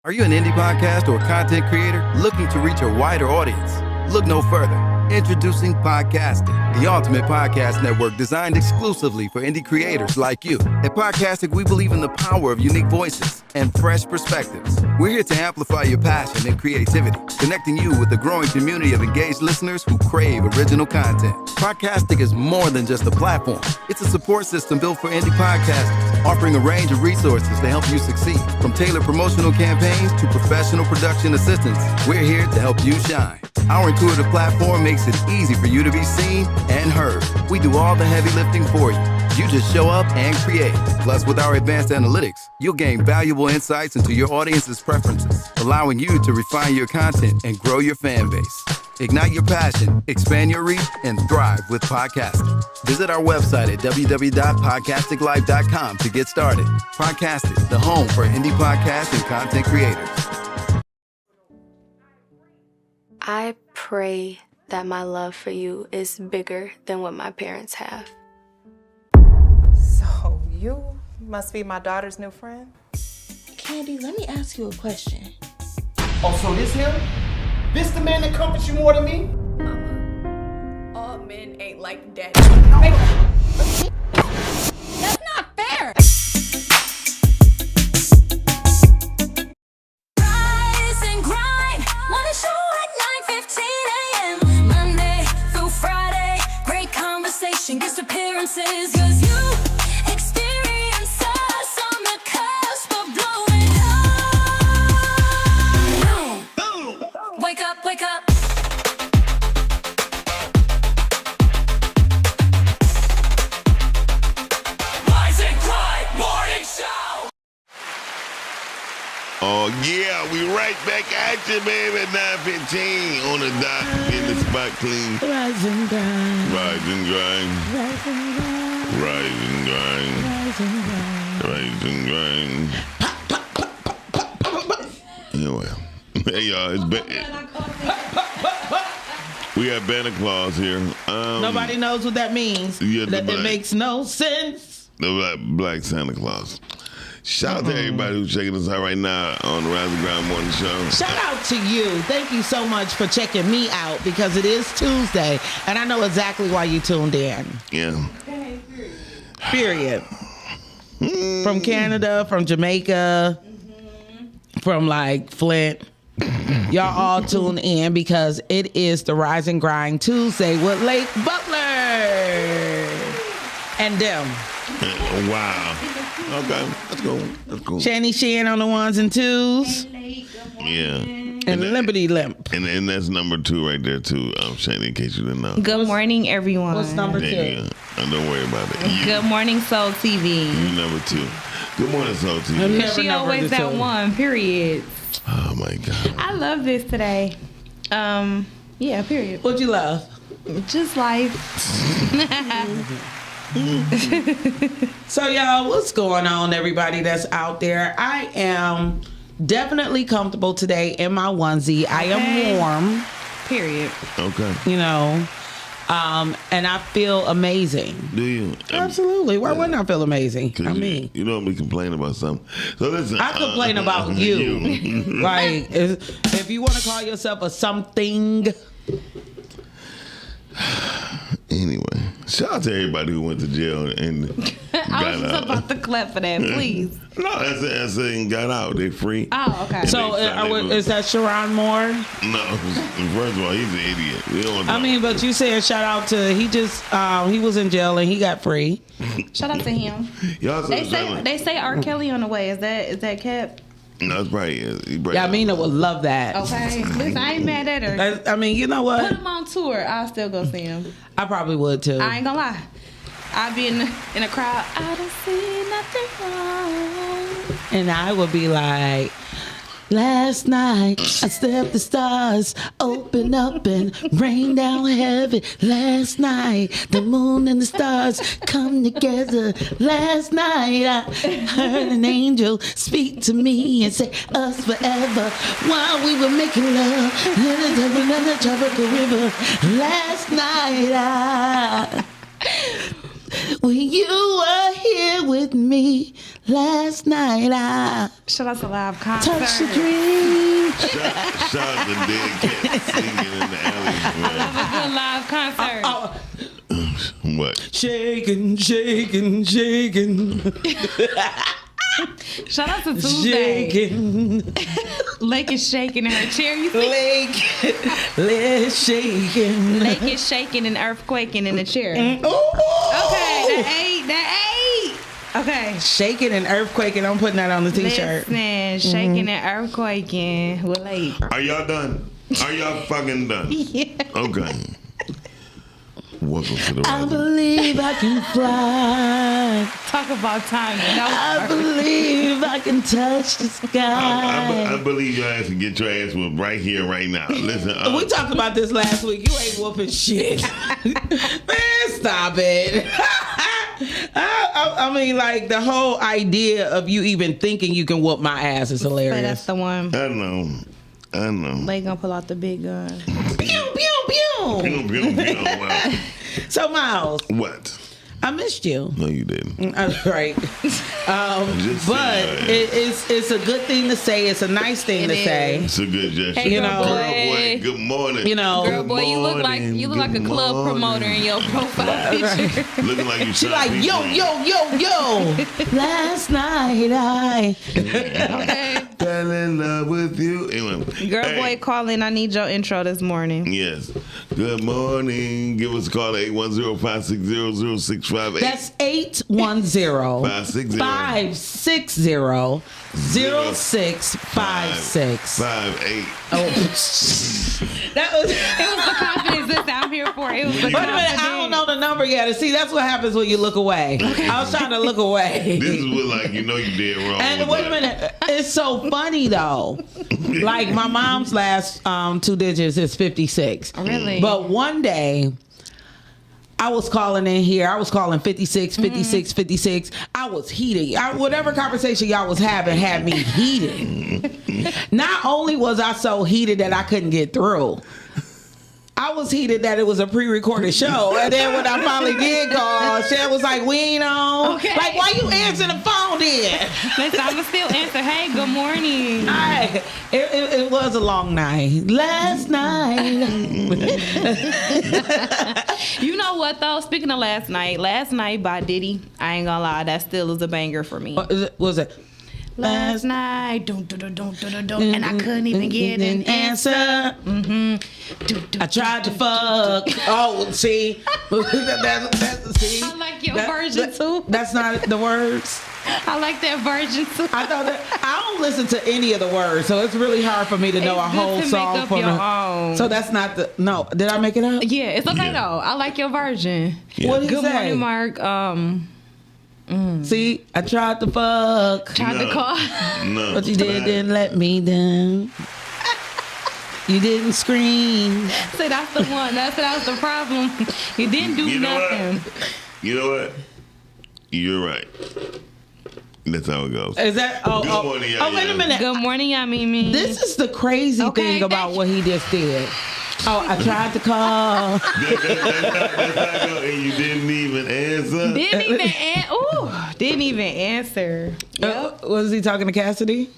Are you an indie podcast or content creator looking to reach a wider audience? Look no further. Introducing Podcastic, the ultimate podcast network designed exclusively for indie creators like you. At Podcastic, we believe in the power of unique voices and fresh perspectives. We're here to amplify your passion and creativity, connecting you with a growing community of engaged listeners who crave original content. Podcastic is more than just a platform. It's a support system built for indie podcasters, offering a range of resources to help you succeed. From tailored promotional campaigns to professional production assistance, we're here to help you shine. Our intuitive platform makes it easy for you to be seen and heard. We do all the heavy lifting for you. You just show up and create. Plus, with our advanced analytics, you'll gain valuable insights into your audience's preferences, allowing you to refine your content and grow your fan base. Ignite your passion, expand your reach, and thrive with podcasting. Visit our website at www.podcasticlife.com to get started. Podcastic, the home for indie podcasts and content creators. I pray that my love for you is bigger than what my parents have. So you must be my daughter's new friend? Candy, let me ask you a question. Oh, so this him? This the man that comforts you more than me? Mama, all men ain't like daddy. That's not fair! Rise and grind, wanna show at 9:15 a.m. Monday through Friday, great conversation, guest appearances, 'cause you experience us on the cusp of blowing up. Wake up, wake up. Rise and grind, morning show. Oh, yeah, we right back at you, baby, 9:15 on the dot, in the spot clean. Rise and grind. Rise and grind. Rise and grind. Rise and grind. Rise and grind. Rise and grind. Anyway, hey, y'all, we got Santa Claus here. Nobody knows what that means. Yeah, It makes no sense. The Black Santa Claus. Shout out to everybody who's checking us out right now on the Rise and Grind Morning Show. Shout out to you. Thank you so much for checking me out because it is Tuesday and I know exactly why you tuned in. Yeah. Period. From Canada, from Jamaica, from like Flint. Y'all all tune in because it is the Rise and Grind Tuesday with Lake Butler and them. Wow. Okay, let's go. That's cool. Shani Shan on the ones and twos. Yeah. And Limpity Limp. And that's number 2 right there too, Shani, in case you didn't know. Good morning, everyone. What's number 2? Yeah. Don't worry about it. Good morning, Soul TV. You number 2. Good morning, Soul TV. Never She number always the that two. one, period. Oh my God. I love this today. Yeah, period. What you love? Just life. So y'all, what's going on, everybody that's out there? I am definitely comfortable today in my onesie. I am warm, Period. Okay. you know, and I feel amazing. Do you? Absolutely. Why wouldn't I feel amazing? I mean, you don't be complaining about something. So listen. I complain about you. Like, if you want to call yourself a something. Anyway, shout out to everybody who went to jail and I was just about to clap for that, please. No, I said got out. They free. Oh, okay. So is that Sharon Moore? No, first of all, he's an idiot. We don't I mean, but you said shout out to he was in jail and he got free. Shout out to him. Y'all They say R. Kelly on the way. Is that kept? No, it's probably Yeah, Amina would love that. Okay. Listen, I ain't mad at her. I mean, you know Put what? him on tour. I'll still go see him. I probably would too. I ain't gonna lie. I'll be in a crowd. I don't see nothing wrong. And I would be like, last night I stepped the stars open up and rain down heavy. Last night the moon and the stars come together. Last night I heard an angel speak to me and say us forever while we were making love in a tropical river. Last night when you were here with me last night. I Shout out to live concert. touched the dream. Shout out to Dead Cat singing in the alley. Good live concert. What? Shaking, shaking, shaking, Shout out to Tuesday. shaking. Lake is shaking in her chair. You see? Let's shaking. Lake is shaking and earthquaking in the chair. Ooh. Okay, that eight. Okay. Shaking and earthquaking. I'm putting that on the t-shirt. Listen, shaking and earthquaking. We're late. Are y'all done? Are y'all fucking done? Yeah. Okay. Welcome to the I Rising. believe I can fly. Talk about timing. I believe I can touch the sky. I believe your ass can get your ass whooped right here, right now. Listen, We talked about this last week. You ain't whooping shit. Man, stop it. I mean, like, the whole idea of you even thinking you can whoop my ass is But that's hilarious. the one. I know. Lake gonna pull out the big gun. Pew, pew, pew. Pew, pew, pew. Wow. So, Miles, What? I missed you. No, you didn't. Right. Just But saying. it's a good thing to say. It's a nice thing to say. It's a good gesture. Hey, You girl know- Girl, boy. boy, good morning. You know, Girl, boy, you look like a Good club morning. promoter in your profile picture. Looking like you she shot like, people. yo. Last night I. Okay. Fell in love with you. Anyway, Girl, hey. boy, call in. I need your intro this morning. Yes. Good morning. Give us a call at 810-560-0658. That's 810-560-0656. 58. Oh, that was. It was the confidence that I'm here for. It was the Wait a minute, I don't know the number yet. See, that's what happens when you look away. I was trying to look away. This is what, like, you know you did wrong. And with wait a that. minute, it's so funny though. Like my mom's last 2 digits is 56. Really? But one day, I was calling in here. I was calling 56, 56, 56. I was heated. Whatever conversation y'all was having had me heated. Not only was I so heated that I couldn't get through, I was heated that it was a pre-recorded show. And then when I finally did call, Shan was like, we ain't on. Okay. Like, why you answering the phone then? Listen, I'm going to still answer. Hey, good morning. It was a long night. Last night. You know what, though? Speaking of last night by Diddy, I ain't gonna lie, that still is a banger for me. What was it? Last night, don't, and I couldn't even get an answer. I tried to fuck. Oh, see? See? I like your version, too. That's not the words. I like that version, too. I don't listen to any of the words, so it's really hard for me to know It's a good whole to make song up from your the. own. So that's not the. No, did I make it up? Yeah, it's okay, Yeah. though. I like your version. What did he Good say? morning, Mark. See, I tried to fuck, Tried to No. call. No. but you didn't let me down. You didn't scream. See, that's the one. That was the problem. You didn't do You know nothing. what? You know what? You're right. That's how it goes. Is that? Good morning, oh, wait a minute. Good morning, Yamimi. This is the crazy Okay. thing about what he just did. Oh, I tried to call. That's how it goes. And you didn't even answer. Didn't even answer. Was he talking to Cassidy?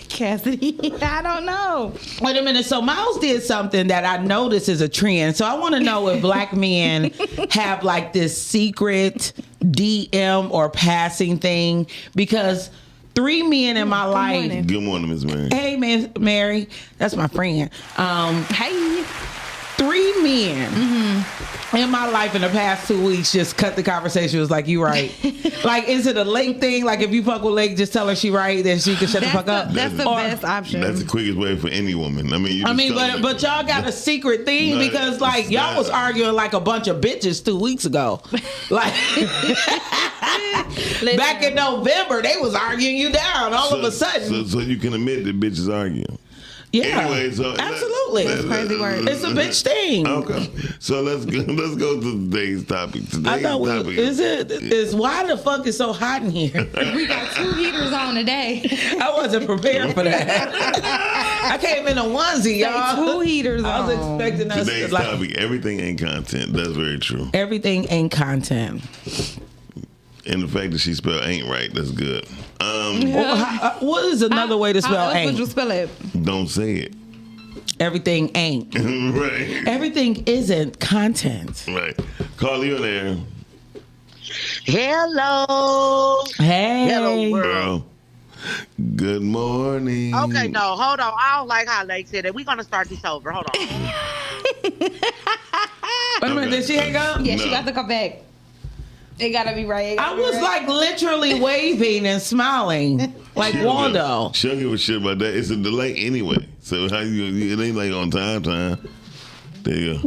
Cassidy. I don't know. Wait a minute. So Miles did something that I noticed is a trend. So I want to know if black men have like this secret DM or passing thing, because 3 men in my life. morning. Good morning, Miss Mary. Hey, Miss Mary, that's my friend. Hey. 3 men in my life in the past 2 weeks just cut the conversation. It was like, you right. Like, is it a Lake thing? Like, if you fuck with Lake, just tell her she right, then she can shut the fuck up. That's the Or- best option. That's the quickest way for any woman. I mean, you just tell them. but y'all got a secret thing, No, because like it's y'all not. was arguing like a bunch of bitches 2 weeks ago. Like back in November, they was arguing you down all of a sudden. So you can admit that bitches arguing. Yeah, Anyway, so absolutely. crazy word. It's a bitch thing. Okay, so let's go to today's topic. I thought is why the fuck is so hot in here? We got 2 heaters on today. I wasn't prepared for that. I came in a onesie, y'all. Two heaters I was on. expecting us Today's to like topic: everything ain't content. That's very true. everything ain't content. And the fact that she spelled "ain't" right, that's good. What is another way to spell How else ain't? would you spell it? Don't say it. Everything ain't. Right. Everything isn't content. Right. Call you in there, Hello. Hey. Hello, world. bro. Good morning. Okay, no, hold on. I don't like how Lake said it. We're gonna start this over. Hold on. Wait a minute, did she hang up? Yeah, No. she got to come back. It gotta be right. I was like literally waving and smiling like Waldo. She don't give a shit about that. It's a delay anyway. So how you? It ain't like on time. There you go.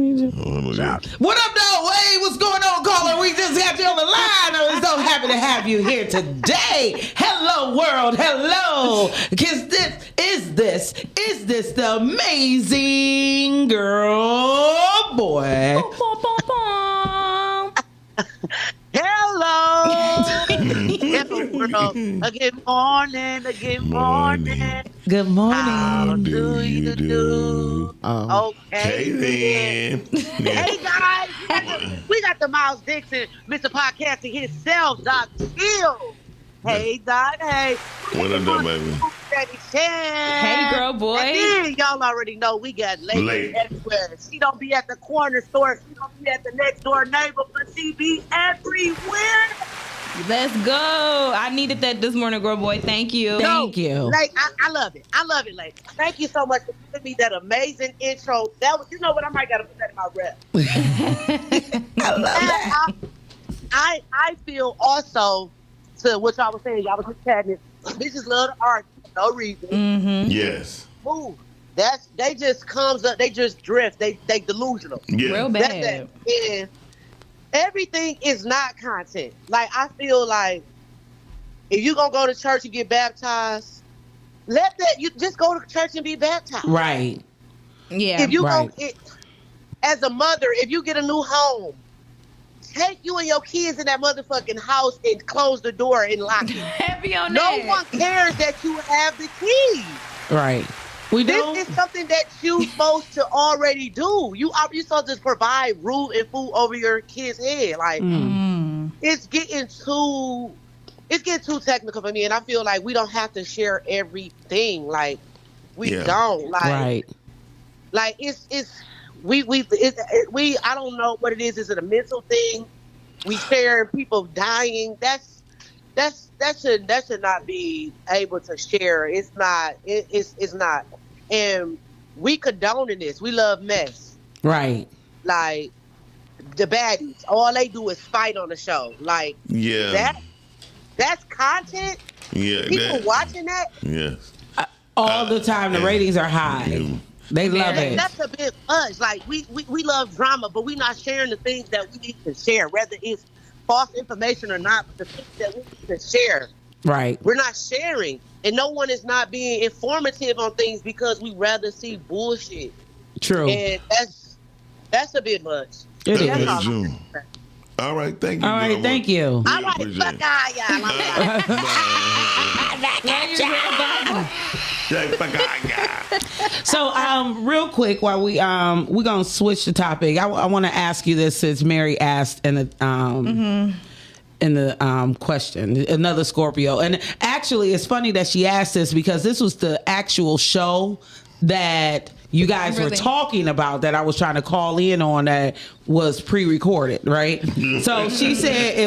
Oh, yeah. What up, though? Hey, what's going on, caller? We just got you on the line. I'm so happy to have you here today. Hello, world. Hello. Is this the amazing girl boy? Hello. Hello, world. Good morning. Good morning. Good How morning. do you do? Oh. Okay. Hey then. Hey guys, we got the Miles Dixon, Mr. Podcasting himself, Doc Hill. Hey Doc, hey. What up, though, baby? Hey, girl, boy. And then y'all already know we got ladies everywhere. She don't be at the corner store. She don't be at the next door neighbor, but she be everywhere. Let's go. I needed that this morning, girl, boy. Thank you. Thank you. Like, I love it. I love it, like. Thank you so much for giving me that amazing intro. That was, you know what? I might gotta put that in my rep. I love that. I feel also to what y'all was saying. Y'all was just chatting. Bitches love to argue for no reason. Mm-hmm. Yes. Ooh, they just comes up. They just drift. They delusional. Yeah. Real That's bad. that. And everything is not content. Like, I feel like if you gonna go to church and get baptized, you just go to church and be baptized. Right. Yeah. If you Right. as a mother, if you get a new home, take you and your kids in that motherfucking house and close the door and lock it. Heavy on No that. one cares that you have the keys. Right. We don't. This is something that you're supposed to already do. You supposed to provide roof and food over your kid's head. Like, it's getting too technical for me, and I feel like we don't have to share everything. Like, we don't. Like, Right. like we I don't know what it is. Is it a mental thing? We share people dying. That should not be able to share. It's not. It's not. And we condoning this. We love mess. Right. Like, the baddies. All they do is fight on the show. Like, Yeah. that's content. Yeah. People watching that. Yes. All the time, the ratings are high. They love it. That's a bit much. Like, we love drama, but we're not sharing the things that we need to share, whether it's false information or not. But the things that we need to share, Right. we're not sharing, and no one is not being informative on things because we rather see bullshit. True. And that's a bit much. It That's is. all I'm True. saying. All right. Thank you. All right. girl. Thank you. All right, appreciate fuck it. y'all. So, real quick, while we're gonna switch the topic, I want to ask you this since Mary asked in the question, another Scorpio, and actually, it's funny that she asked this because this was the actual show that you guys were Really? talking about that I was trying to call in on that was pre-recorded, right? So she said, I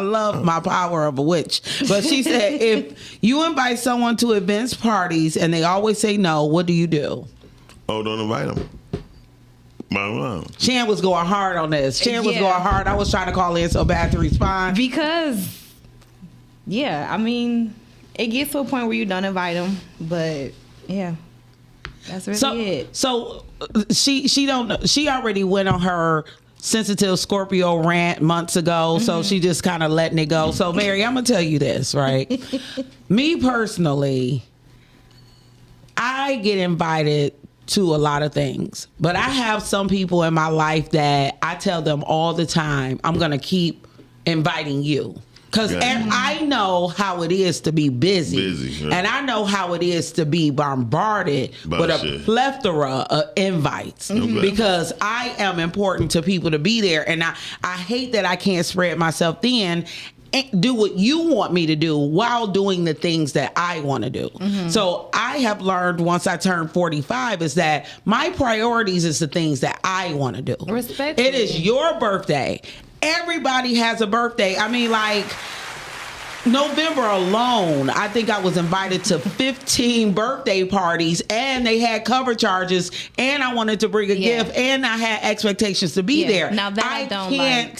love my power of a witch, but she said, if you invite someone to events, parties, and they always say no, what do you do? Oh, don't invite them. Shan was going hard on this. Shan was Yeah. going hard. I was trying to call in so bad to respond. Because, yeah, I mean, it gets to a point where you don't invite them, but yeah, that's really it. So she don't know. She already went on her sensitive Scorpio rant months ago, so she just kind of letting it go. So Mary, I'm gonna tell you this, right? Me personally, I get invited to a lot of things, but I have some people in my life that I tell them all the time, I'm gonna keep inviting you. Because I know how it is to be busy. Right. And I know how it is to be bombarded with a plethora of invites. Because I am important to people to be there. And I hate that I can't spread myself thin and do what you want me to do while doing the things that I want to do. So I have learned once I turned 45 is that my priorities is the things that I want to do. Respectfully. It is your birthday. Everybody has a birthday. I mean, like, November alone, I think I was invited to 15 birthday parties, and they had cover charges, and I wanted to bring a gift, and I had expectations to be there. Now that I don't like.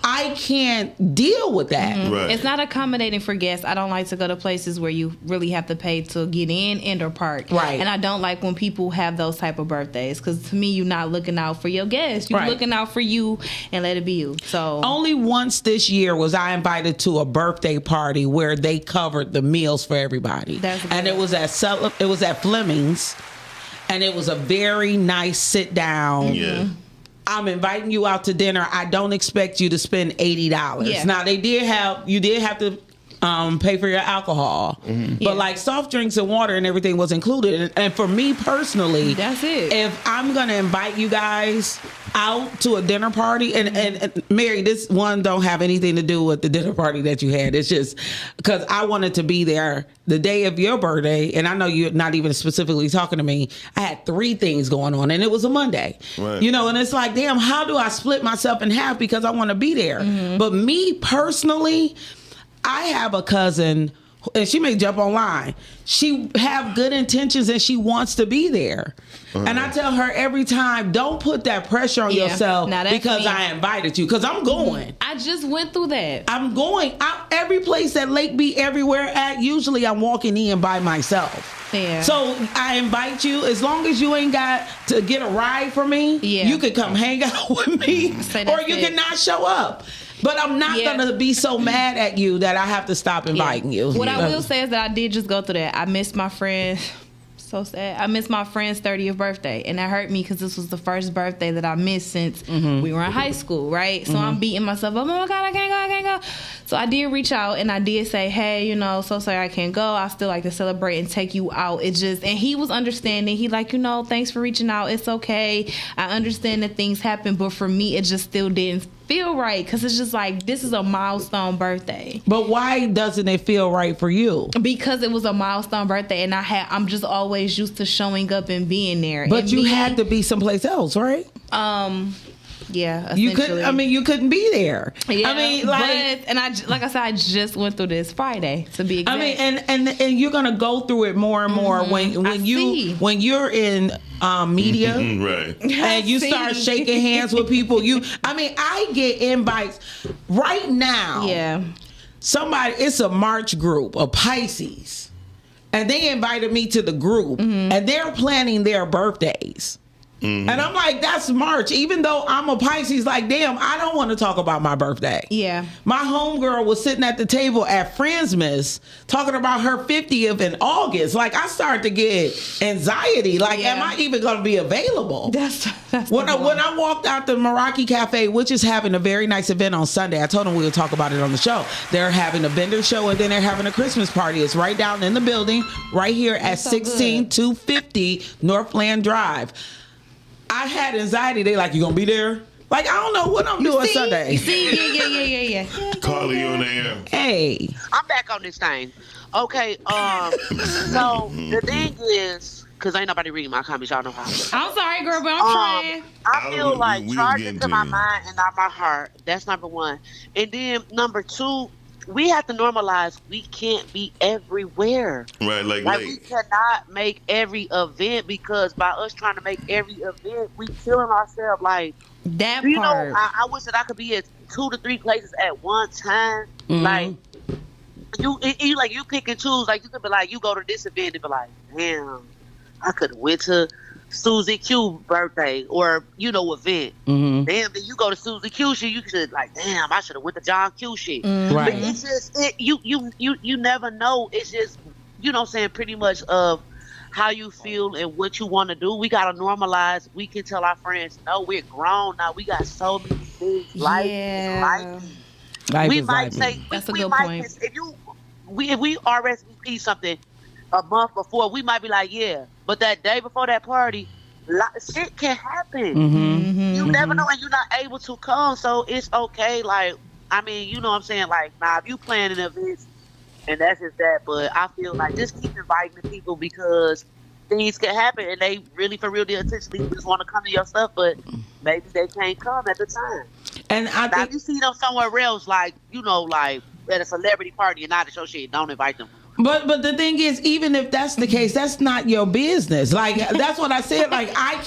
I can't deal with that. Right. It's not accommodating for guests. I don't like to go to places where you really have to pay to get in and or park. Right. And I don't like when people have those type of birthdays, because to me, you're not looking out for your guests. You're looking out for you and let it be you. So only once this year was I invited to a birthday party where they covered the meals for everybody. And it was at Fleming's, and it was a very nice sit down. Yeah. I'm inviting you out to dinner. I don't expect you to spend $80. Yeah. Now you did have to pay for your alcohol, but like soft drinks and water and everything was included. And for me personally, that's it. If I'm gonna invite you guys out to a dinner party, and Mary, this one don't have anything to do with the dinner party that you had. It's just because I wanted to be there the day of your birthday, and I know you're not even specifically talking to me. I had 3 things going on, and it was a Monday. Right. You know, and it's like, damn, how do I split myself in half because I want to be there? But me personally, I have a cousin, and she may jump online. She have good intentions and she wants to be there. And I tell her every time, don't put that pressure on yourself because I invited you, because I'm going. I just went through that. I'm going. Every place at Lake Beach, everywhere at, usually I'm walking in by myself. Yeah. So I invite you, as long as you ain't got to get a ride for me, you can come hang out with me, or you can not show up. But I'm not going to be so mad at you that I have to stop inviting you. What I will say is that I did just go through that. I missed my friend. So sad. I missed my friend's 30th birthday, and that hurt me because this was the first birthday that I missed since we were in high school, right? So I'm beating myself up. Oh my God, I can't go. So I did reach out and I did say, hey, you know, so sorry I can't go. I still like to celebrate and take you out. And he was understanding. He like, you know, thanks for reaching out. It's okay. I understand that things happen, but for me, it just still didn't feel right, because it's just like, this is a milestone birthday. But why doesn't it feel right for you? Because it was a milestone birthday, and I'm just always used to showing up and being there. But and you had to be someplace else, right? Yeah, you couldn't. I mean, you couldn't be there. Yeah, I mean, like, like I said, I just went through this Friday, to be exact. I mean, and you're gonna go through it more and more when you're in media, right? And you start shaking hands with people. I get invites right now. Yeah, it's a March group of Pisces, and they invited me to the group, and they're planning their birthdays. And I'm like, that's March. Even though I'm a Pisces, like, damn, I don't want to talk about my birthday. Yeah. My homegirl was sitting at the table at Friendsmas talking about her 50th in August. Like, I started to get anxiety. Like, am I even going to be available? That's when I walked out the Meraki Cafe, which is having a very nice event on Sunday. I told them we would talk about it on the show. They're having a vendor show, and then they're having a Christmas party. It's right down in the building, right here at 16250 Northland Drive. I had anxiety. They like, you gonna be there? Like, I don't know what I'm doing Sunday. Yeah. Carly, you on the air? Hey, I'm back on this thing. Okay, so the thing is, because ain't nobody reading my comments, y'all know how. I'm sorry, girl, but I'm trying. I feel like charging to my mind and not my heart. That's number one. And then number two, we have to normalize we can't be everywhere. Right, like we cannot make every event, because by us trying to make every event, we killing ourselves. Like, that you part. know, I wish that I could be at 2 to 3 places at one time. Like, you you pick and choose. Like, you could be like, you go to this event and be like, damn, I could have went to Susie Q's birthday or event. Damn, then you go to Susie Q shit, you should like, damn, I should have went to John Q shit. Right. But it's just you never know. It's just, you know what I'm saying, pretty much of how you feel and what you want to do. We gotta normalize. We can tell our friends, no, we're grown now. We got so many things. Life. Life we is might life. say That's a we good might point. if we RSVP something a month before, we might be like, yeah, but that day before that party, shit can happen. Mm-hmm. You never know, and you're not able to come, so it's okay. Like, I mean, you know what I'm saying? Like, now if you plan an event, and that's just that, but I feel like just keep inviting the people because things can happen, and they really, for real, they intentionally just want to come to your stuff, but maybe they can't come at the time. And I Now, think if you see them somewhere else, like, you know, like at a celebrity party and not at your shit, don't invite them. But the thing is, even if that's the case, that's not your business. Like, that's what I said. Like, I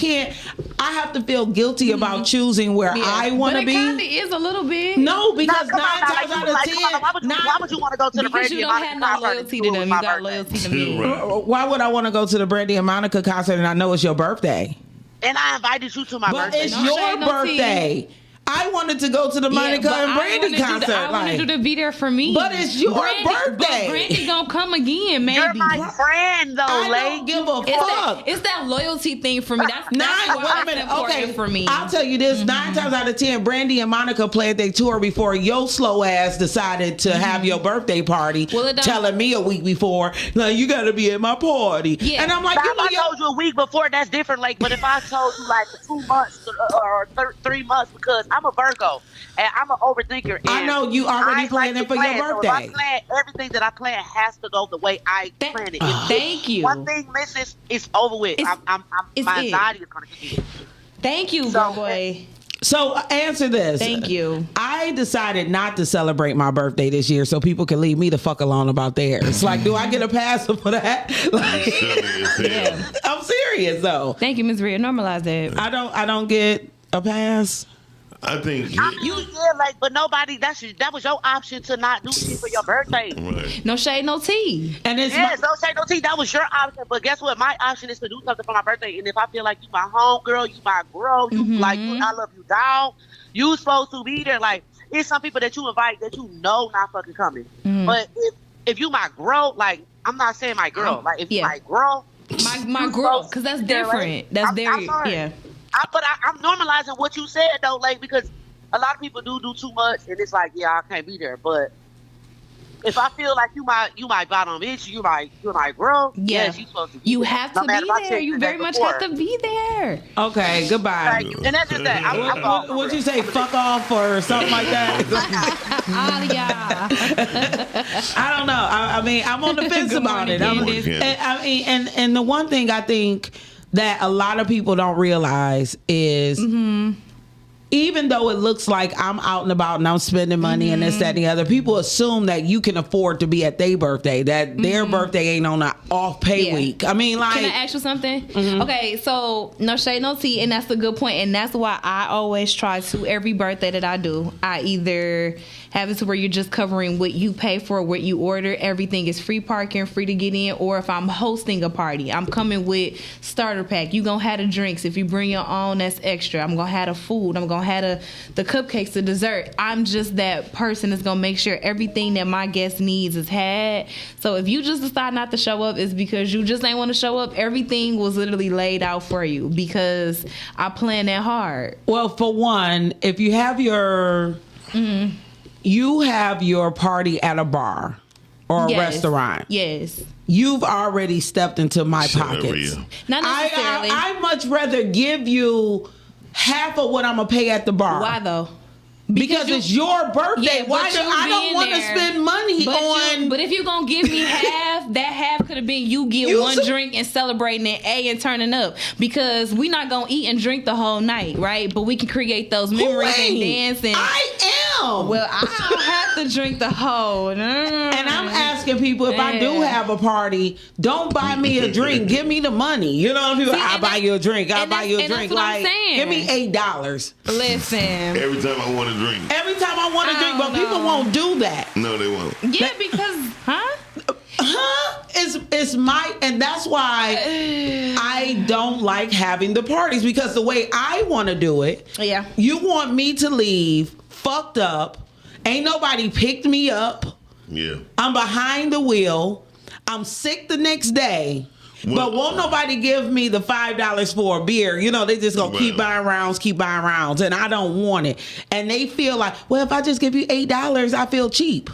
have to feel guilty about choosing where I want to be. But it kind of is a little bit. No, because Nah, come 9 on, times now, out of like, 10, come on, why would you want to go to the Because Brandy you and don't Monica have no concert loyalty if to it was them. my You got birthday? loyalty to me. Right. why would I want to go to the Brandy and Monica concert and I know it's your birthday? And I invited you to my But birthday. it's No your shade, no tea. birthday. I wanted to go to the Monica but and Brandy concert. I wanted you to be there for me. But it's your birthday. But Brandy gonna come again, maybe. You're my friend, though, I Lay. don't give a It's fuck. that loyalty thing for me. That's why Wait a it's minute. important Okay, for me. I'll tell you this: 9 times out of 10, Brandy and Monica played their tour before your slow ass decided to have your birthday party. Well, it don't- telling me a week before, like, you got to be at my party. Yeah. And I'm like, Now, you if know, I told you a week before, that's different. Like, but if I told you like 2 months or 3 months, because I'm a Virgo and I'm an overthinker. And I know you already I planning like to for your plan. So birthday. if I plan, everything that I plan has to go the way I plan it. If Thank you. one thing misses, it's over with. It's- it's my it. anxiety is gonna kick in. Thank you, So- boy. So answer this. Thank you. I decided not to celebrate my birthday this year so people can leave me the fuck alone about theirs. Like, do I get a pass for that? Like, Silly as hell. Yeah. I'm serious though. Thank you, Ms. Rhea. Normalize that. I don't get a pass. I think But nobody. That was your option to not do shit for your birthday. right. No shade, no tea. And it's Yes, don't say no tea. That was your option. But guess what? My option is to do something for my birthday. And if I feel like you my home girl, you my girl, you like you, I love you down, you supposed to be there. Like, it's some people that you invite that you know not fucking coming. But if you my girl, like, I'm not saying my girl. Like, if you Yeah. my girl, My you girl, supposed because to that's be there, different. right? That's I'm very, sorry. yeah. I'm normalizing what you said though, like, because a lot of people do too much, and it's like, yeah, I can't be there. But if I feel like you my bottom bitch, you my girl, Yeah. yes, you supposed to be You there. have No to matter be if I there. checked You the very day much before. have to be there. okay. Goodbye. Thank you. And that's just that. I'm What you say? Fuck off or something like that? Ah, yeah. I don't know. I mean, I'm on the fence Good about morning, it. I'm- Candace. and, I mean, and the one thing I think that a lot of people don't realize is, even though it looks like I'm out and about and I'm spending money and this, that, and the other, people assume that you can afford to be at their birthday, that their birthday ain't on an off pay Yeah. week. I mean, like, Can I ask you something? Okay, so no shade, no tea, and that's a good point, and that's why I always try to, every birthday that I do, I either have it to where you're just covering what you pay for, what you order, everything is free parking, free to get in, or if I'm hosting a party, I'm coming with starter pack. You gonna have the drinks. If you bring your own, that's extra. I'm gonna have the food. I'm gonna have the cupcakes, the dessert. I'm just that person that's gonna make sure everything that my guest needs is had. So if you just decide not to show up, it's because you just ain't want to show up. Everything was literally laid out for you because I planned that hard. well, for one, if you have your you have your party at a bar or a Yes. restaurant, Yes. you've already stepped into my Shut up, pockets. Rhea. Not necessarily. I much rather give you half of what I'm gonna pay at the bar. Why though? Because you- it's your birthday. Yeah, Why but do you I don't being want to there. spend money on? But if you gonna give me half, that half could have been you get You one s- drink and celebrating it, and turning up, because we not gonna eat and drink the whole night, right? But we can create those memories and dance. And I am. well, I don't have to drink the whole. and I'm asking people, if I do Yeah. have a party, don't buy me a drink. Give me the money. You know, people, See, I and buy that- you a drink. I and buy that's- you a and that's drink. what I'm Like, saying. give me $8. Listen, Every time I want to drink. Every time I want to I drink, but don't people know. won't do that. No, they won't. yeah, because It's my, and that's why I don't like having the parties, because the way I want to do it, Yeah. you want me to leave fucked up. Ain't nobody picked me up. Yeah. I'm behind the wheel. I'm sick the next day. But won't nobody give me the $5 for a beer? You know, they just gonna keep buying rounds, and I don't want it. And they feel like, well, if I just give you $8, I feel cheap.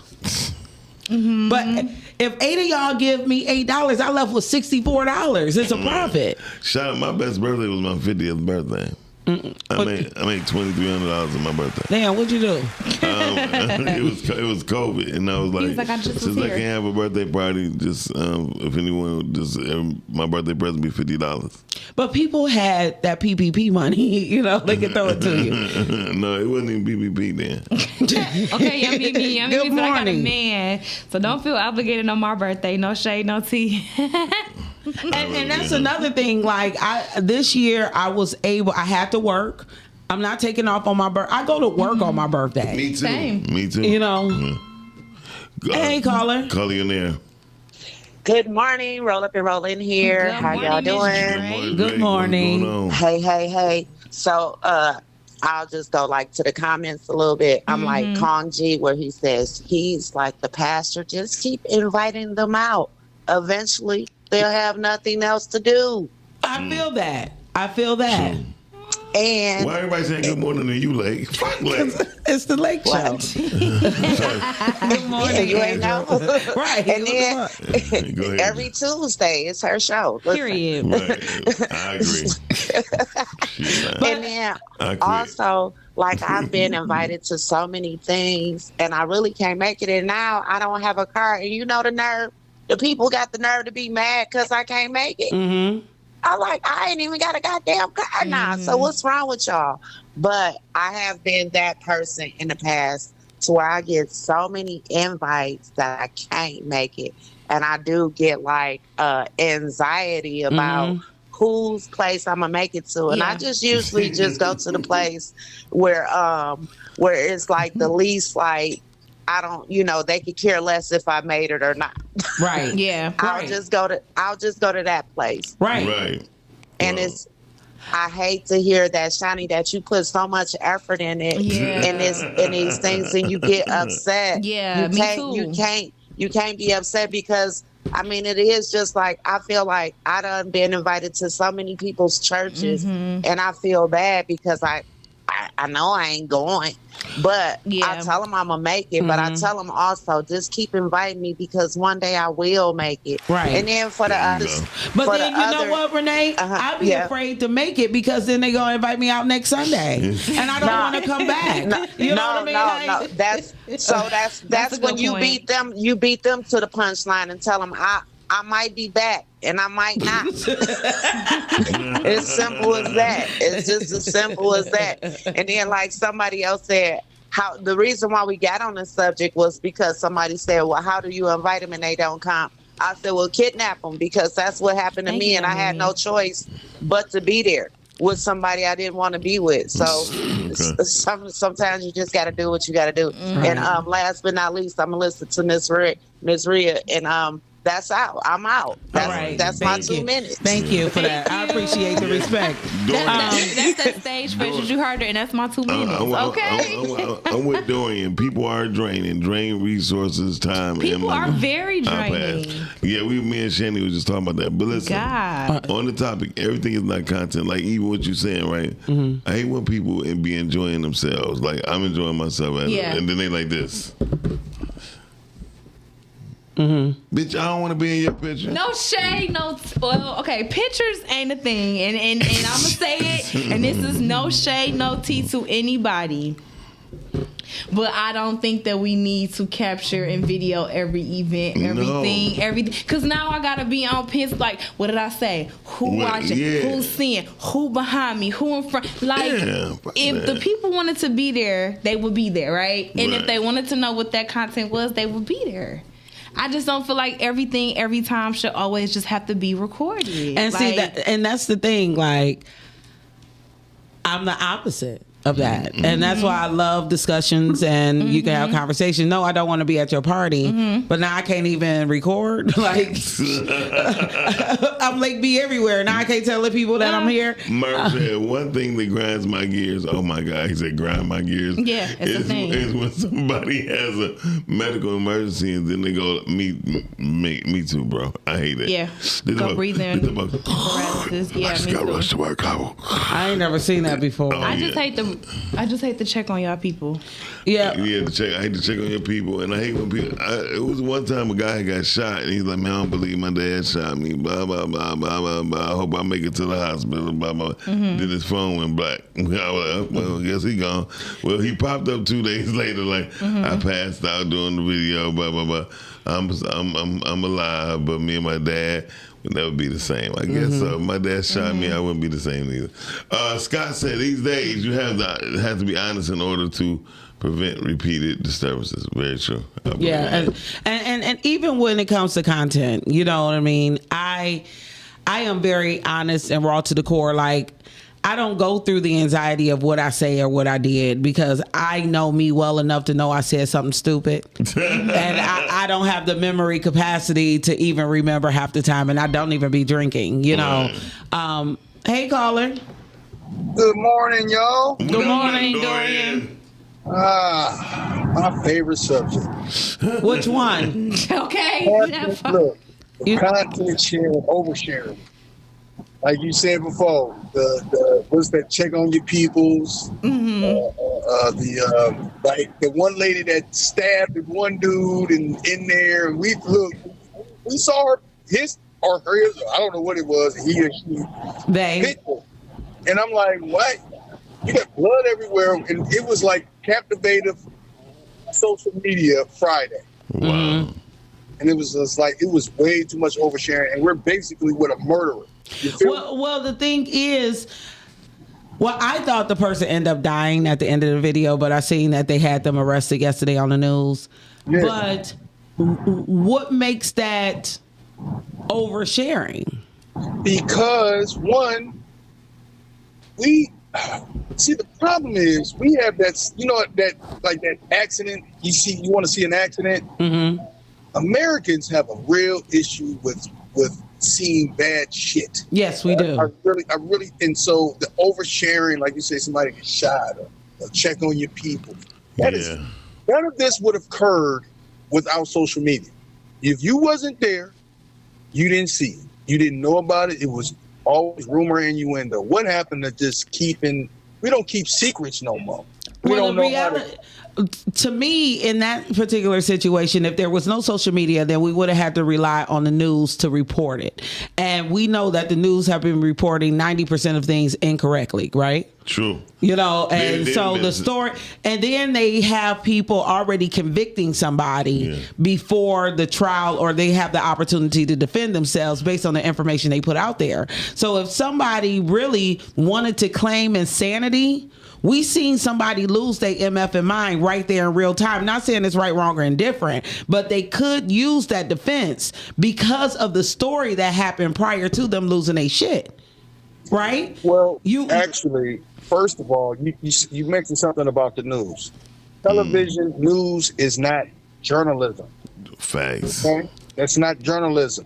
But if 8 of y'all give me $8, I left with $64. It's a profit. Shout out, my best birthday was my 50th birthday. I made $2,300 on my birthday. Damn, what'd you do? It was COVID, and I was like, I just was since I here. can't have a birthday party, just if anyone, just my birthday present be $50. But people had that PPP money, you know, they could throw it to you. No, it wasn't even PPP then. Okay, Yummy Good said I got a morning. man, so don't feel obligated on my birthday. No shade, no tea. And that's another thing. Like this year, I had to work. I'm not taking off on my birthday. I go to work on my birthday. Me too. Same. Me too. You know. Hey, caller. Caller, you in there. Good morning. Roll up and roll in here. Good How y'all morning, Miss doing? Dre. Good morning. What's going on? Hey. So I'll just go like to the comments a little bit. I'm like Kong G, where he says he's like the pastor. Just keep inviting them out. Eventually, they'll have nothing else to do. I feel that. And Why everybody saying good morning to you, Lake? Fuck, Lake. It's the Lake Show. Good morning, you ain't know. Right. And then Go ahead. every Tuesday it's her show. Listen. Period. Right. I agree. Shit, And then I quit. also, like, I've been invited to so many things, and I really can't make it. And now I don't have a car. And you know the nerve? The people got the nerve to be mad because I can't make it. Mm-hmm. I ain't even got a goddamn car now. So what's wrong with y'all? But I have been that person in the past to where I get so many invites that I can't make it. And I do get like anxiety about whose place I'm gonna make it to. And I just usually just go to the place where it's like the least like I don't, they could care less if I made it or not. Right. Yeah. I'll just go to that place. Right. Right. And I hate to hear that, Shani, that you put so much effort in it, in these things, and you get upset. Yeah, me too. You can't be upset because I mean it is just like I feel like I done been invited to so many people's churches, and I feel bad because I know I ain't going, but I tell them I'm gonna make it. But I tell them also just keep inviting me because one day I will make it. Right. And then for the others, But for then the you know what, Renee? I'd be afraid to make it because then they gonna invite me out next Sunday, and I don't want to come back. You know what I mean? No. That's when you beat them. You beat them to the punchline and tell them I might be back and I might not. It's simple as that. It's just as simple as that. And then like somebody else said, the reason why we got on the subject was because somebody said, well, how do you invite them and they don't come? I said, well, kidnap them because that's what happened to me and I had no choice but to be there with somebody I didn't want to be with. So sometimes you just got to do what you got to do. And last but not least, I'm going to listen to Miss Rhea and that's out. I'm out. That's my 2 minutes. Thank you for that. I appreciate the respect. That's that stage presence you heard her, and that's my 2 minutes. Okay. I'm with Dorian. People are drain resources, time, and People money. are very draining. Yeah, me and Shanny was just talking about that. But listen, on the topic, everything is not content. Like even what you're saying, right? I hate when people be enjoying themselves. Like I'm enjoying myself, and then they like this. Bitch, I don't want to be in your picture. No shade, okay, pictures ain't a thing, and I'm gonna say it, and this is no shade, no tea to anybody. But I don't think that we need to capture and video every event, everything. Because now I gotta be on pins. Like, what did I say? Who watching? Who's seeing? Who behind me? Who in front? Like, if the people wanted to be there, they would be there, right? And if they wanted to know what that content was, they would be there. I just don't feel like everything every time should always just have to be recorded. And see that, and that's the thing. Like, I'm the opposite of that. And that's why I love discussions and you can have conversations. No, I don't want to be at your party, but now I can't even record. Like, I'm Lake B everywhere. Now I can't tell the people that I'm here. Murph said, one thing that grinds my gears. Oh my God, he said grind my gears. Yeah, it's a thing. Is when somebody has a medical emergency and then they go, me too, bro. I hate it. Yeah. Go breathe in. Paralysis. Yeah, me too. Rush to work. I ain't never seen that before. I just hate to check on y'all people. Yeah. I hate to check on your people, and I hate when people. It was one time a guy got shot, and he's like, "Man, I don't believe my dad shot me." Blah blah blah blah blah blah. I hope I make it to the hospital. Blah blah. Then his phone went black. I was like, well, I guess he gone. Well, he popped up 2 days later, like I passed out doing the video. Blah blah blah. I'm alive, but me and my dad would never be the same. I guess so. If my dad shot me, I wouldn't be the same either. Scott said, these days you have to be honest in order to prevent repeated disturbances. Very true. Yeah, and even when it comes to content, you know what I mean? I am very honest and raw to the core. Like, I don't go through the anxiety of what I say or what I did because I know me well enough to know I said something stupid. And I don't have the memory capacity to even remember half the time, and I don't even be drinking, you know. Hey, caller. Good morning, y'all. Good morning, Dorian. My favorite subject. Which one? Okay. Look, content sharing, oversharing. Like you said before, the what's that? Check on your peoples. Like the one lady that stabbed the one dude in there, and we saw his or hers. I don't know what it was. He or she. Picture. And I'm like, what? You got blood everywhere, and it was like captivative social media Friday. Wow. And it was just like it was way too much oversharing, and we're basically with a murderer. Well, the thing is, I thought the person ended up dying at the end of the video, but I seen that they had them arrested yesterday on the news. Yeah. But what makes that oversharing? Because one, we see the problem is we have that, you know, that like that accident. You want to see an accident. Mm-hmm. Americans have a real issue with seeing bad shit. Yes, we do. I really, and so the oversharing, like you say, somebody gets shot or check on your people. None of this would have occurred without social media. If you wasn't there, you didn't see it. You didn't know about it. It was always rumor and innuendo. What happened to just we don't keep secrets no more. We don't know how to me, in that particular situation, if there was no social media, then we would have had to rely on the news to report it. And we know that the news have been reporting 90% of things incorrectly, right? True. You know, and so the story, and then they have people already convicting somebody before the trial, or they have the opportunity to defend themselves based on the information they put out there. So if somebody really wanted to claim insanity, we seen somebody lose their MF in mind right there in real time. Not saying it's right, wrong, or indifferent, but they could use that defense because of the story that happened prior to them losing their shit. Right? Well, actually, first of all, you mentioned something about the news. Television news is not journalism. Facts. Okay? That's not journalism.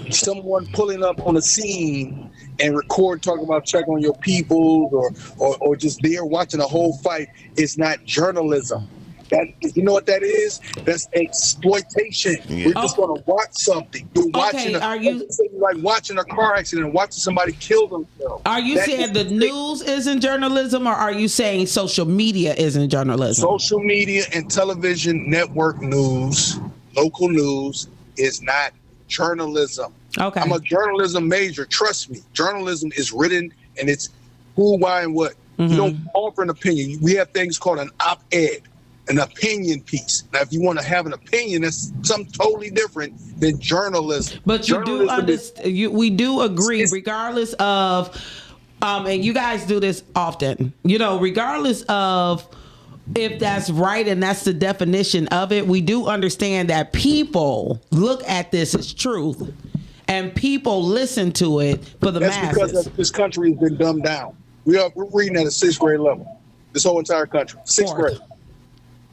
Someone pulling up on a scene and talking about check on your people or just there watching a whole fight is not journalism. That, you know what that is? That's exploitation. Yeah. We're just going to watch something. You're watching like watching a car accident, watching somebody kill themselves. Are you saying the news isn't journalism, or are you saying social media isn't journalism? Social media and television network news, local news, is not journalism. Okay. I'm a journalism major. Trust me. Journalism is written, and it's who, why, and what. Mm-hmm. You don't offer an opinion. We have things called an op-ed, an opinion piece. Now, if you want to have an opinion, that's something totally different than journalism. But you do understand. We do agree, regardless of, and you guys do this often. You know, regardless of if that's right and that's the definition of it, we do understand that people look at this as truth and people listen to it for the masses. That's because this country has been dumbed down. We're reading at a 6th grade level. This whole entire country. Sixth grade.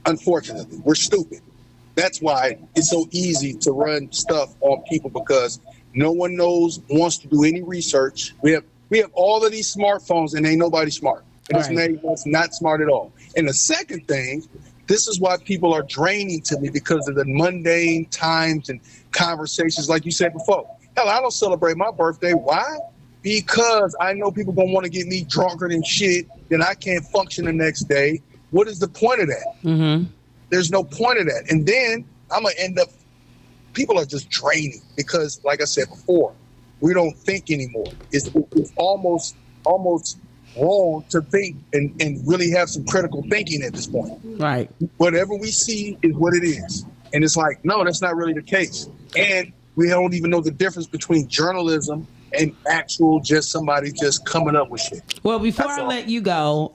Unfortunately, we're stupid. That's why it's so easy to run stuff on people, because no one wants to do any research. We have all of these smartphones and ain't nobody smart. And it's not smart at all. And the second thing, this is why people are draining to me, because of the mundane times and conversations, like you said before. Hell, I don't celebrate my birthday. Why? Because I know people gonna want to get me drunker than shit, then I can't function the next day. What is the point of that? Mm-hmm. There's no point of that. And then I'm going to end up, people are just draining because, like I said before, we don't think anymore. It's almost wrong to think and really have some critical thinking at this point. Right. Whatever we see is what it is. And it's like, no, that's not really the case. And we don't even know the difference between journalism and actual just somebody just coming up with shit. Well, before I let you go,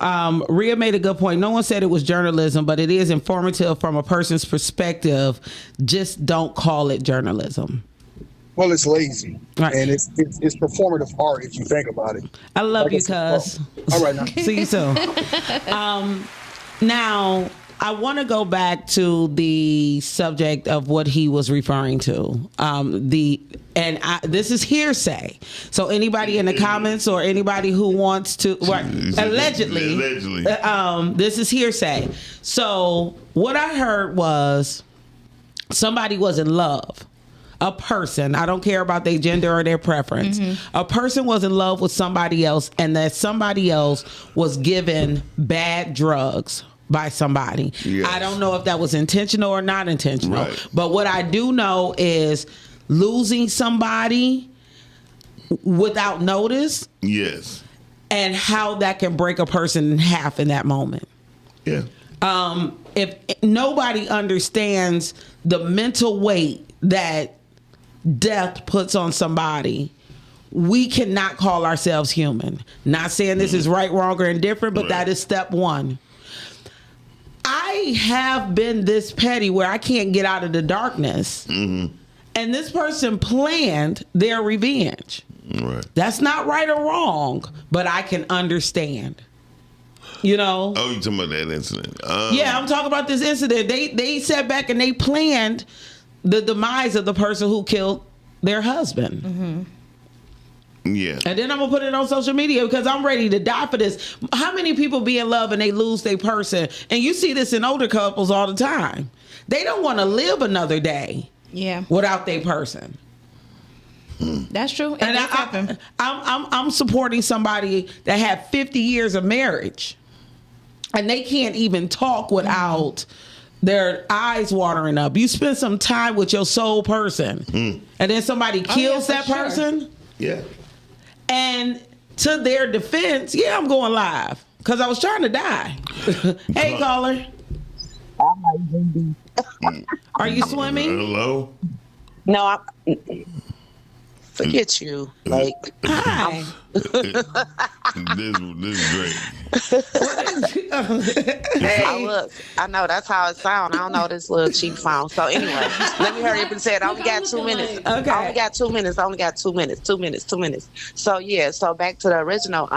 Rhea made a good point. No one said it was journalism, but it is informative from a person's perspective. Just don't call it journalism. Well, it's lazy, right. And it's performative art if you think about it. I love you, cuz. All right, now. See you soon. Now, I want to go back to the subject of what he was referring to. This is hearsay. So anybody in the comments or anybody who wants to, allegedly, this is hearsay. So what I heard was somebody was in love. A person, I don't care about their gender or their preference. Mm-hmm. A person was in love with somebody else, and that somebody else was given bad drugs by somebody. Yes. I don't know if that was intentional or not intentional. Right. But what I do know is losing somebody without notice. Yes. And how that can break a person in half in that moment. Yeah. If nobody understands the mental weight that death puts on somebody, we cannot call ourselves human. Not saying this is right, wrong, or indifferent, but that is step one. I have been this petty where I can't get out of the darkness. Mm-hmm. And this person planned their revenge. Right. That's not right or wrong, but I can understand. You know? Oh, you talking about that incident? Yeah, I'm talking about this incident. They sat back and they planned the demise of the person who killed their husband. Mm-hmm. Yeah. And then I'm going to put it on social media because I'm ready to die for this. How many people be in love and they lose their person? And you see this in older couples all the time. They don't want to live another day without their person. That's true. And I'm supporting somebody that had 50 years of marriage and they can't even talk without their eyes watering up. You spend some time with your soul person and then somebody kills that person. Yeah. And to their defense, I'm going live because I was trying to die. Hey, caller. Are you swimming? Hello? No, forget you. Like, hi. This is great. Hey, I know that's how it sounds. I don't know this little cheap phone. So anyway, let me hurry up and say it. I only got 2 minutes. Okay. I only got 2 minutes. 2 minutes. So back to the original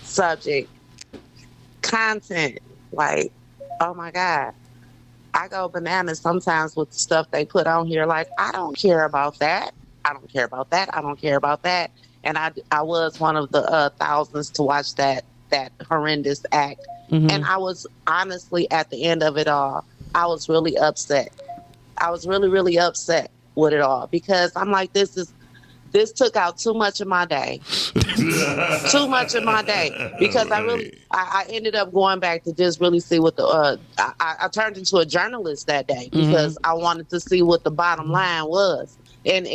subject. Content. Like, oh my God. I go bananas sometimes with the stuff they put on here. Like, I don't care about that. I don't care about that. I don't care about that. And I was one of the thousands to watch that horrendous act. Mm-hmm. And I was honestly, at the end of it all, I was really upset. I was really, really upset with it all because I'm like, this took out too much of my day. Too much of my day. Because I ended up going back to just really see what I turned into a journalist that day because I wanted to see what the bottom line was. And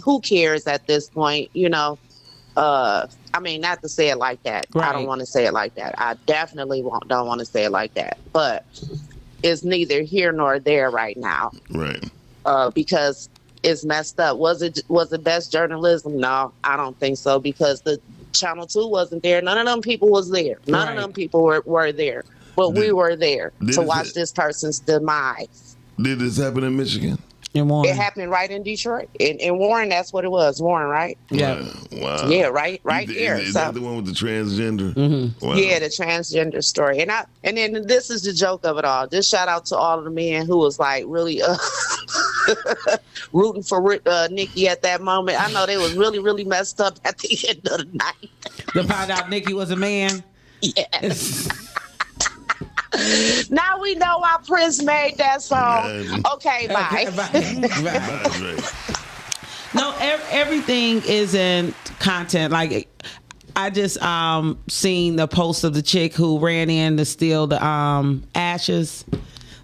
who cares at this point, you know? I mean, not to say it like that. Right. I don't want to say it like that. I definitely don't want to say it like that. But it's neither here nor there right now. Right. Because it's messed up. Was it best journalism? No, I don't think so. Because the Channel 2 wasn't there. None of them people was there. None of them people were there. But we were there to watch this person's demise. Did this happen in Michigan? In Warren. It happened right in Detroit. In Warren, that's what it was. Warren, right? Yeah. Wow. Yeah, right here. Is that the one with the transgender? Mm-hmm. Wow. Yeah, the transgender story. And then this is the joke of it all. Just shout out to all of the men who was like really rooting for Nikki at that moment. I know they was really, really messed up at the end of the night. To find out Nikki was a man. Yes. Now we know why Prince made that song. Okay, bye. No, everything isn't content. Like, I just seen the post of the chick who ran in to steal the ashes.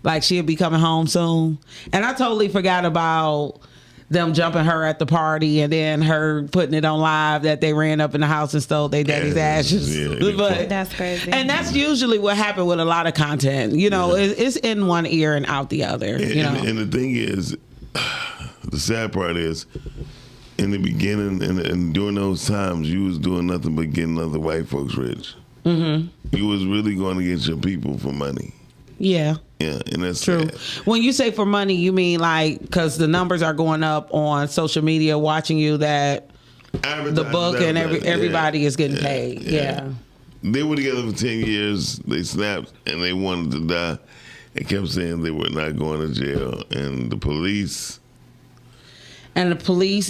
Like, she'll be coming home soon. And I totally forgot about them jumping her at the party and then her putting it on live that they ran up in the house and stole their daddy's ashes. Yeah, but that's crazy. And that's usually what happened with a lot of content. You know, it's in one ear and out the other. And the thing is, the sad part is, in the beginning and during those times, you was doing nothing but getting other white folks rich. Mm-hmm. You was really going to get your people for money. Yeah. Yeah, and that's true. sad. When you say for money, you mean like because the numbers are going up on social media, watching you that the book and everybody is getting paid. Yeah. They were together for 10 years. They snapped and they wanted to die. They kept saying they were not going to jail, and the police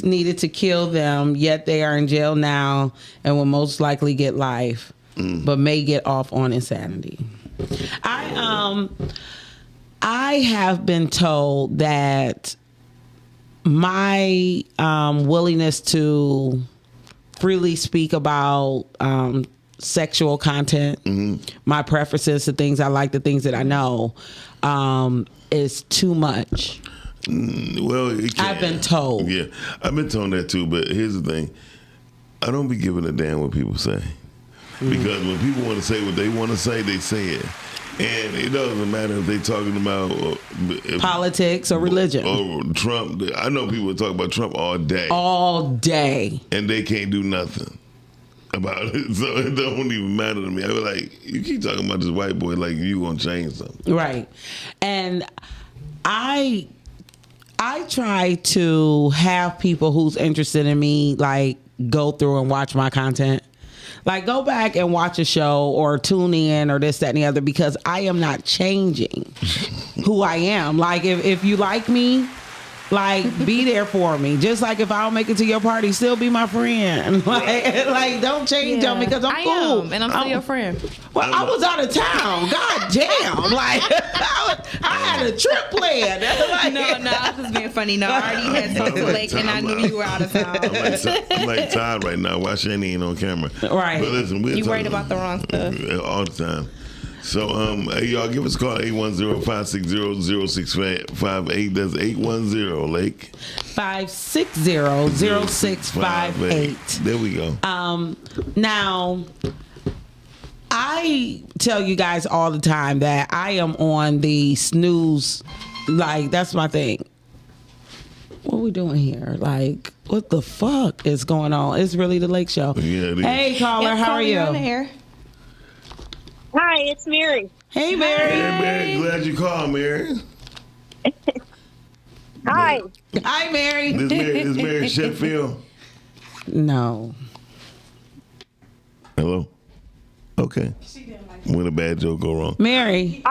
needed to kill them. Yet they are in jail now and will most likely get life, but may get off on insanity. I have been told that my willingness to freely speak about sexual content, my preferences, the things I like, the things that I know, is too much. Well, I've been told. Yeah, I've been told that too. But here's the thing: I don't be giving a damn what people say, because when people want to say what they want to say, they say it. And it doesn't matter if they're talking about politics or religion or Trump. I know people talk about Trump all day, and they can't do nothing about it. So it don't even matter to me. I be like, you keep talking about this white boy like you gonna change something, right? And I try to have people who's interested in me like go through and watch my content. Like, go back and watch a show or tune in or this, that, and the other, because I am not changing who I am. Like, if you like me, like, be there for me. Just like if I don't make it to your party, still be my friend. Like don't change on me because I'm cool. And I'm still your friend. Well, I was out of town. God damn. Like, I had a trip planned. Like, no, I was just being funny. No, I already had something late and I knew you were out of town. I'm like Todd right now. Why Shani ain't on camera? Right. But listen, you worried about the wrong stuff. All the time. So, hey, y'all, give us a call, 810-560-0658. That's 810, Lake. 560-0658. There we go. Now, I tell you guys all the time that I am on the snooze. Like, that's my thing. What are we doing here? Like, what the fuck is going on? It's really the Lake Show. Yeah, it is. Hey, caller, how are you? On the air. Hi, it's Mary. Hey, Mary. Hey, Mary. Glad you called, Mary. Hi. Hi, Mary. This Mary Sheffield. No. Hello. Okay. When a bad joke go wrong. Mary.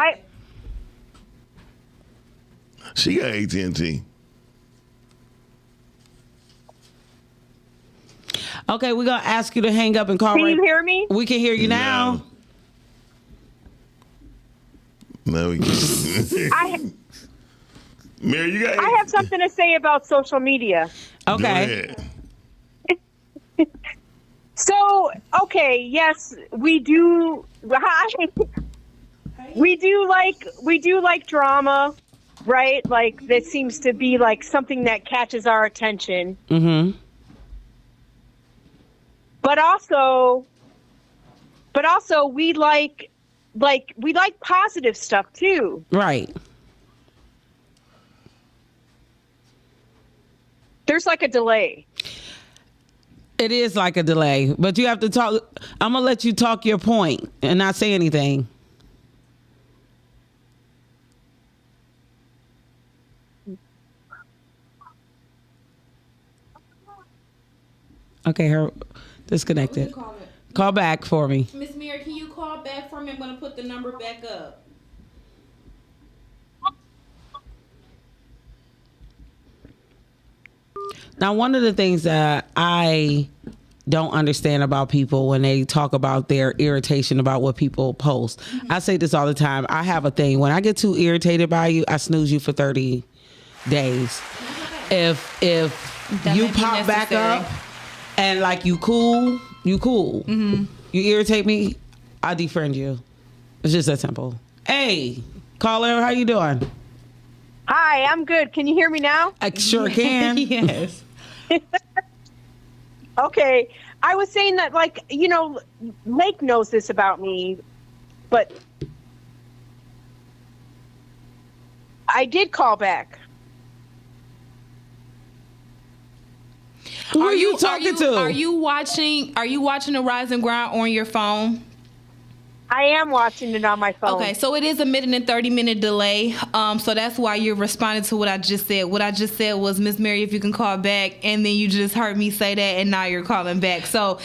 She got AT&T. Okay, we're going to ask you to hang up and call. Can you hear me? We can hear you now. No, we can't. Mary, you got. I have something to say about social media. Okay. So, okay, yes, we do. We do like drama, right? Like, that seems to be like something that catches our attention. Mm-hmm. But also we like positive stuff too. Right. There's like a delay. It is like a delay, but you have to talk. I'm going to let you talk your point and not say anything. Okay, her disconnected. Call back for me. Miss Mary, can you call back for me? I'm going to put the number back up. Now, one of the things that I don't understand about people when they talk about their irritation about what people post. Mm-hmm. I say this all the time. I have a thing. When I get too irritated by you, I snooze you for 30 days. If you pop back up and like you cool. Mm-hmm. You irritate me, I defriend you. It's just that simple. Hey, caller, how you doing? Hi, I'm good. Can you hear me now? I sure can. Yes. Okay. I was saying that, like, you know, Lake knows this about me, but I did call back. Who are you talking to? Are you watching the Rise and Grind on your phone? I am watching it on my phone. Okay, so it is a minute and 30-minute delay. So that's why you're responding to what I just said. What I just said was, Miss Mary, if you can call back, and then you just heard me say that, and now you're calling back. So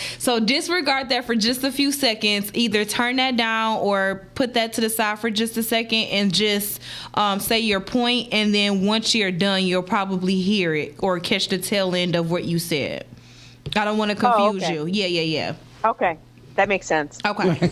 disregard that for just a few seconds. Either turn that down or put that to the side for just a second and just say your point. And then once you're done, you'll probably hear it or catch the tail end of what you said. I don't want to confuse you. Yeah. Okay, that makes sense. Okay.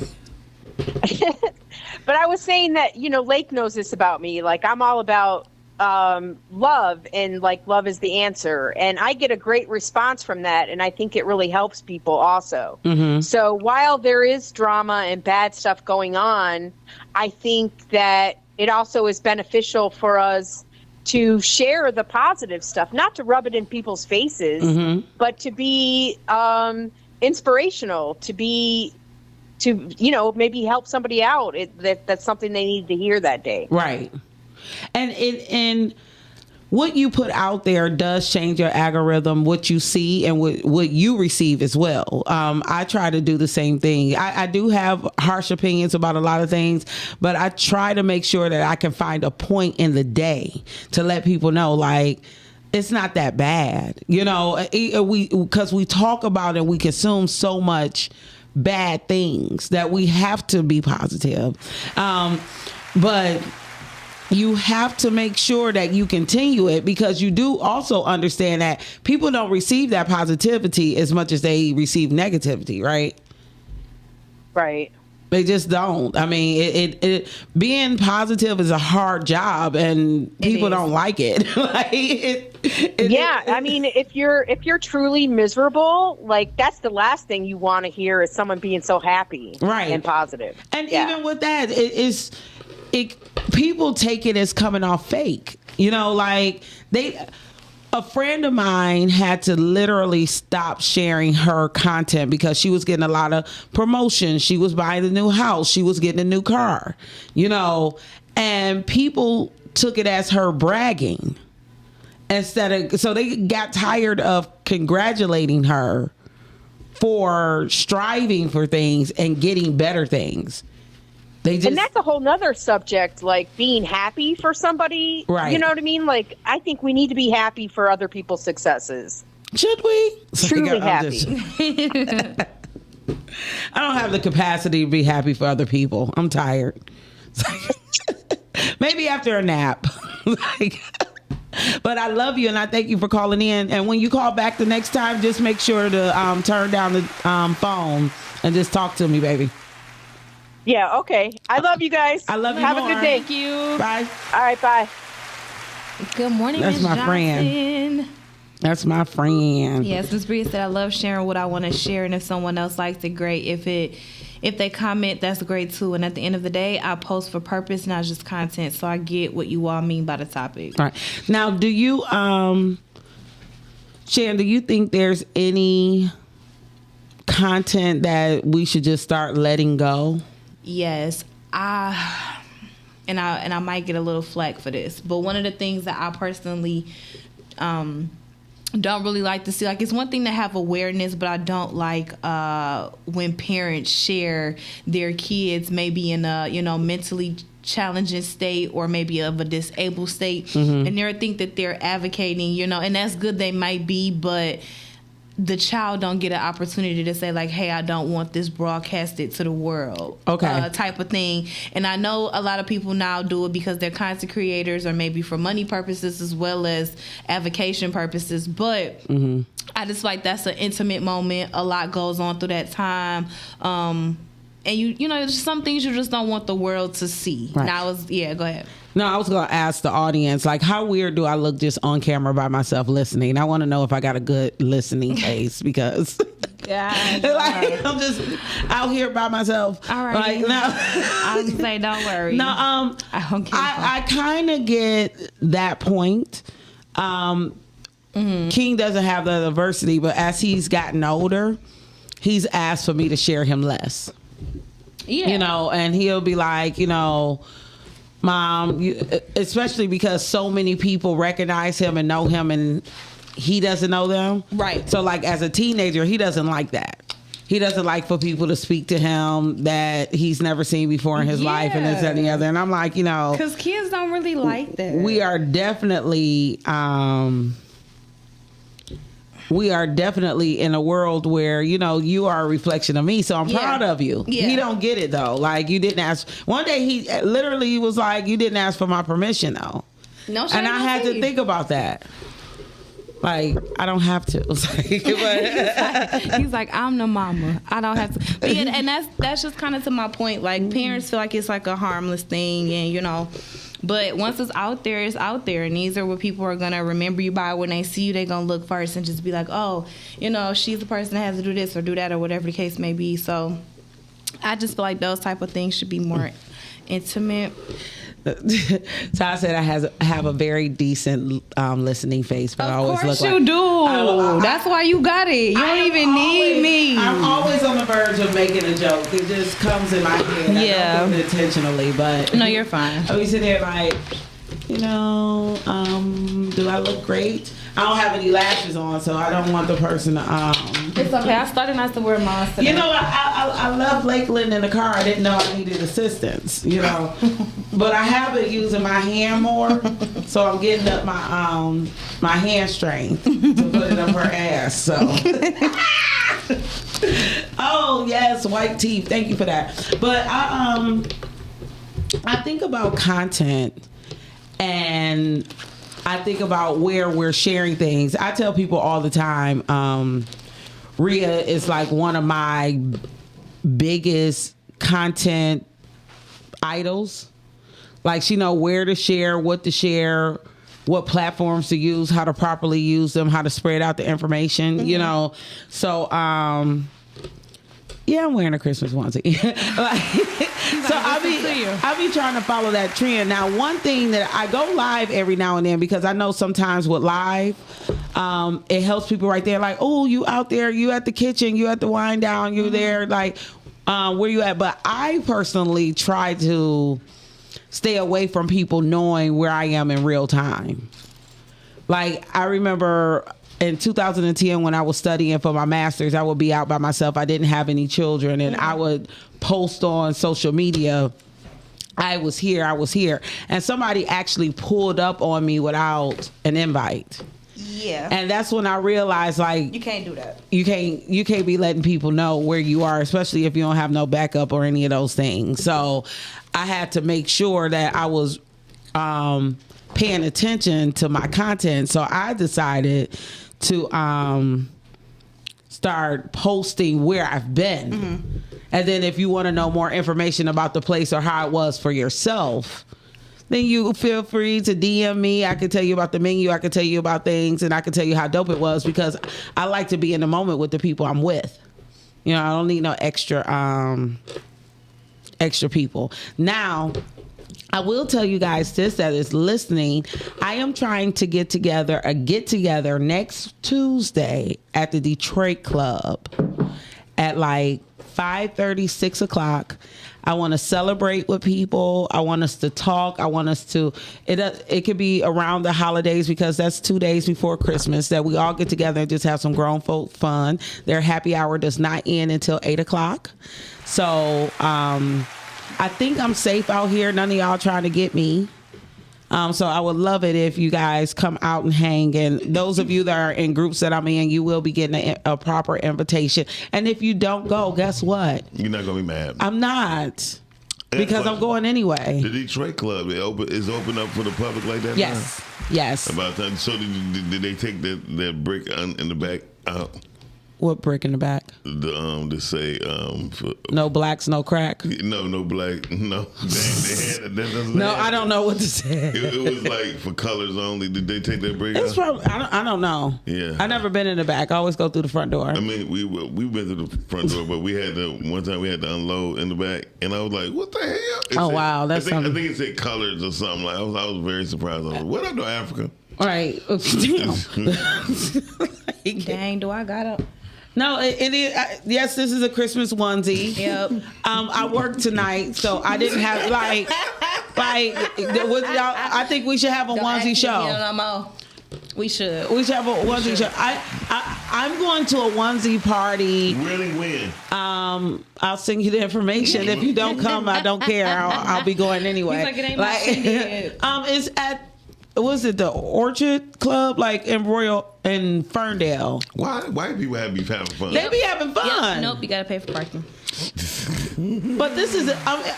But I was saying that, you know, Lake knows this about me. Like, I'm all about love, and like love is the answer. And I get a great response from that. And I think it really helps people also. Mm-hmm. So while there is drama and bad stuff going on, I think that it also is beneficial for us to share the positive stuff, not to rub it in people's faces, mm-hmm. but to be inspirational, to, you know, maybe help somebody out. That's something they need to hear that day. Right. And what you put out there does change your algorithm, what you see and what you receive as well. I try to do the same thing. I do have harsh opinions about a lot of things, but I try to make sure that I can find a point in the day to let people know, like, it's not that bad. You know, because we talk about it, we consume so much bad things that we have to be positive. But you have to make sure that you continue it, because you do also understand that people don't receive that positivity as much as they receive negativity, right? Right. They just don't. I mean, it being positive is a hard job, and people don't like it. I mean, if you're truly miserable, like, that's the last thing you want to hear is someone being so happy, right, and positive. And even with that, people take it as coming off fake. You know, like a friend of mine had to literally stop sharing her content because she was getting a lot of promotion. She was buying a new house. She was getting a new car, you know, and people took it as her bragging so they got tired of congratulating her for striving for things and getting better things. And that's a whole nother subject, like being happy for somebody. Right. You know what I mean? Like, I think we need to be happy for other people's successes. Should we? Truly happy. I don't have the capacity to be happy for other people. I'm tired. Maybe after a nap. But I love you and I thank you for calling in. And when you call back the next time, just make sure to turn down the phone and just talk to me, baby. Yeah, okay. I love you guys. I love you. Have more. a good day. Thank you. Bye. All right, bye. Good morning, That's Ms. my Johnson. friend. That's my friend. Yes, Ms. Bria said, I love sharing what I want to share, and if someone else likes it, great. If they comment, that's great too. And at the end of the day, I post for purpose, not just content. So I get what you all mean by the topic. All right. Now, do you, Shan, do you think there's any content that we should just start letting go? Yes, I might get a little flack for this, but one of the things that I personally don't really like to see, like, it's one thing to have awareness, but I don't like when parents share their kids maybe in a, you know, mentally challenging state or maybe of a disabled state, mm-hmm. and they think that they're advocating, you know, and that's good, they might be, but the child don't get an opportunity to say like, hey, I don't want this broadcasted to the world, type of thing. And I know a lot of people now do it because they're content creators or maybe for money purposes as well as avocation purposes. But I just like that's an intimate moment. A lot goes on through that time. And you know, there's some things you just don't want the world to see. Right. Now, go ahead. No, I was going to ask the audience, like, how weird do I look just on camera by myself listening? I want to know if I got a good listening face because like, I'm just out here by myself. All right. Like, no. I would say, don't worry. No, I kind of get that point. King doesn't have the diversity, but as he's gotten older, he's asked for me to share him less. Yeah. You know, and he'll be like, you know, Mom, especially because so many people recognize him and know him and he doesn't know them. Right. So like as a teenager, he doesn't like that. He doesn't like for people to speak to him that he's never seen before in his life and this and the other. And I'm like, you know. Because kids don't really like that. We are definitely in a world where, you know, you are a reflection of me, so I'm proud of you. Yeah. He don't get it though. Like, you didn't ask. One day he literally was like, you didn't ask for my permission though. No, and I had to think about that. Like, I don't have to. He's like, I'm the mama. I don't have to. But and that's just kind of to my point. Like, parents feel like it's like a harmless thing, and you know. But once it's out there, it's out there. And these are what people are going to remember you by. When they see you, they're going to look first and just be like, oh, you know, she's the person that has to do this or do that or whatever the case may be. So I just feel like those type of things should be more intimate. So I said I have a very decent listening face, but I always look like... Of course you do. That's why you got it. You don't even need me. I'm always on the verge of making a joke. It just comes in my head. I don't do it intentionally, but... No, you're fine. I be sitting there like, you know, do I look great? I don't have any lashes on, so I don't want the person to... It's okay. I started not to wear mine today. You know, I love Lakeland in the car. I didn't know I needed assistance, you know. But I have been using my hand more, so I'm getting up my hand strength to put it up her ass, so... Oh, yes, white teeth. Thank you for that. But I think about content and... I think about where we're sharing things. I tell people all the time, Rhea is like one of my biggest content idols. Like, she know where to share, what to share, what platforms to use, how to properly use them, how to spread out the information, you know. So, yeah, I'm wearing a Christmas onesie. So I'll be trying to follow that trend. Now, one thing that I go live every now and then because I know sometimes with live, it helps people right there. Like, oh, you out there, you at the kitchen, you at the wind down, you there, like, where you at? But I personally try to stay away from people knowing where I am in real time. Like, I remember... In 2010, when I was studying for my master's, I would be out by myself. I didn't have any children, and I would post on social media, I was here. And somebody actually pulled up on me without an invite. Yeah. And that's when I realized, like... You can't do that. You can't be letting people know where you are, especially if you don't have no backup or any of those things. So I had to make sure that I was... paying attention to my content. So I decided to start posting where I've been. Mm-hmm. And then if you want to know more information about the place or how it was for yourself, then you feel free to DM me. I can tell you about the menu. I can tell you about things, and I can tell you how dope it was because I like to be in the moment with the people I'm with. You know, I don't need no extra people. Now, I will tell you guys this that is listening. I am trying to get together next Tuesday at the Detroit Club at like 5:30, 6 o'clock. I want to celebrate with people. I want us to talk. I want us to, it could be around the holidays because that's 2 days before Christmas that we all get together and just have some grown folk fun. Their happy hour does not end until 8 o'clock. So, I think I'm safe out here. None of y'all trying to get me. So I would love it if you guys come out and hang. And those of you that are in groups that I'm in, you will be getting a proper invitation. And if you don't go, guess what? You're not gonna be mad. I'm not. Because I'm going anyway. The Detroit Club is open up for the public like that? Yes. Now? Yes. About time. So did they take that brick in the back out? What brick in the back? To say for, no blacks, no crack. No black. No. No, I don't know what to say. It was like for colors only. Did they take that brick out? Probably, I don't know. Yeah. I never been in the back. I always go through the front door. I mean, we went to the front door, but we had one time we had to unload in the back, and I was like, "What the hell?" Wow, that's I think it said colors or something. Like I was very surprised. I was like, "What up, to Africa?" Right. Dang, do I got up? No, it is. Yes, this is a Christmas onesie. Yep. I work tonight, so I didn't have like. I think we should have a onesie show. We should. We should have a onesie show. I'm going to a onesie party. Really? When? I'll send you the information. If you don't come, I don't care. I'll be going anyway. He's like, it ain't my shit. It's at. Was it the Orchard Club, like in Ferndale? Why people be having fun? They be having fun. Yep. Nope, you gotta pay for parking. But this is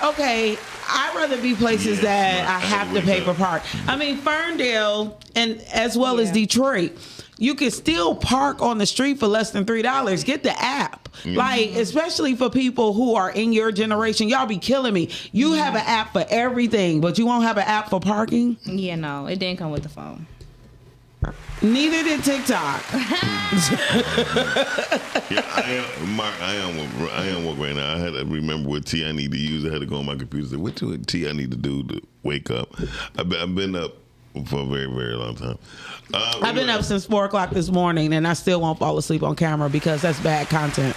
okay. I'd rather be places that I have to pay for park. I mean, Ferndale and as well as Detroit, you can still park on the street for less than $3. Get the app. Like, especially for people who are in your generation, y'all be killing me. You have an app for everything, but you won't have an app for parking? Yeah, no, it didn't come with the phone. Neither did TikTok. I am woke right now. I had to remember what tea I need to use. I had to go on my computer and say, what tea I need to do to wake up? I've been up for a very, very long time. I've been up since 4 o'clock this morning, and I still won't fall asleep on camera because that's bad content.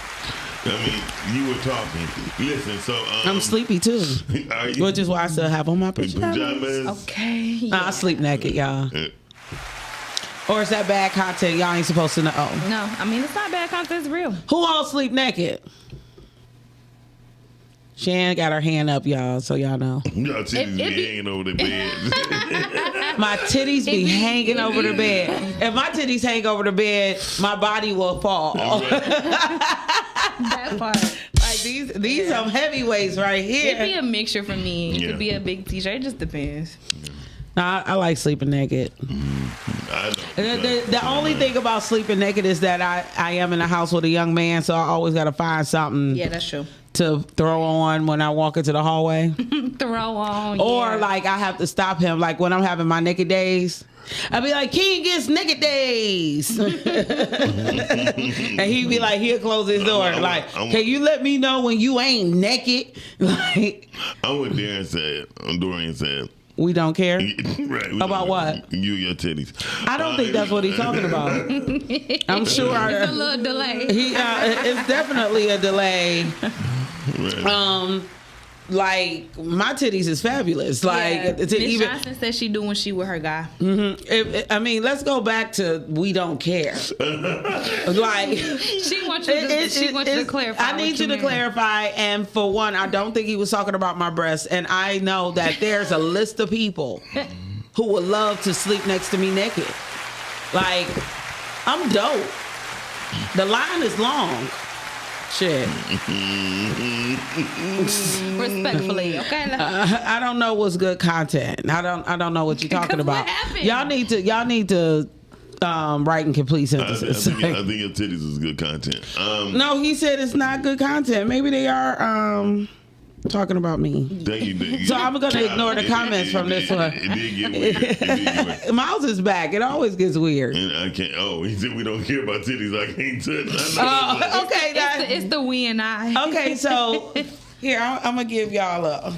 I mean, you were talking. Listen, so I'm sleepy too, which is why I still have on my pajamas. Okay. Yeah. I sleep naked, y'all. Or is that bad content? Y'all ain't supposed to know. No, I mean it's not bad content. It's real. Who all sleep naked? Shan got her hand up, y'all, so y'all know. Y'all titties be hanging over the bed. My titties be hanging over the bed. If my titties hang over the bed, my body will fall. That part. Like these are heavyweights right here. It'd be a mixture for me. It could be a big t-shirt. It just depends. Nah, I like sleeping naked. The only thing about sleeping naked is that I am in a house with a young man, so I always got to find something. Yeah, that's true. To throw on when I walk into the hallway. Throw on. Or like I have to stop him. Like when I'm having my naked days, I'll be like, King gets naked days. And he'd be like, he'll close his door. Can you let me know when you ain't naked? Like, I'm what Dorian said. We don't care? Right. About what? You and your titties. I don't think that's what he's talking about. I'm sure. It's a little delay. It's definitely a delay. Right. Like my titties is fabulous. Like Miss Johnson said she do when she with her guy. Mm-hmm. I mean, let's go back to we don't care. Like she wants you to clarify. I need you to clarify. And for one, I don't think he was talking about my breasts. And I know that there's a list of people who would love to sleep next to me naked. Like I'm dope. The line is long. Shit. Respectfully, okay. I don't know what's good content. I don't know what you're talking about. Y'all need to write in complete sentences. I think your titties is good content. No, he said it's not good content. Maybe they are talking about me. So I'm gonna ignore the comments from this one. It did get weird. Miles is back. It always gets weird. And I can't. Oh, he said we don't care about titties. I can't touch. Okay, it's the we and I. Okay, so here I'm gonna give y'all a.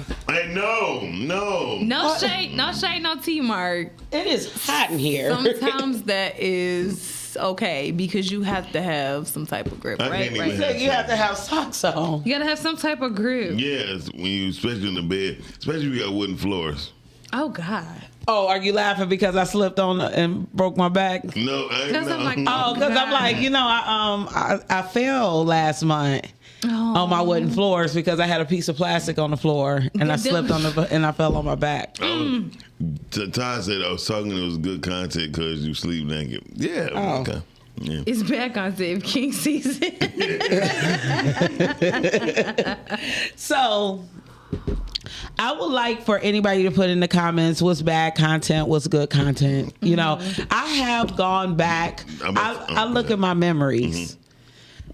No shade, no tea, Mark. It is hot in here. Sometimes that is okay because you have to have some type of grip, right? You have to have socks on. You gotta have some type of grip. Yes, when you, especially in the bed, especially if you got wooden floors. Oh God. Oh, are you laughing because I slipped on and broke my back? No, because I'm like, I fell last month. On my wooden floors because I had a piece of plastic on the floor and I slipped on and I fell on my back. Todd said I was talking. It was good content because you sleep naked. Yeah. Oh. Okay. Yeah. It's bad content if King sees it. So, I would like for anybody to put in the comments what's bad content, what's good content. You know, I have gone back. I look at my memories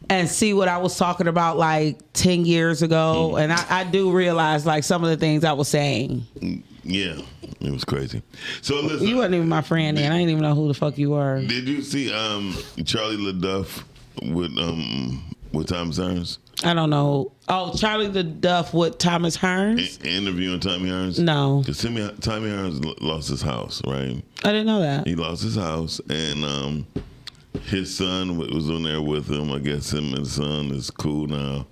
and see what I was talking about like 10 years ago. And I do realize like some of the things I was saying. Yeah, it was crazy. So listen, you wasn't even my friend then. I didn't even know who the fuck you were. Did you see Charlie LaDuff with Thomas Hearns? I don't know. Oh, Charlie LaDuff with Thomas Hearns? Interviewing Tommy Hearns? No. Because Tommy Hearns lost his house, right? I didn't know that. He lost his house, and his son was on there with him. I guess him and his son is cool now.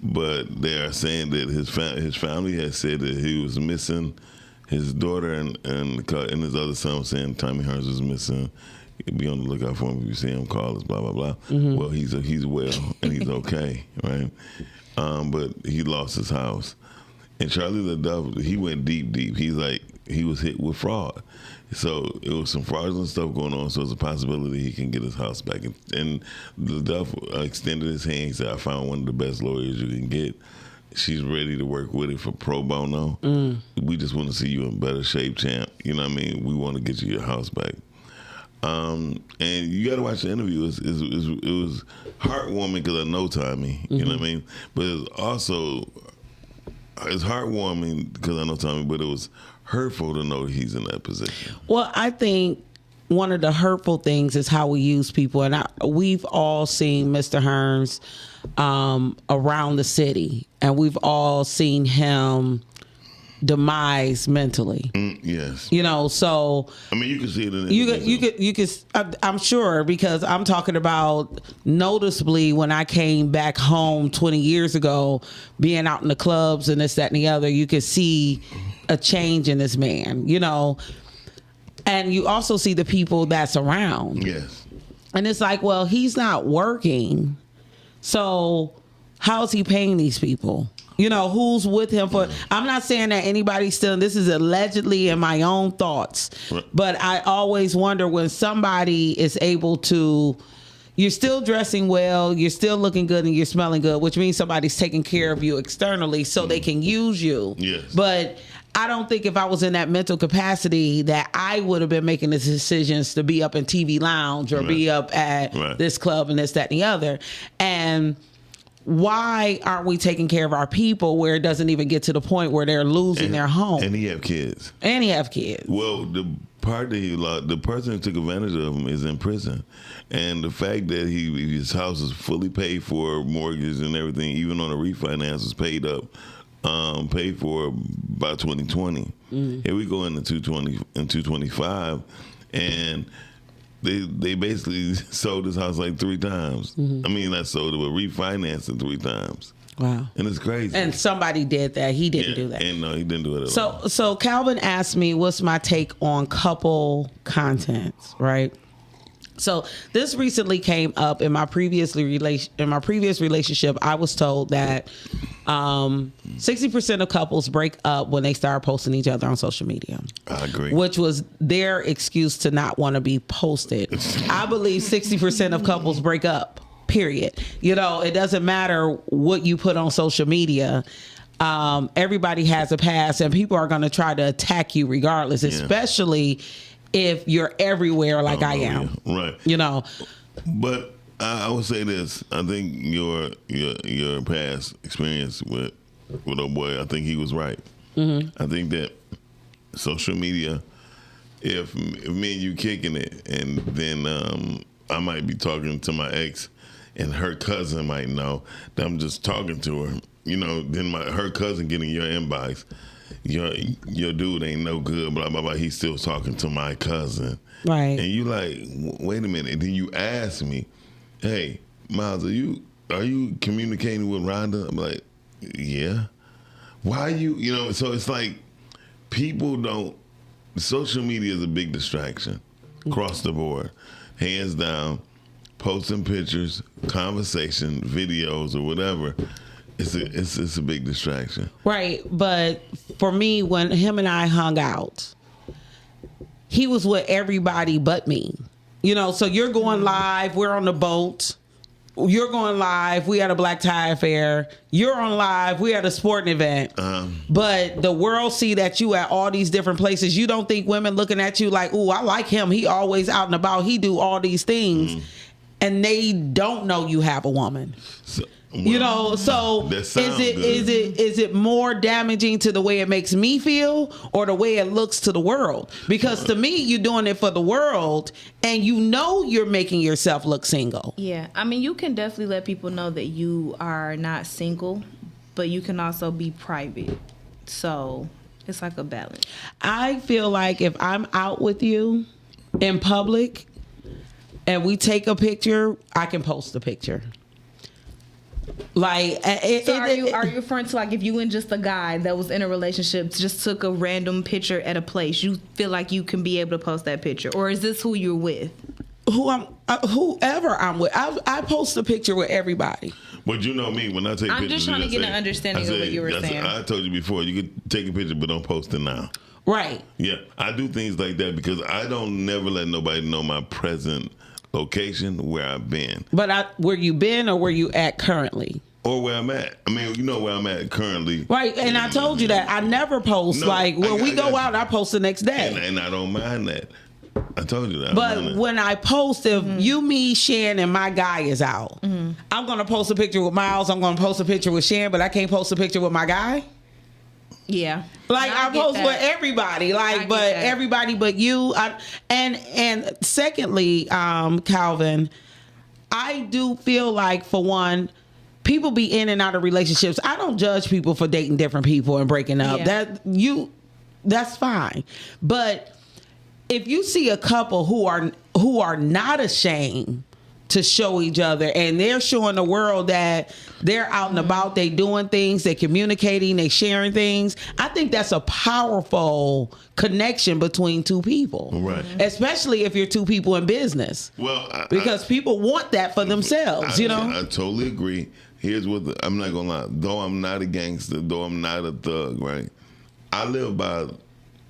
But they are saying that his family has said that he was missing. His daughter and his other son was saying Tommy Hearns was missing. Be on the lookout for him if you see him. Call us. Blah blah blah. Mm-hmm. Well, he's well and he's okay, right? But he lost his house. And Charlie LaDuff, he went deep. He's like he was hit with fraud. So it was some fraudulent stuff going on. So it's a possibility he can get his house back. And LaDuff extended his hand. He said, "I found one of the best lawyers you can get. She's ready to work with it for pro bono. We just want to see you in better shape, champ. You know what I mean? We want to get you your house back." And you got to watch the interview. It was heartwarming because I know Tommy. You know what I mean? But it's heartwarming because I know Tommy. But it was hurtful to know he's in that position. Well, I think one of the hurtful things is how we use people, and we've all seen Mr. Hearns around the city, and we've all seen him demise mentally. Yes. You know, so I mean, you can see it in you could I'm sure, because I'm talking about noticeably when I came back home 20 years ago, being out in the clubs and this, that, and the other, you could see a change in this man, you know. And you also see the people that's around. Yes. And it's like, well, he's not working. So how's he paying these people? You know, who's with him for? I'm not saying that anybody's still, this is allegedly in my own thoughts. Right. But I always wonder when somebody is able to, you're still dressing well, you're still looking good, and you're smelling good, which means somebody's taking care of you externally so they can use you. Yes. But I don't think if I was in that mental capacity that I would have been making the decisions to be up in TV Lounge or be up at this club and this, that, and the other. And why aren't we taking care of our people where it doesn't even get to the point where they're losing their home? And he have kids. Well, the part that he lost, the person who took advantage of him is in prison. And the fact that his house is fully paid for, mortgage and everything, even on a refinance, was paid up. Paid for by 2020. Here we go into 220 and 225, and they basically sold his house like 3 times. I mean, not sold it, but refinanced it 3 times. Wow, and it's crazy. And somebody did that. He didn't do that. And no, he didn't do it at all. So Calvin asked me, "What's my take on couple content?" Right. So this recently came up in my previous relationship. I was told that 60% of couples break up when they start posting each other on social media. I agree. Which was their excuse to not want to be posted. I believe 60% of couples break up, period. You know, it doesn't matter what you put on social media. Everybody has a past, and people are going to try to attack you regardless, especially if you're everywhere like I am. Yeah. Right. You know. But I would say this. I think your past experience with old boy, I think he was right. I think that social media, if me and you kicking it, and then I might be talking to my ex, and her cousin might know that I'm just talking to her. You know, then her cousin getting your inbox. Your dude ain't no good, blah, blah, blah. He's still talking to my cousin. Right. And you like, wait a minute. And then you ask me, hey, Miles, are you communicating with Rhonda? I'm like, yeah. Why you know, so it's like people don't, social media is a big distraction across the board. Hands down, posting pictures, conversation, videos, or whatever. It's a big distraction. Right. But for me, when him and I hung out, he was with everybody but me. You know, so you're going live. We're on the boat. You're going live. We had a black tie affair. You're on live. We had a sporting event. But the world see that you at all these different places. You don't think women looking at you like, ooh, I like him. He always out and about. He do all these things. And they don't know you have a woman. You know, so is it more damaging to the way it makes me feel or the way it looks to the world? Because to me, you're doing it for the world and you know you're making yourself look single. Yeah. I mean, you can definitely let people know that you are not single, but you can also be private. So it's like a balance. I feel like if I'm out with you in public and we take a picture, I can post a picture. Like, are you referring to like if you and just a guy that was in a relationship just took a random picture at a place, you feel like you can be able to post that picture, or is this who you're with? Whoever I'm with, I post a picture with everybody. But you know me, when I take I'm pictures, just trying to get an understanding of what you were saying. I told you before, you could take a picture, but don't post it now. Right. Yeah, I do things like that because I don't never let nobody know my present location, where I've been. But where you been or where you at currently? Or where I'm at. I mean, you know where I'm at currently. Right, and I told you that. I never post, when we go out, I post the next day. And I don't mind that. I told you that. But when I post, if you, me, Shan, and my guy is out, I'm going to post a picture with Miles, I'm going to post a picture with Shan, but I can't post a picture with my guy? Yeah. Like, I post with everybody, everybody but you. And secondly, Calvin, I do feel like, for one, people be in and out of relationships. I don't judge people for dating different people and breaking up. Yeah. That's fine. But if you see a couple who are not ashamed to show each other and they're showing the world that they're out and about, they doing things, they communicating, they sharing things, I think that's a powerful connection between two people. Right. Especially if you're two people in business. Well, because people want that for themselves, you know? I totally agree. Here's what I'm not gonna lie. Though I'm not a gangster, though I'm not a thug, right? I live by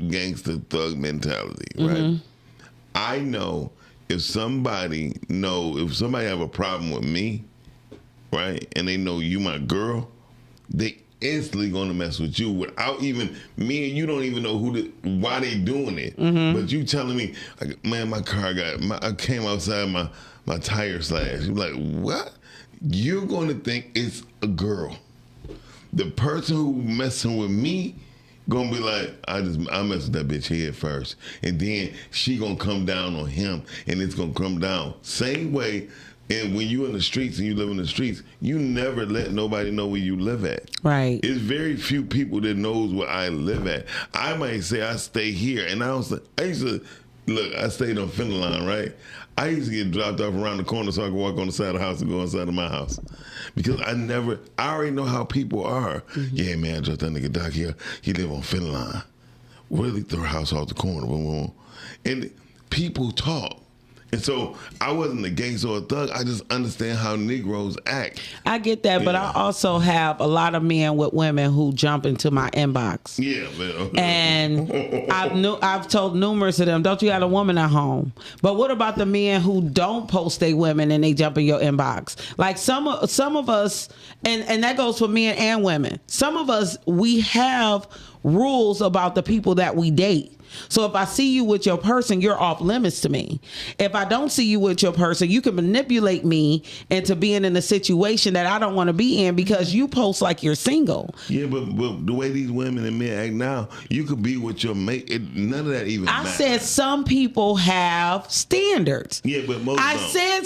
gangster thug mentality, right? I know if somebody have a problem with me, right, and they know you my girl, they instantly gonna mess with you without even me and you don't even know why they doing it. But you telling me, like, man, my car I came outside, my tire slashed. You're like, what? You're gonna think it's a girl. The person who messing with me gonna be like, I messed with that bitch head first, and then she gonna come down on him, and it's gonna come down same way. And when you in the streets and you live in the streets, you never let nobody know where you live at. Right. It's very few people that knows where I live at. I might say I stay here, and I stayed on Finland, right? I used to get dropped off around the corner so I could walk on the side of the house and go inside of my house. Because I already know how people are. Yeah, man, I dropped that nigga Doc here. He live on Finland. Really throw a house off the corner. Boom, boom. And people talk. And so I wasn't a gangster or a thug. I just understand how Negroes act. I get that, but I also have a lot of men with women who jump into my inbox. Yeah, man. And I've told numerous of them, don't you got a woman at home? But what about the men who don't post their women and they jump in your inbox? Like some of us, and that goes for men and women. Some of us, we have rules about the people that we date. So if I see you with your person, you're off limits to me. If I don't see you with your person, you can manipulate me into being in a situation that I don't want to be in because you post like you're single. Yeah, but the way these women and men act now, you could be with your mate. None of that even matters. I said some people have standards. Yeah, but most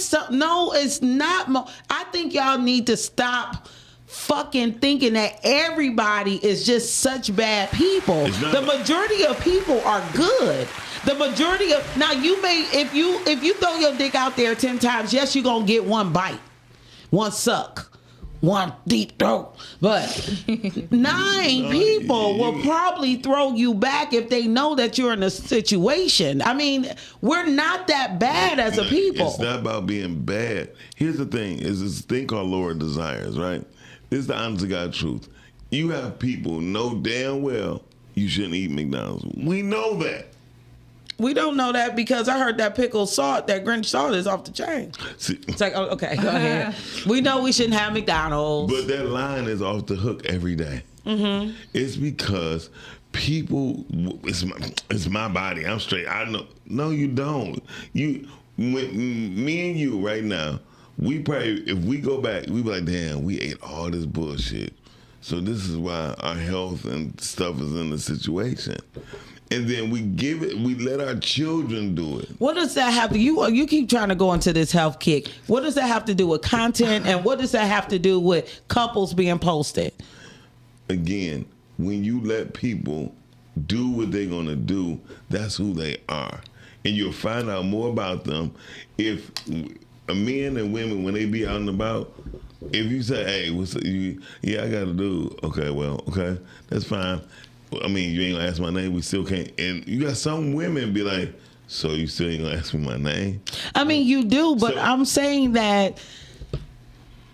don't. No, it's not. I think y'all need to stop fucking thinking that everybody is just such bad people. The majority of people are good. The majority of if you throw your dick out there 10 times, yes, you're gonna get one bite, one suck, one deep throat. But 9 people will probably throw you back if they know that you're in a situation. I mean, we're not that bad as a people. It's not about being bad. Here's the thing: is this thing called lower desires, right? This is the honest to God truth. You have people know damn well you shouldn't eat McDonald's. We know that. We don't know that because I heard that pickle salt, that Grinch salt is off the chain. See, it's like, oh, okay, go ahead. We know we shouldn't have McDonald's. But that line is off the hook every day. Mm-hmm. It's because people, it's my body. I'm straight. I know. No, you don't. Me and you right now, we probably, if we go back, we be like, damn, we ate all this bullshit. So this is why our health and stuff is in the situation. And then we let our children do it. What does that have to, you keep trying to go into this health kick. What does that have to do with content, and what does that have to do with couples being posted? Again, when you let people do what they're going to do, that's who they are. And you'll find out more about them if men and women, when they be out and about, if you say, hey, I got to do, okay, that's fine. I mean, you ain't gonna ask my name, we still can't. And you got some women be like, so you still ain't gonna ask me my name? I mean, you do, but I'm saying that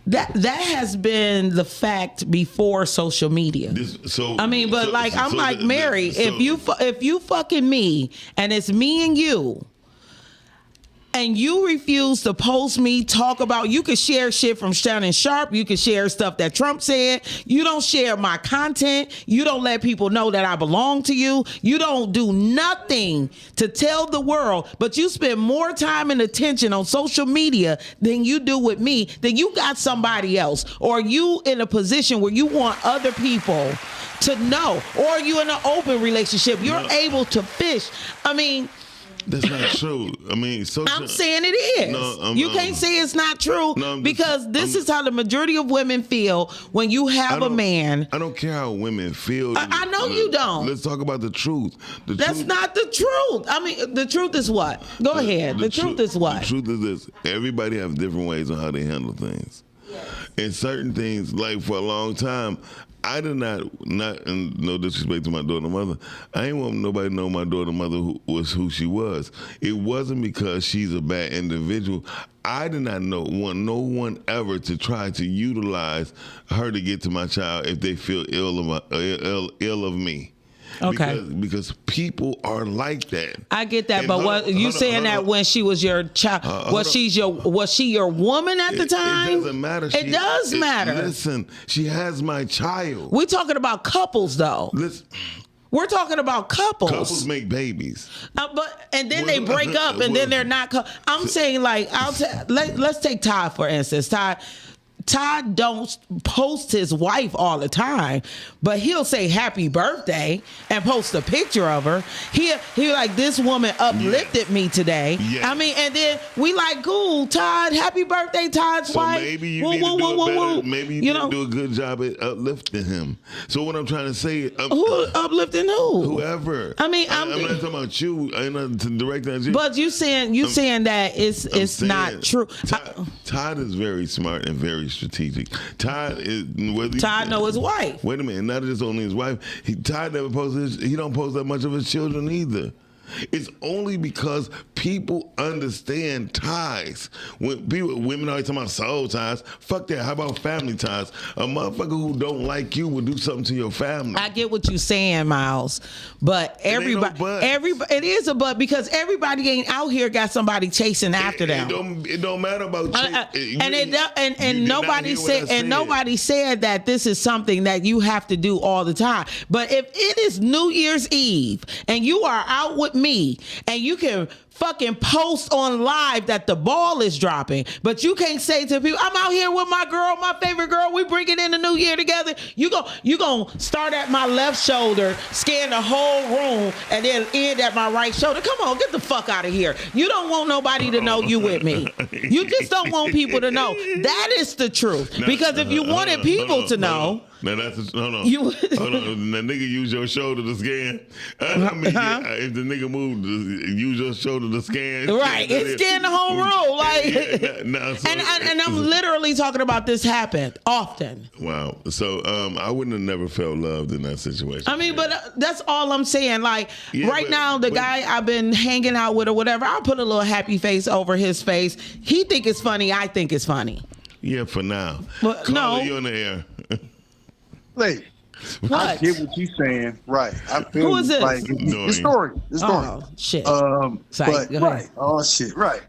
has been the fact before social media. Mary, if you fucking me and it's me and you, and you refuse to post me, talk about, you can share shit from Shannon Sharp, you can share stuff that Trump said, you don't share my content, you don't let people know that I belong to you, you don't do nothing to tell the world, but you spend more time and attention on social media than you do with me, then you got somebody else, or you in a position where you want other people to know, or you in an open relationship, you're able to fish. I mean, that's not true. I mean, I'm saying it is. You can't say it's not true because this is how the majority of women feel when you have a man. I don't care how women feel. I know you don't. Let's talk about the truth. That's not the truth. I mean, the truth is what? Go ahead. The truth is what? The truth is this. Everybody has different ways on how they handle things. Yes. And certain things, like for a long time, I did not, and no disrespect to my daughter mother, I ain't want nobody to know my daughter mother was who she was. It wasn't because she's a bad individual. I did not want no one ever to try to utilize her to get to my child if they feel ill of me. Okay. Because people are like that. I get that, but what you saying that when she was your child, was she your woman at the time? It doesn't matter. It does matter. Listen, she has my child. We're talking about couples, though. Listen. We're talking about couples. Couples make babies, and then they break up, and then they're not. I'm saying, like, let's take Todd for instance. Todd don't post his wife all the time, but he'll say happy birthday and post a picture of her. He like, this woman uplifted me today. Yeah. I mean, and then we like, cool, Todd, happy birthday, Todd's wife. Maybe you need to do better. Maybe you need to do a good job at uplifting him. So what I'm trying to say, who uplifting who? Whoever. I mean, I'm not talking about you. I'm not directing at you. But you saying that it's not true. Todd is very smart and very strategic. Todd know his wife. Wait a minute, not just only his wife. Todd never posts. He don't post that much of his children either. It's only because people understand ties. When women always talking about soul ties, fuck that. How about family ties? A motherfucker who don't like you will do something to your family. I get what you're saying, Miles, but everybody, it is a but because everybody ain't out here got somebody chasing after them. It don't matter about nobody said that this is something that you have to do all the time. But if it is New Year's Eve and you are out with me and you can fucking post on live that the ball is dropping, but you can't say to people, I'm out here with my girl, my favorite girl, we bringing in the new year together. You gonna start at my left shoulder, scan the whole room, and then end at my right shoulder. Come on, get the fuck out of here. You don't want nobody to know you with me. You just don't want people to know. That is the truth. Because if you wanted people to know. Now that's hold on. Hold on. The nigga use your shoulder to scan. If the nigga moved, use your shoulder to scan. Right, it scanned the whole room. Like, and I'm literally talking about this happened often. Wow. So I wouldn't have never felt loved in that situation. I mean, but that's all I'm saying. Like now, the guy I've been hanging out with or whatever, I'll put a little happy face over his face. He think it's funny. I think it's funny. Yeah, for now. But no, you on the air. Lady, I get what you're saying. Right. I feel Who is this? like it's Dorian. It's Dorian. Oh shit. But right. Oh shit. Right.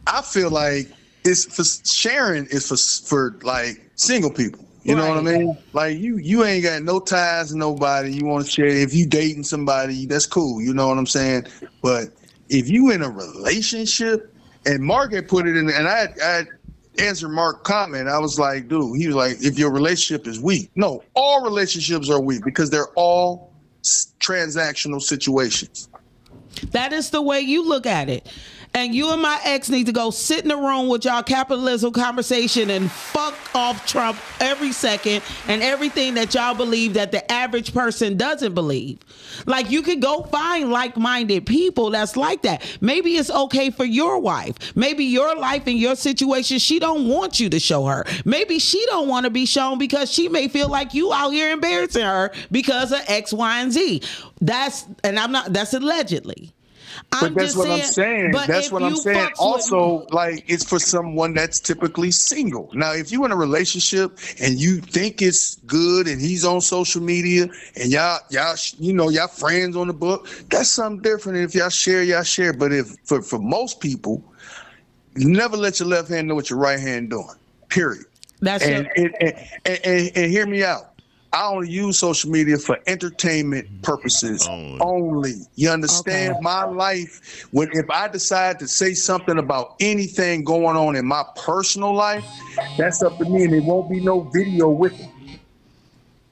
I feel like it's for sharing is for like single people. You know what I mean? Like you ain't got no ties to nobody. You want to share. If you dating somebody, that's cool. You know what I'm saying? But if you in a relationship, and Mark had put it in, and I answered Mark's comment. I was like, dude, he was like, if your relationship is weak. No, all relationships are weak because they're all transactional situations. That is the way you look at it. And you and my ex need to go sit in the room with y'all capitalism conversation and fuck off Trump every second and everything that y'all believe that the average person doesn't believe. Like, you could go find like-minded people that's like that. Maybe it's okay for your wife. Maybe your life and your situation, she don't want you to show her. Maybe she don't want to be shown because she may feel like you out here embarrassing her because of X, Y, and Z. That's allegedly. But that's what I'm saying. That's what I'm saying. Also, like, it's for someone that's typically single. Now, if you're in a relationship and you think it's good and he's on social media and y'all friends on the book, that's something different. If y'all share. But if for most people, never let your left hand know what your right hand doing. Period. And hear me out. I only use social media for entertainment purposes only. You understand? Okay. My life, if I decide to say something about anything going on in my personal life, that's up to me, and there won't be no video with it.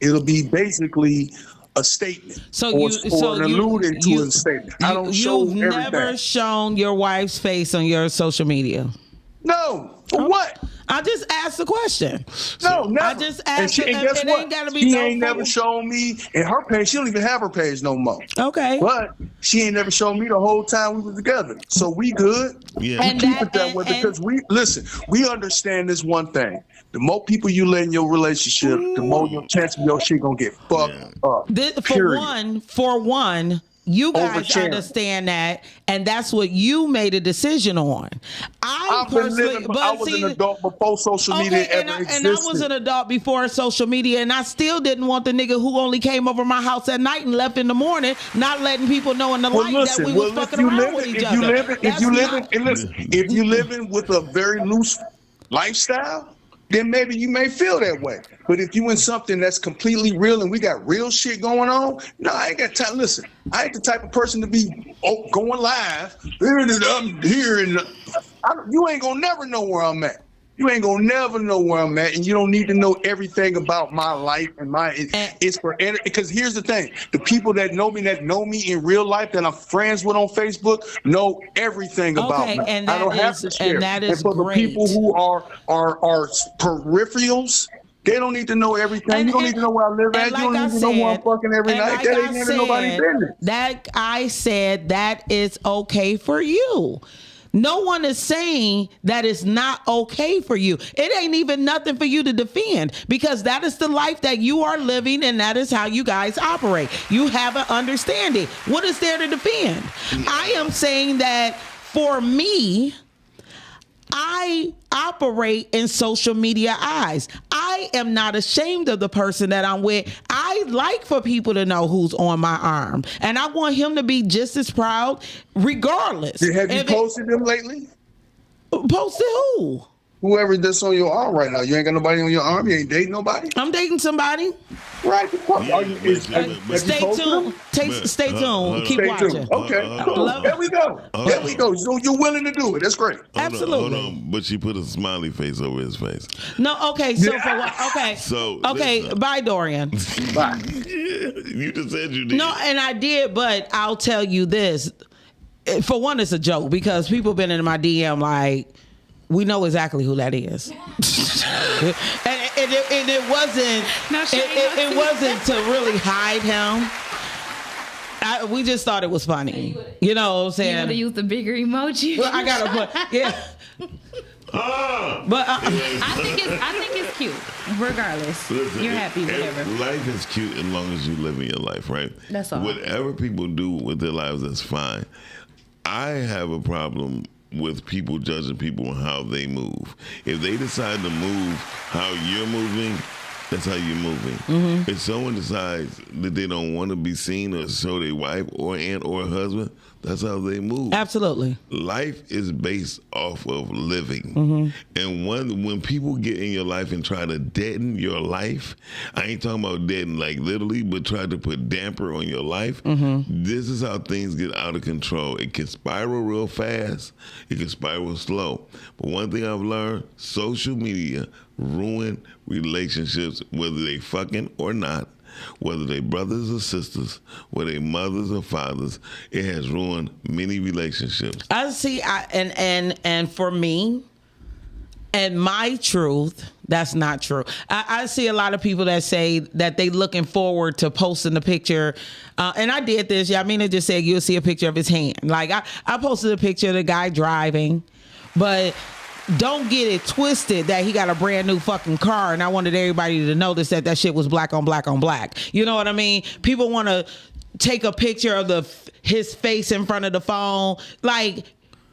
It'll be basically a statement or an alluding to a statement. I don't show everything. You've never shown your wife's face on your social media? No. For what? I just asked the question. No, never. I just asked. And guess what? Ain't gotta be she ain't never shown me, and her page, she don't even have her page no more. Okay. But she ain't never shown me the whole time we were together. So we good. Yeah. We keep it that way because we understand this one thing. The more people you let in your relationship, the more your chance of your shit gonna get fucked up. For one, you guys understand that, and that's what you made a decision on. I was an adult before social media ever existed. And I was an adult before social media, and I still didn't want the nigga who only came over my house at night and left in the morning, not letting people know in the light that we was fucking around with each other. If you living with a very loose lifestyle, then maybe you may feel that way. But if you in something that's completely real and we got real shit going on, no, I ain't got time. Listen, I ain't the type of person to be going live. I'm here, and you ain't gonna never know where I'm at. You ain't gonna never know where I'm at, and you don't need to know everything about my life and it's for, because here's the thing: the people that know me in real life that I'm friends with on Facebook know everything about me. And I don't have to share. And that is for great. The people who are peripherals, they don't need to know everything. You don't need to know where I live at. You don't need to know where I'm fucking every night. That ain't even nobody's business. That I said that is okay for you. No one is saying that it's not okay for you. It ain't even nothing for you to defend because that is the life that you are living and that is how you guys operate. You have an understanding. What is there to defend? I am saying that for me, I operate in social media eyes. I am not ashamed of the person that I'm with. I like for people to know who's on my arm. And I want him to be just as proud regardless. Have you posted them lately? Posted who? Whoever that's on your arm right now. You ain't got nobody on your arm? You ain't dating nobody? I'm dating somebody. Right. Stay tuned. Stay tuned. Keep watching. Okay. Cool. There we go. There we go. So you're willing to do it. That's great. Absolutely. Hold on. But she put a smiley face over his face. No, okay. So for what? Okay. Okay. Bye, Dorian. Bye. You just said you did. No, and I did, but I'll tell you this. For one, it's a joke because people been in my DM like, we know exactly who that is. and it wasn't it wasn't to really hide him. We just thought it was funny. You know what I'm saying? You gotta use the bigger emoji. Well, I gotta put But I think it's cute. Regardless, listen, you're happy. Whatever. Life is cute as long as you live in your life, right? That's all. Whatever people do with their lives, that's fine. I have a problem with people judging people on how they move. If they decide to move how you're moving, That's how you're moving. Mm-hmm. If someone decides that they don't want to be seen or show their wife or aunt or husband, that's how they move. Absolutely. Life is based off of living. Mm-hmm. And when people get in your life and try to deaden your life, I ain't talking about deaden like literally, but try to put damper on your life, this is how things get out of control. It can spiral real fast. It can spiral slow. But one thing I've learned, social media ruin relationships, whether they fucking or not. Whether they brothers or sisters, whether they mothers or fathers, it has ruined many relationships. I see, and for me, and my truth, that's not true. I see a lot of people that say that they looking forward to posting the picture, and I did this. Yamina just said you'll see a picture of his hand. Like I posted a picture of the guy driving, but don't get it twisted that he got a brand new fucking car, and I wanted everybody to notice that shit was black on black on black. You know what I mean? People want to take a picture of his face in front of the phone. Like,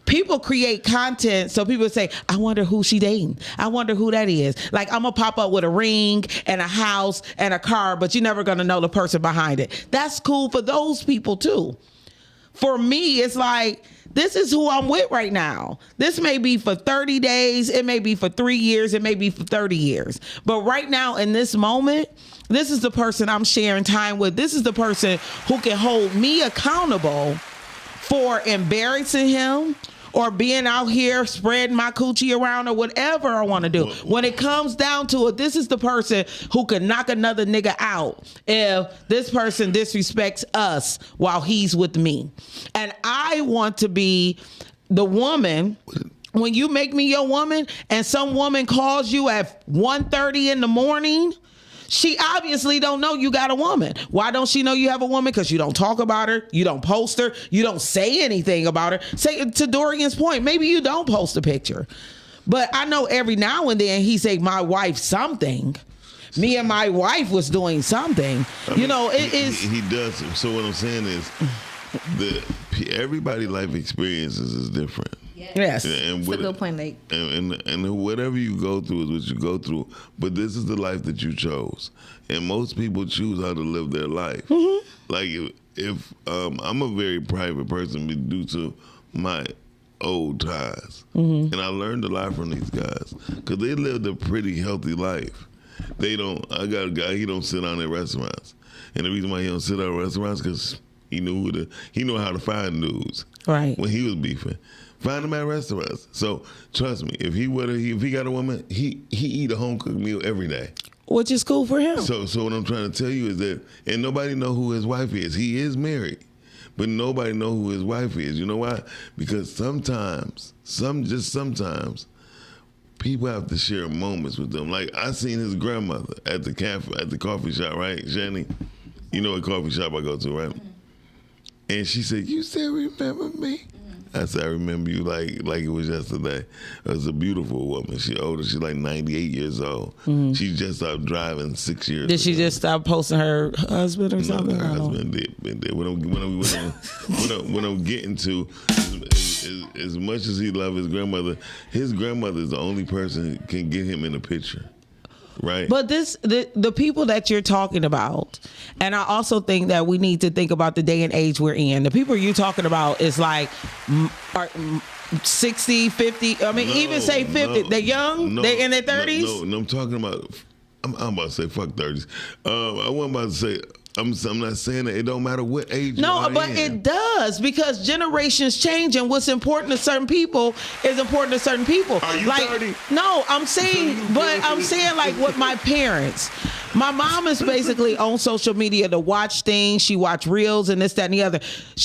people create content so people say, I wonder who she dating. I wonder who that is. Like, I'm going to pop up with a ring and a house and a car, but you're never going to know the person behind it. That's cool for those people too. For me, it's like, this is who I'm with right now. This may be for 30 days. It may be for 3 years. It may be for 30 years. But right now, in this moment, this is the person I'm sharing time with. This is the person who can hold me accountable for embarrassing him or being out here spreading my coochie around or whatever I want to do. When it comes down to it, this is the person who can knock another nigga out if this person disrespects us while he's with me. And I want to be the woman. When you make me your woman and some woman calls you at 1:30 in the morning, she obviously don't know you got a woman. Why don't she know you have a woman? Because you don't talk about her. You don't post her. You don't say anything about her. Say, to Dorian's point, maybe you don't post a picture. But I know every now and then he say, my wife something. Me and my wife was doing something. You know, it is. He does. So what I'm saying is everybody's life experiences is different. Yes. And That's a good point, Nate. And whatever you go through is what you go through. But this is the life that you chose. And most people choose how to live their life. Mm-hmm. Like if I'm a very private person due to my old ties. Mm-hmm. And I learned a lot from these guys. Because they lived a pretty healthy life. I got a guy, he don't sit down at restaurants. And the reason why he don't sit down at restaurants because he knew how to find dudes. Right. When he was beefing. Find them at restaurants. So trust me, if he got a woman, he eat a home cooked meal every day. Which is cool for him. So what I'm trying to tell you is that, and nobody know who his wife is. He is married, but nobody know who his wife is. You know why? Because sometimes, people have to share moments with them. Like I seen his grandmother at the coffee shop, right, Jenny? You know what coffee shop I go to, right? And she said, "You still remember me?" I said, I remember you like it was yesterday. It was a beautiful woman. She's older. She's like 98 years old. Mm-hmm. She just stopped driving 6 years ago. Did she just stop posting her husband or something? No, her husband did. What I'm getting to is as much as he loved his grandmother is the only person who can get him in a picture. Right. But the people that you're talking about, and I also think that we need to think about the day and age we're in. The people you're talking about is like 60, 50. I mean, even say 50. They're young. They're in their 30s. No, I'm talking about. I'm about to say fuck 30s. I wasn't about to say. I'm not saying that it don't matter what age. No, but it does because generations change, and what's important to certain people is important to certain people. Are you like 30? No, I'm saying, but I'm saying like with my parents. My mom is basically on social media to watch things. She watch reels and this, that, and the other.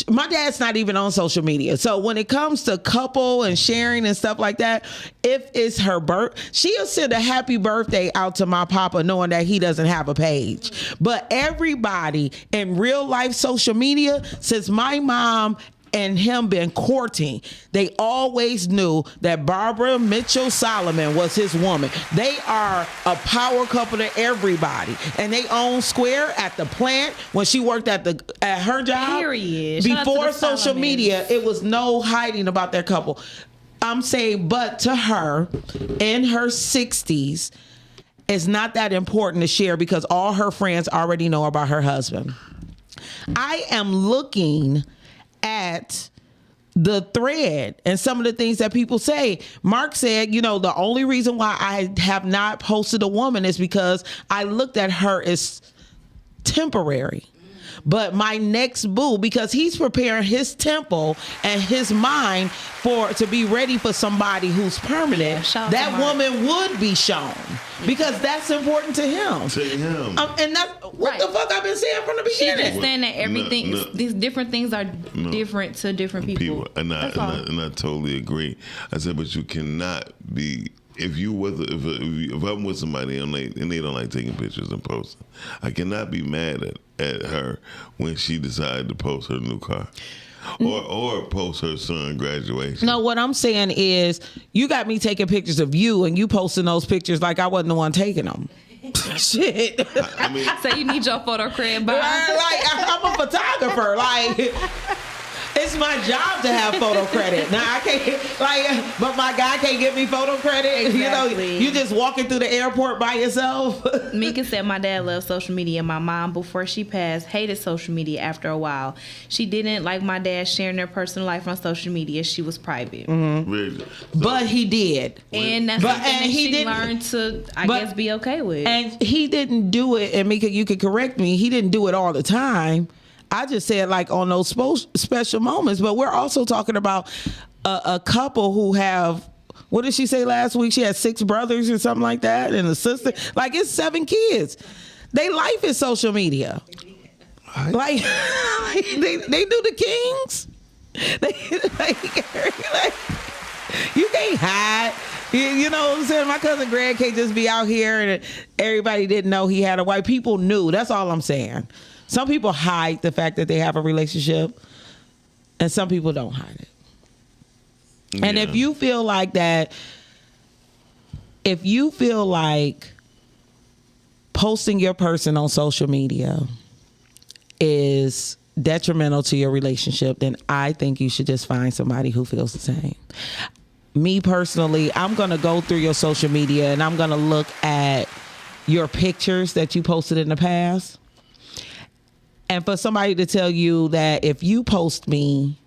My dad's not even on social media. So when it comes to couple and sharing and stuff like that, if it's her birth, she'll send a happy birthday out to my papa knowing that he doesn't have a page. But everybody in real life social media, since my mom and him been courting, they always knew that Barbara Mitchell Solomon was his woman. They are a power couple to everybody, and they own Square at the plant when she worked at her job. Period. Before social media, it was no hiding about their couple. I'm saying, but to her, in her 60s, is not that important to share because all her friends already know about her husband. I am looking at the thread and some of the things that people say. Mark said, you know, the only reason why I have not posted a woman is because I looked at her as temporary. But my next boo, because he's preparing his temple and his mind to be ready for somebody who's permanent, that woman would be shown because that's important to him. To him. And that's what the fuck I've been saying from the beginning. She understand that everything, these different things are different to different people. And I totally agree. I said, but you cannot be. If I'm with somebody and they don't like taking pictures and posting, I cannot be mad at her when she decided to post her new car or post her son graduation. No, what I'm saying is you got me taking pictures of you and you posting those pictures like I wasn't the one taking them. Shit. I mean, so you need your photo credit by. Like I'm a photographer. Like. It's my job to have photo credit. Now I can't but my guy can't give me photo credit. Exactly. You know, you just walking through the airport by yourself. Mika said my dad loved social media. My mom, before she passed, hated social media after a while. She didn't like my dad sharing their personal life on social media. She was private. Mm-hmm. Really? But he did. And that's something that she learned to, I guess, be okay with. And he didn't do it, and Mika, you could correct me, he didn't do it all the time. I just said like on those special moments, but we're also talking about a couple who have, what did she say last week? She had 6 brothers or something like that and a sister. Like it's 7 kids. Their life is social media. Like they do the Kings. You can't hide. You know what I'm saying? My cousin Greg can't just be out here and everybody didn't know he had a wife. People knew. That's all I'm saying. Some people hide the fact that they have a relationship, and some people don't hide it. Yeah. And if you feel like posting your person on social media is detrimental to your relationship, then I think you should just find somebody who feels the same. Me personally, I'm going to go through your social media and I'm going to look at your pictures that you posted in the past. And for somebody to tell you that if you post me,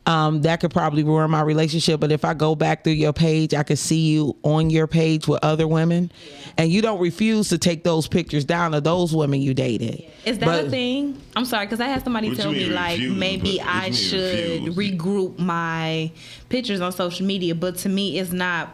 that could probably ruin my relationship. But if I go back through your page, I could see you on your page with other women. Yeah. And you don't refuse to take those pictures down of those women you dated. Yeah. Is that a thing? I'm sorry, because I had somebody tell me like maybe I should regroup my pictures on social media. But to me, it's not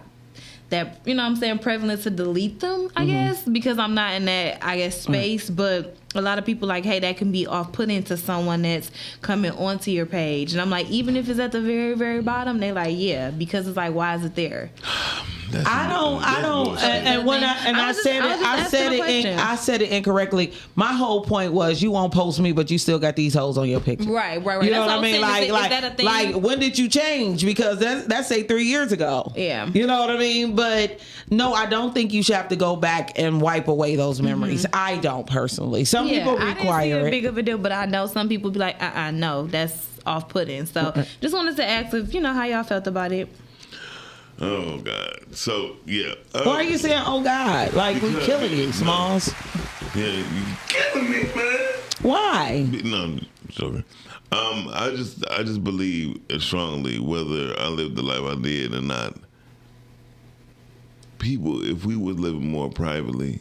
that, you know what I'm saying, prevalent to delete them, I guess, because I'm not in that, I guess, space. But a lot of people like, hey, that can be off-putting to someone that's coming onto your page. And I'm like, even if it's at the very, very bottom, they like, yeah, because it's like, why is it there? I said it incorrectly. My whole point was you won't post me, but you still got these hoes on your picture. Right. You know what I mean? Is that a thing? Like, when did you change? Because that's say 3 years ago. Yeah. You know what I mean? But no, I don't think you should have to go back and wipe away those memories. I don't personally. Some people require it. I didn't see a big of a deal, but I know some people be like, no, that's off-putting. So just wanted to ask if how y'all felt about it. Oh God! So yeah. Why are you saying "Oh God"? Like we killing you, Smalls. Yeah, you killing me, man. Why? No, I'm joking. I just believe strongly, whether I lived the life I did or not. People, if we was living more privately,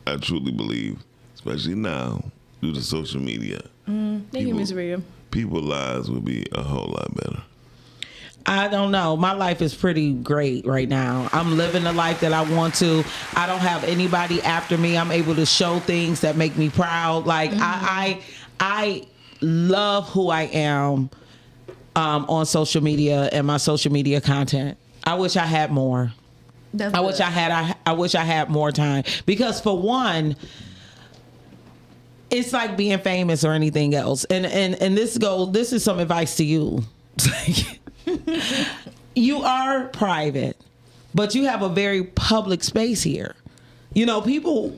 I truly believe, especially now due to social media, people's lives would be a whole lot better. I don't know. My life is pretty great right now. I'm living the life that I want to. I don't have anybody after me. I'm able to show things that make me proud. Like I love who I am on social media and my social media content. I wish I had more. I wish I had more time, because for one, it's like being famous or anything else. And this is some advice to you. You are private, but you have a very public space here. You know, people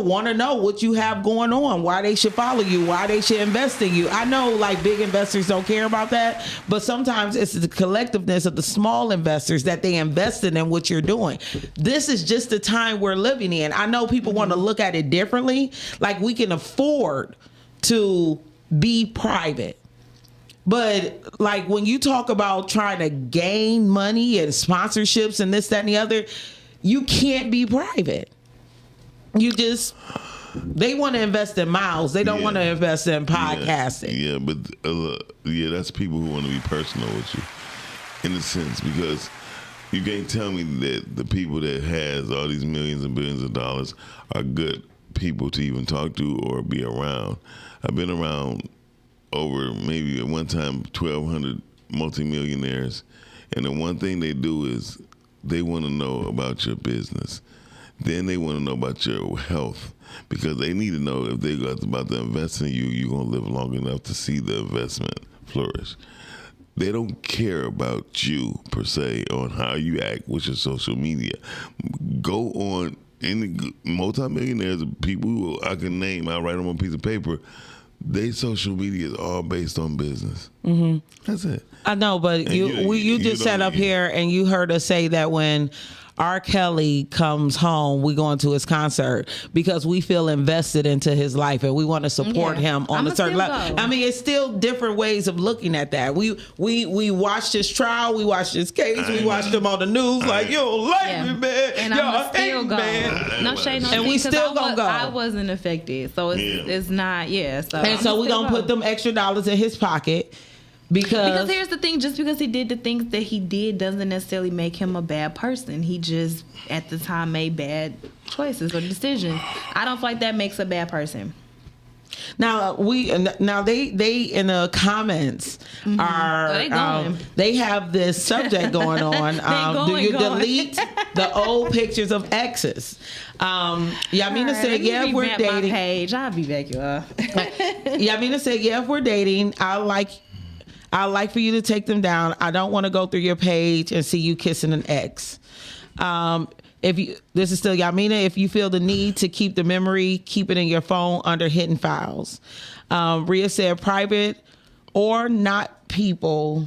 want to know what you have going on, why they should follow you, why they should invest in you. I know like big investors don't care about that, but sometimes it's the collectiveness of the small investors that they invested in what you're doing. This is just the time we're living in. I know people want to look at it differently. Like we can afford to be private. But like when you talk about trying to gain money and sponsorships and this, that, and the other, you can't be private. They want to invest in miles. They don't want to invest in podcasting. Yeah, but that's people who want to be personal with you, in a sense, because you can't tell me that the people that has all these millions and billions of dollars are good people to even talk to or be around. I've been around over maybe at one time 1,200 multimillionaires, and the one thing they do is they want to know about your business. Then they want to know about your health, because they need to know if they're about to invest in you, you're going to live long enough to see the investment flourish. They don't care about you, per se, on how you act with your social media. Go on any multimillionaires, people who I can name, I'll write them on a piece of paper. They social media is all based on business. Mm-hmm. That's it. I know, but you just sat up here and you heard us say that when R. Kelly comes home, we going to his concert because we feel invested into his life and we want to support him on a certain level. I mean, it's still different ways of looking at that. We watched his trial, we watched his case, we watched him on the news like, you don't like me, man. And I'm still going. No shade, no and we still gonna go. I wasn't affected, so it's not. So and so we gonna put them extra dollars in his pocket. Because here's the thing, just because he did the things that he did doesn't necessarily make him a bad person. He just, at the time, made bad choices or decisions. I don't feel like that makes a bad person. Now they in the comments are they have this subject going on. Do you delete the old pictures of exes? Yamina said, "Yeah, if we're dating." Page. I'll be back, y'all. Yamina said, "Yeah, if we're dating, I'd like for you to take them down. I don't want to go through your page and see you kissing an ex." This is still Yamina. If you feel the need to keep the memory, keep it in your phone under hidden files. Rhea said, private or not, people.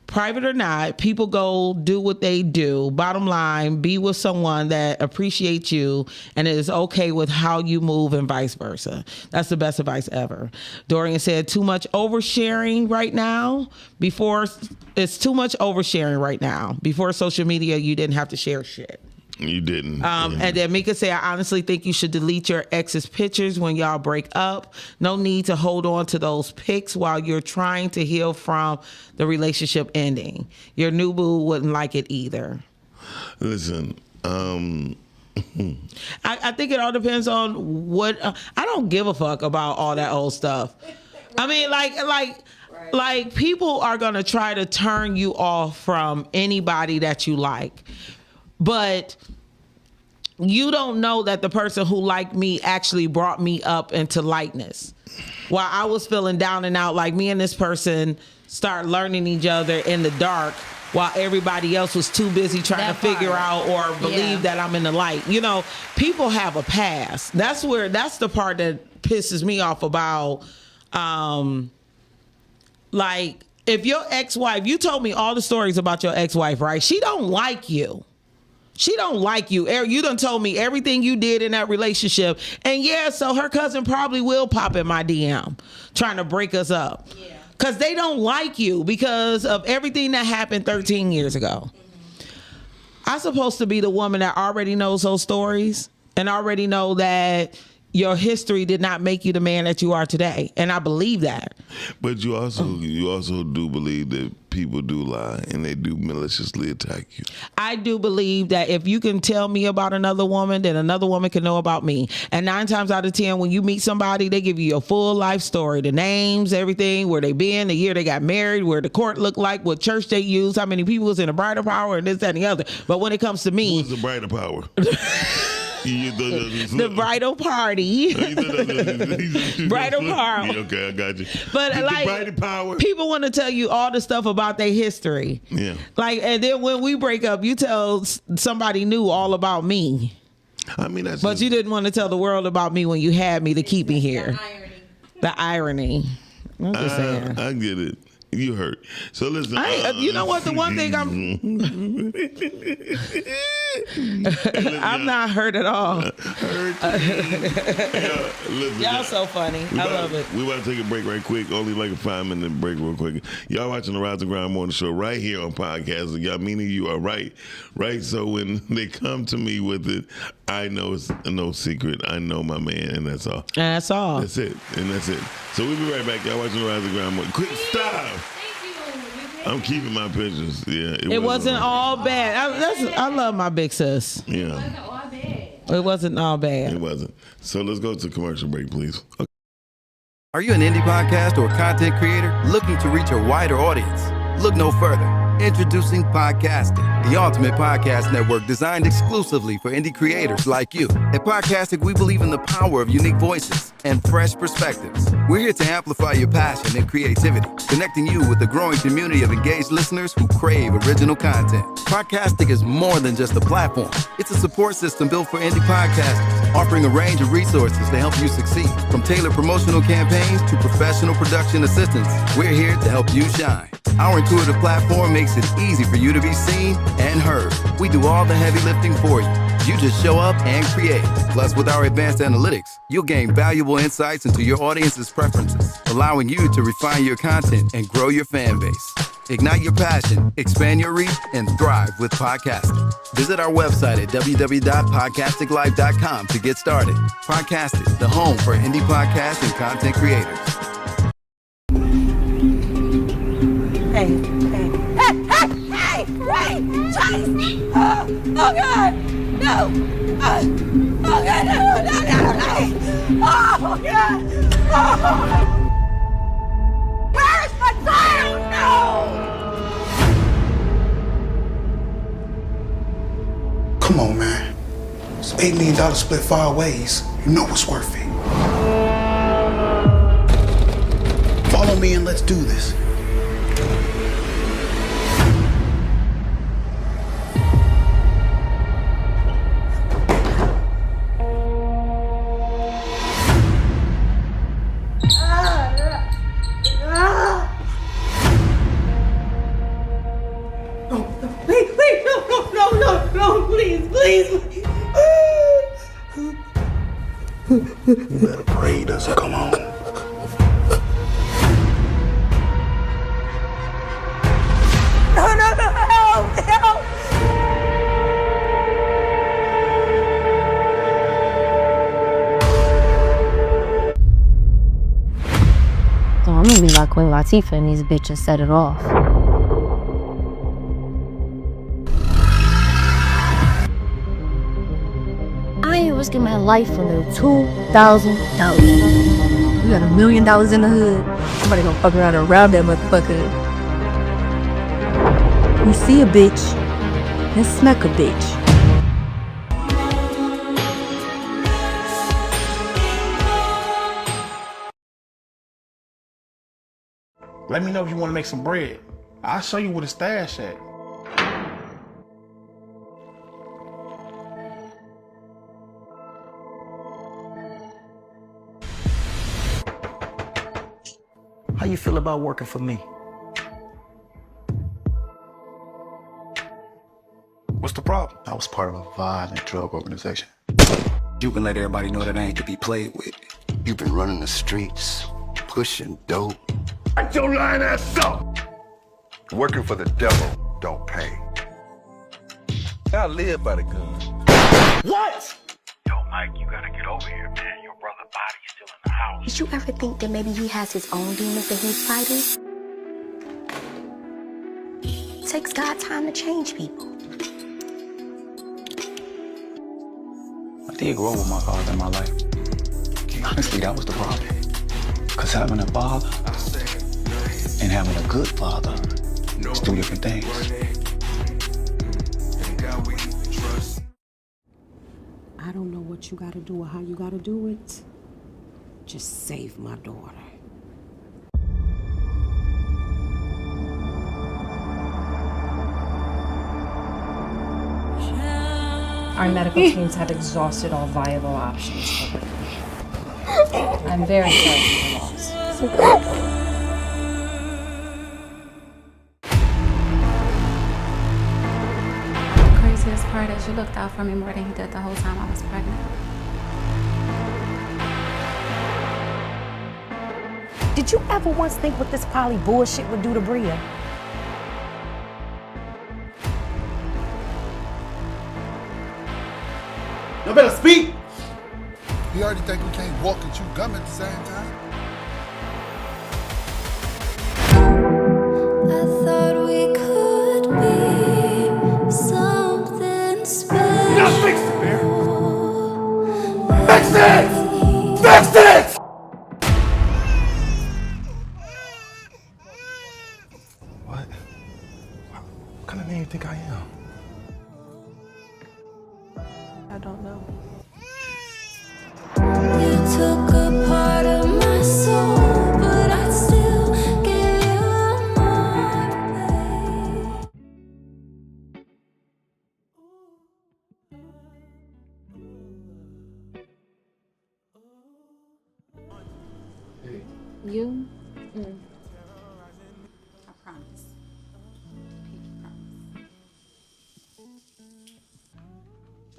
Private or not, people go do what they do. Bottom line, be with someone that appreciates you and is okay with how you move and vice versa. That's the best advice ever. Dorian said, too much oversharing right now. Before social media, you didn't have to share shit. You didn't. And then Mika said, I honestly think you should delete your ex's pictures when y'all break up. No need to hold on to those pics while you're trying to heal from the relationship ending. Your new boo wouldn't like it either. Listen, I think it all depends on what. I don't give a fuck about all that old stuff. I mean, like people are gonna try to turn you off from anybody that you like. But you don't know that the person who liked me actually brought me up into lightness. While I was feeling down and out, like me and this person start learning each other in the dark while everybody else was too busy trying to figure out or believe that I'm in the light. You know, people have a past. That's the part that pisses me off about, like, if your ex-wife, you told me all the stories about your ex-wife, right? She don't like you. She don't like you. You done told me everything you did in that relationship. And so her cousin probably will pop in my DM trying to break us up. Yeah. Because they don't like you because of everything that happened 13 years ago. I'm supposed to be the woman that already knows those stories and already know that your history did not make you the man that you are today. And I believe that. But you also do believe that people do lie and they do maliciously attack you. I do believe that if you can tell me about another woman, then another woman can know about me. And 9 times out of 10, when you meet somebody, they give you your full life story, the names, everything, where they been, the year they got married, where the court looked like, what church they used, how many people was in the bridal power, and this, that, and the other. But when it comes to me, who's the bridal power? The bridal party. Bridal party. Yeah, okay, I got you. But like, people want to tell you all the stuff about their history. Yeah. Like, and then when we break up, you tell somebody new all about me. I mean, that's. But you didn't want to tell the world about me when you had me to keep me here. The irony. I'm just saying. I get it. You hurt. So listen. You know what? The one thing I'm not hurt at all. Y'all so funny. I love it. We about to take a break right quick. Only like a 5-minute break real quick. Y'all watching the Rise and Grind Morning Show right here on podcast. Y'all, meaning you are right. So when they come to me with it, I know it's no secret. I know my man, and that's all. That's all. That's it. And that's it. So we'll be right back. Y'all watching the Rise and Grind Morning. Quick, stop. I'm keeping my pictures. Yeah, it wasn't all bad. I love my big sis. Yeah, it wasn't all bad. It wasn't. So let's go to commercial break, please. Okay. Are you an indie podcast or content creator looking to reach a wider audience? Look no further. Introducing Podcastic, the ultimate podcast network designed exclusively for indie creators like you. At Podcastic, we believe in the power of unique voices and fresh perspectives. We're here to amplify your passion and creativity, connecting you with the growing community of engaged listeners who crave original content. Podcastic is more than just a platform. It's a support system built for indie podcasters, offering a range of resources to help you succeed. From tailored promotional campaigns to professional production assistance, we're here to help you shine. Our intuitive platform makes it easy for you to be seen and heard. We do all the heavy lifting for you. You just show up and create. Plus, with our advanced analytics, you'll gain valuable insights into your audience's preferences, allowing you to refine your content and grow your fan base. Ignite your passion, expand your reach, and thrive with podcasting. Visit our website at www.podcasticlife.com to get started. Podcastic, the home for indie podcasts and content creators. Hey, Chase! Oh God! No! Oh God! No! Oh God! Oh! Where's my child? No! Come on, man. It's $8 million split 5 ways. You know it's worth it. Follow me and let's do this. Please. You better pray he doesn't come home. No, help! So I'm gonna be like Queen Latifah and these bitches set it off. I ain't risking my life for no $2,000. We got $1 million in the hood. Somebody gonna fuck around and rob that motherfucker. We see a bitch, and smack a bitch. Let me know if you want to make some bread. I'll show you where the stash at. How you feel about working for me? What's the problem? I was part of a violent drug organization. You can let everybody know that I ain't to be played with. You've been running the streets, pushing dope. Shut your lying ass up! Working for the devil don't pay. I live by the gun. What? Yo, Mike, you gotta get over here, man. Your brother's body is still in the house. Did you ever think that maybe he has his own demons that he's fighting? It takes God time to change people. I did grow with my father in my life. Honestly, that was the problem. Because having a father and having a good father is two different things. I don't know what you gotta do or how you gotta do it. Just save my daughter. Our medical teams have exhausted all viable options for her. I'm very sorry for your loss. The craziest part is you looked out for me more than he did the whole time I was pregnant. Did you ever once think what this poly bullshit would do to Bria? You better speak! You already think we can't walk and chew gum at the same time? I thought we could be something special. You gotta fix it, man! Fix it! Fix it! What? What kind of man you think I am? I don't know. You took a part of my soul, but I'd still give you more, babe. You? I promise. Pinky promise.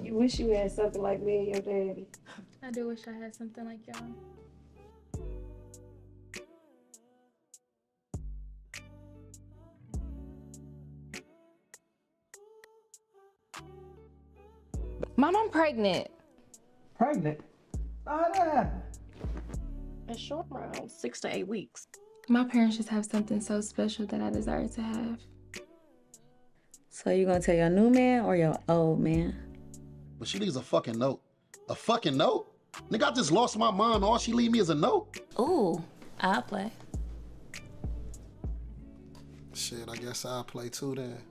You wish you had something like me and your daddy. I do wish I had something like y'all. Mom, I'm pregnant. Pregnant? How that happen? It's short around 6 to 8 weeks. My parents just have something so special that I desire to have. So you gonna tell your new man or your old man? But she leaves a fucking note. A fucking note? Nigga, I just lost my mind. All she leave me is a note. Ooh, I'll play. Shit, I guess I'll play too then.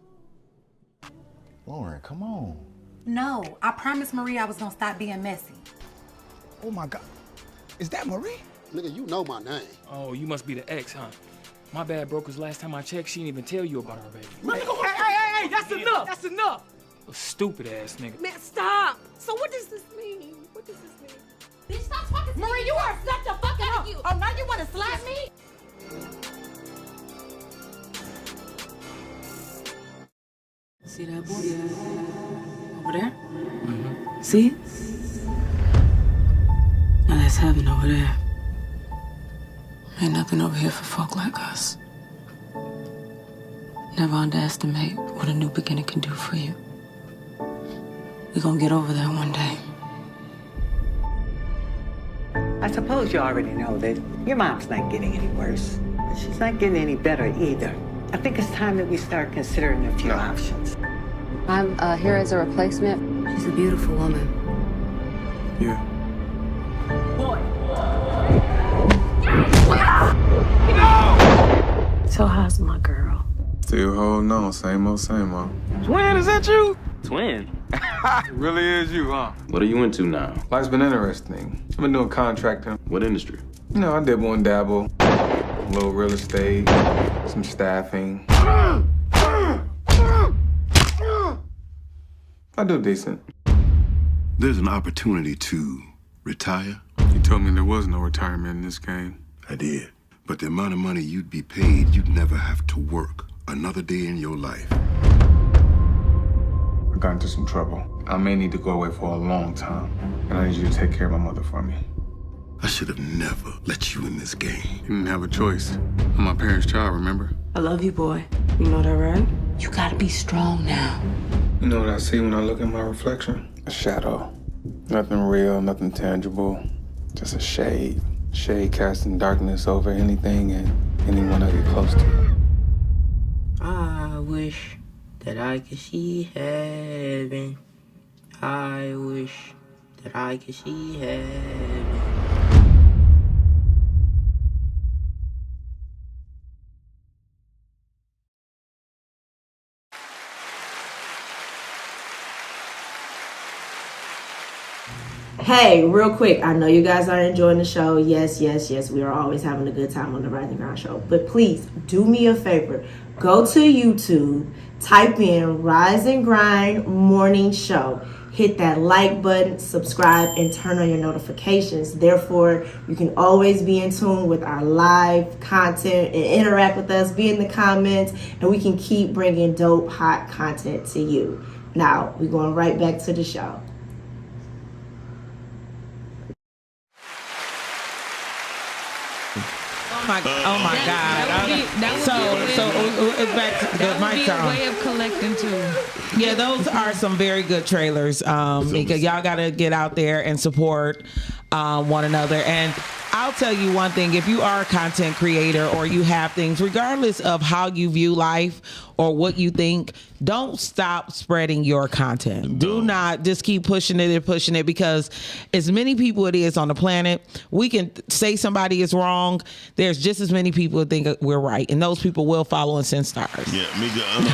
Lauren, come on. No, I promised Marie I was gonna stop being messy. Oh my God. Is that Marie? Nigga, you know my name. Oh, you must be the ex, huh? My bad, bro, cause last time I checked, she didn't even tell you about her baby. Hey, that's enough! That's enough! A stupid ass nigga. Man, stop! So what does this mean? What does this mean? Bitch, stop talking to me! Marie, you are such a fucking hoe! Oh, now you wanna slap me? See that boy over there? Mm-hmm. See? Now that's heaven over there. Ain't nothing over here for folk like us. Never underestimate what a new beginning can do for you. We're gonna get over that one day. I suppose you already know that your mom's not getting any worse, but she's not getting any better either. I think it's time that we start considering a few options. I'm here as a replacement. She's a beautiful woman. Yeah. Boy! So how's my girl? Still holding on, same old, same old. Twin, is that you? Twin? It really is you, huh? What are you into now? Life's been interesting. I've been doing contracting. What industry? You know, I dibble and dabble. A little real estate, some staffing. I do decent. There's an opportunity to retire. You told me there was no retirement in this game. I did. But the amount of money you'd be paid, you'd never have to work another day in your life. I got into some trouble. I may need to go away for a long time. And I need you to take care of my mother for me. I should have never let you in this game. You didn't have a choice. I'm my parents' child, remember? I love you, boy. You know that, right? You gotta be strong now. You know what I see when I look at my reflection? A shadow. Nothing real, nothing tangible. Just a shade. Shade casting darkness over anything and anyone I get close to. I wish that I could see heaven. I wish that I could see heaven. Hey, real quick, I know you guys are enjoying the show. Yes, we are always having a good time on the Rise and Grind show. But please, do me a favor. Go to YouTube, type in Rise and Grind Morning Show. Hit that like button, subscribe, and turn on your notifications. Therefore, you can always be in tune with our live content and interact with us, be in the comments, and we can keep bringing dope, hot content to you. Now, we're going right back to the show. Oh my God! So it's back to the mic time. Way of collecting too. Yeah, those are some very good trailers. Because y'all gotta get out there and support one another. And I'll tell you one thing: if you are a content creator or you have things, regardless of how you view life or what you think, don't stop spreading your content. Do not just keep pushing it, because as many people it is on the planet, we can say somebody is wrong. There's just as many people who think we're right, and those people will follow and send stars. Yeah, Mika, I'm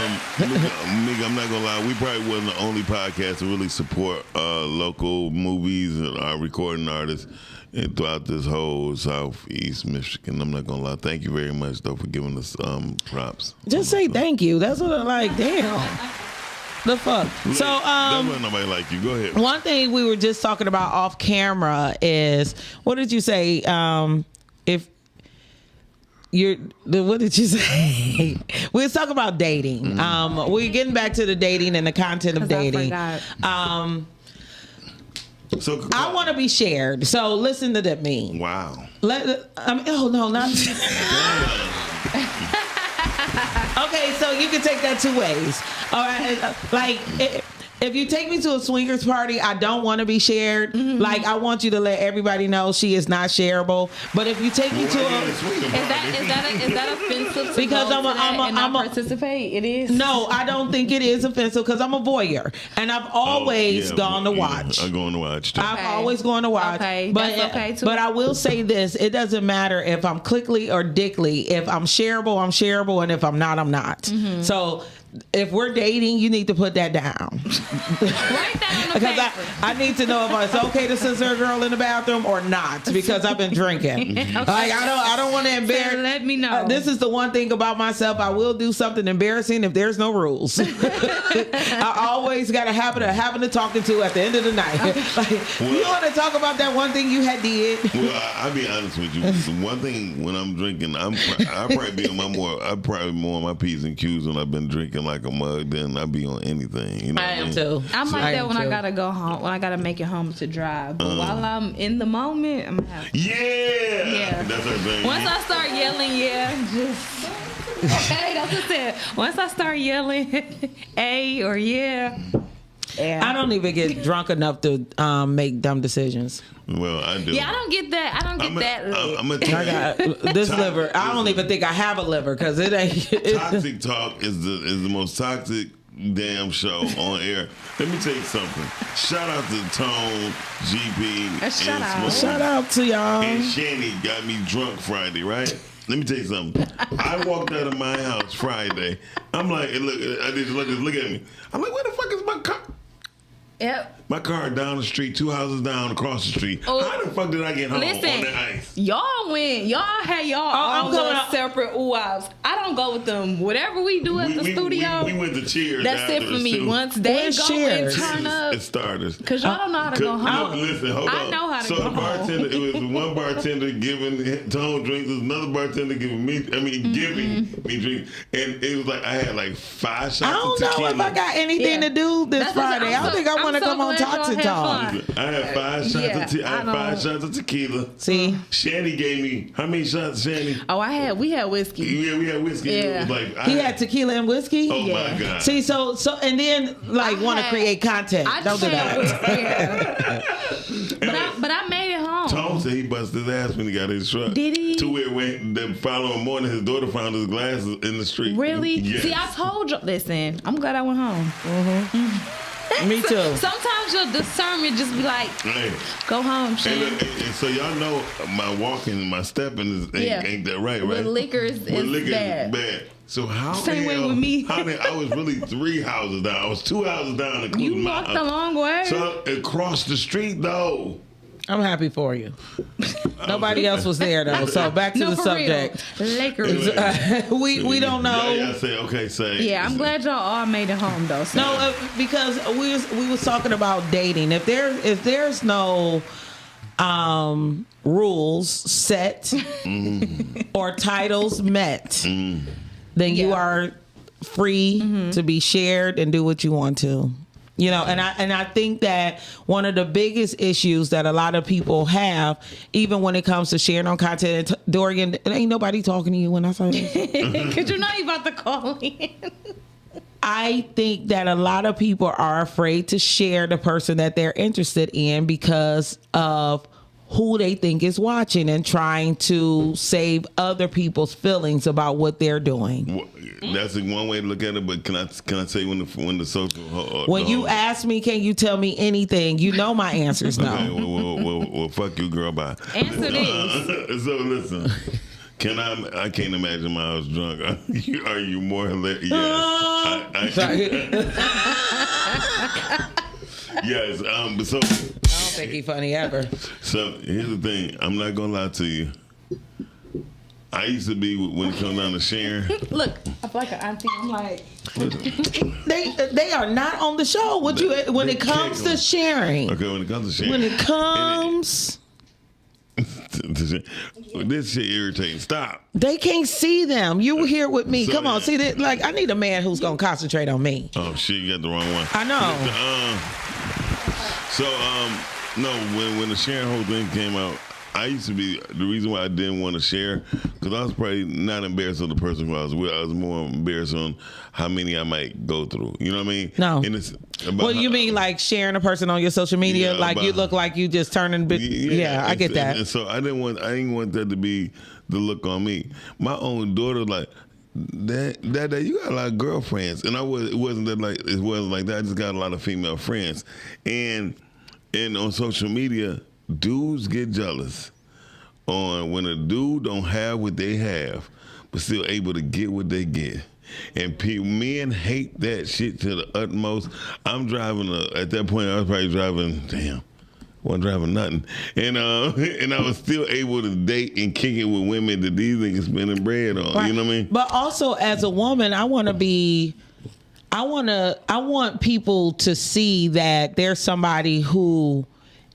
not gonna lie, we probably wasn't the only podcast to really support local movies and our recording artists and throughout this whole Southeast Michigan. I'm not gonna lie. Thank you very much though for giving us props. Just say thank you. That's what I'm like. Damn. The fuck. So that wasn't nobody like you. Go ahead. One thing we were just talking about off camera is, what did you say? If you're, what did you say? We was talking about dating. We're getting back to the dating and the content of dating. So I want to be shared. So listen to me. Wow. Oh no, not. Okay, so you can take that two ways. All right, like if you take me to a swingers party, I don't want to be shared. Like, I want you to let everybody know she is not shareable. But if you take me to is that offensive? Because I'm not participate. It is. No, I don't think it is offensive because I'm a voyeur and I've always gone to watch. I'm going to watch too. I've always gone to watch. Okay, but that's okay too. But I will say this: it doesn't matter if I'm clickly or dickly. If I'm shareable, and if I'm not, I'm not. So if we're dating, you need to put that down. Write that on the because I need to know if it's okay to scissor a girl in the bathroom or not, because I've been drinking. Okay. Like I don't want to embarrass. So let me know. This is the one thing about myself: I will do something embarrassing if there's no rules. I always got a habit of having to talking to at the end of the night. Like, you want to talk about that one thing you had did? Well, I'll be honest with you. The one thing when I'm drinking, I'll probably be on more on my P's and Q's when I've been drinking like a mug than I be on anything. You know I am too. I'm like that when I gotta go home, when I gotta make it home to drive. But while I'm in the moment, I'm happy. Yeah. That's her thing. Once I start yelling, okay, that's what I said. Once I start yelling, A or yeah. I don't even get drunk enough to make dumb decisions. Well, I do. Yeah, I don't get that. I'm gonna tell you. This liver. I don't even think I have a liver because it ain't. Toxic Talk is the most toxic damn show on air. Let me tell you something. Shout out to Tone, GP, and Smoke. Shout out to y'all. And Shanny got me drunk Friday, right? Let me tell you something. I walked out of my house Friday. I'm like, look at me. I'm like, where the fuck is my car? Yep. My car down the street, 2 houses down across the street. How the fuck did I get home on the ice? Y'all had y'all own separate ooh-ahs. I don't go with them. Whatever we do at the studio, we went to Cheers. That's it for me. Too. Once they go and turn up, it's starters. Because y'all don't know how to go home. Listen, hold on. I know how to go home. It was one bartender giving Tone drinks, there's another bartender giving me drinks, and it was like I had like 5 shots of tequila. I don't know if I got anything to do this Friday. I don't think I want to come on Toxic Talk. I had 5 shots of tequila. See, Shanny gave me how many shots? Shanny? Oh, we had whiskey. Yeah, we had whiskey. Yeah. It was like he had tequila and whiskey. Oh my god! See, so and then want to create content. Don't do that. But I made it home. Tom said he busted his ass when he got his truck. Did he? To where the following morning his daughter found his glasses in the street. Really? Yes. See, I told you. Listen, I'm glad I went home. Me too. Sometimes your discernment just be like, go home, Shan. And so y'all know my walking, my stepping ain't that right? With liquor is bad. So how Same the way hell, with me. I was really 3 houses down. I was 2 houses down, including You my walked a long way. So across the street though. I'm happy for you. Nobody else was there though. So back to the subject. Lakers. We don't know. Yeah, say. Yeah, I'm glad y'all all made it home though. So. No, because we was talking about dating. If there's no rules set or titles met, then you are free to be shared and do what you want to. You know, and I think that one of the biggest issues that a lot of people have, even when it comes to sharing on content, Dorian, ain't nobody talking to you when I say this. Because you know you about to call in. I think that a lot of people are afraid to share the person that they're interested in because of who they think is watching and trying to save other people's feelings about what they're doing. That's one way to look at it, but can I say when the social when you ask me, can you tell me anything? You know my answer is no. Okay, well, fuck you, girl. Bye. Answer this. So listen, I can't imagine when I was drunk. Are you more hilarious? Yes. Yes. But so. I don't think he's funny ever. So here's the thing. I'm not gonna lie to you. I used to be when it comes down to sharing. Look, I feel like an auntie. I'm like, they are not on the show. When it comes to sharing. Okay, when it comes to sharing. When it comes. This shit irritating. Stop. They can't see them. You were here with me. Come on, see that? Like, I need a man who's gonna concentrate on me. Oh shit, you got the wrong one. I know. No, when the sharing whole thing came out, I used to be, the reason why I didn't want to share, because I was probably not embarrassed of the person who I was with. I was more embarrassed on how many I might go through. You know what I mean? No. And it's Well, you mean like sharing a person on your social media? Like you look like you just turning big. Yeah, I get that. And so I didn't want that to be the look on me. My own daughter, like, Dad, you got a lot of girlfriends, and it wasn't like that. I just got a lot of female friends, and on social media, dudes get jealous on when a dude don't have what they have, but still able to get what they get. And men hate that shit to the utmost. I'm driving at that point. I was probably driving. Wasn't driving nothing, and I was still able to date and kick it with women that these niggas spending bread on. Right. You know what I mean? But also, as a woman, I want people to see that there's somebody who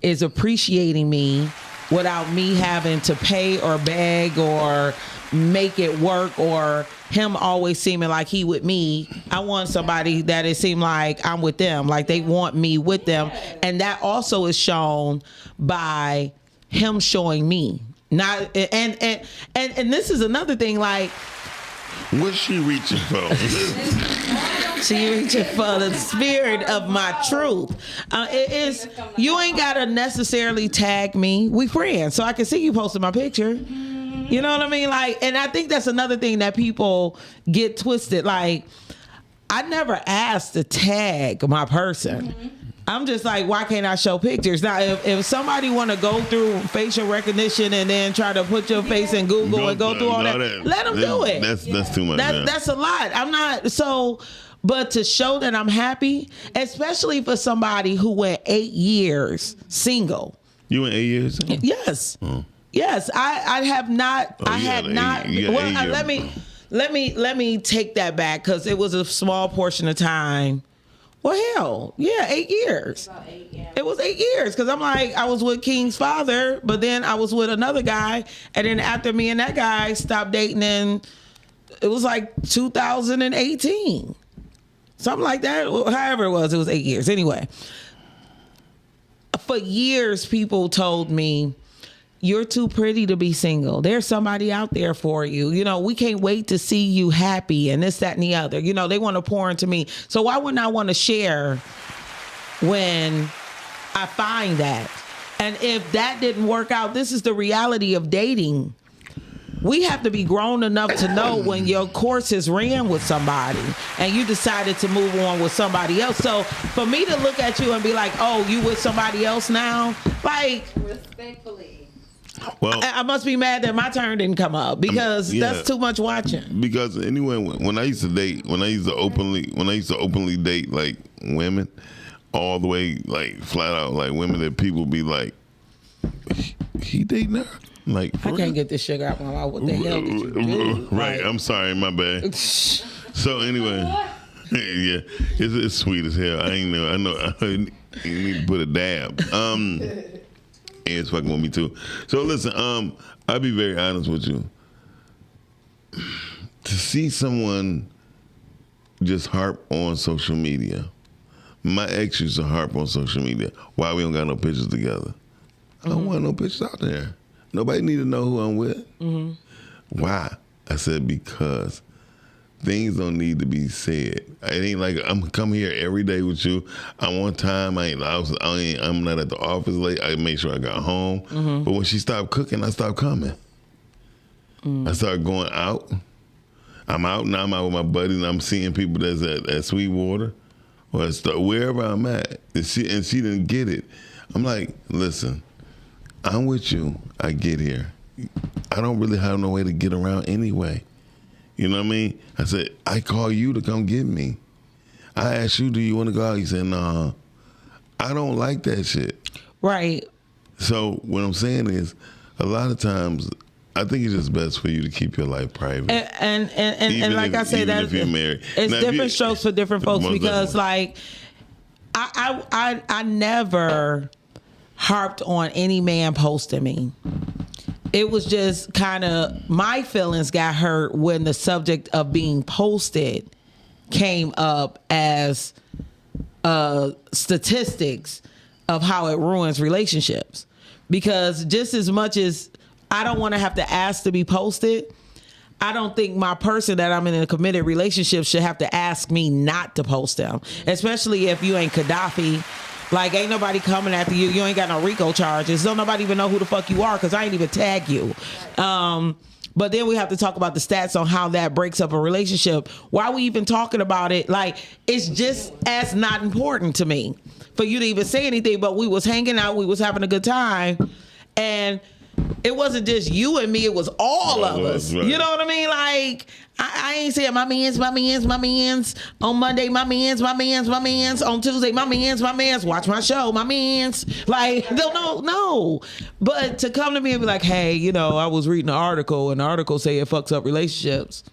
is appreciating me without me having to pay or beg or make it work or him always seeming like he with me. I want somebody that it seem like I'm with them, like they want me with them, and that also is shown by him showing me. Not and this is another thing. Like, what's she reaching for? She reaching for the spirit of my truth. It is, you ain't gotta necessarily tag me. We friends, so I can see you posting my picture. You know what I mean? Like, and I think that's another thing that people get twisted. Like, I never asked to tag my person. I'm just like, why can't I show pictures? Now, if somebody want to go through facial recognition and then try to put your face in Google and go through all that, let them do it. That's too much. That's a lot. I'm not so. But to show that I'm happy, especially for somebody who went 8 years single. You went 8 years single? Yes. Yes, I have not. I had not. Well, let me take that back because it was a small portion of time. Well, hell, yeah, 8 years. About 8, yeah. It was 8 years because I'm like, I was with King's father, but then I was with another guy, and then after me and that guy stopped dating, and it was like 2018, something like that. However it was 8 years. Anyway, for years, people told me, you're too pretty to be single. There's somebody out there for you. You know, we can't wait to see you happy and this, that, and the other. You know, they want to pour into me. So why wouldn't I want to share when I find that? And if that didn't work out, this is the reality of dating. we have to be grown enough to know when your course is ran with somebody and you decided to move on with somebody else. So for me to look at you and be like, oh, you with somebody else now? Like, respectfully. Well, I must be mad that my turn didn't come up because that's too much watching. Because anyway, when I used to openly date like women, all the way like flat out like women that people be like, he dating her? Like, I can't get this sugar out my mouth. What the hell did you do? Right, I'm sorry, my bad. So anyway, yeah, it's sweet as hell. I know. You need to put a dab. It's fucking with me too. So listen, I'll be very honest with you. To see someone just harp on social media, my ex used to harp on social media. Why we don't got no pictures together? I don't want no pictures out there. Nobody need to know who I'm with. Mm-hmm. Why? I said because things don't need to be said. It ain't like I'm come here every day with you. I want time. I'm not at the office late. I make sure I got home. Mm-hmm. But when she stopped cooking, I stopped coming. I started going out. I'm out now. I'm out with my buddies, and I'm seeing people that's at Sweetwater or wherever I'm at. And she didn't get it. I'm like, listen, I'm with you. I get here. I don't really have no way to get around anyway. You know what I mean? I said, I call you to come get me. I asked you, do you want to go out? You said, nah. I don't like that shit. Right. So what I'm saying is, a lot of times, I think it's just best for you to keep your life private. And like I say, that if you're married, it's now, different strokes for different folks because, definitely. like, I never harped on any man posting me. It was just kind of my feelings got hurt when the subject of being posted came up as statistics of how it ruins relationships. Because just as much as I don't want to have to ask to be posted, I don't think my person that I'm in a committed relationship should have to ask me not to post them, especially if you ain't Gaddafi. Like, ain't nobody coming after you. You ain't got no RICO charges. Don't nobody even know who the fuck you are because I ain't even tag you. But then we have to talk about the stats on how that breaks up a relationship. Why are we even talking about it? Like, it's just as not important to me for you to even say anything. But we was hanging out. We was having a good time. And it wasn't just you and me. It was all of us. Right. You know what I mean? Like, I ain't saying my mans. On Monday, my mans. On Tuesday, my mans. Watch my show, my mans. Like, no. But to come to me and be like, hey, you know, I was reading an article, and the article say it fucks up relationships.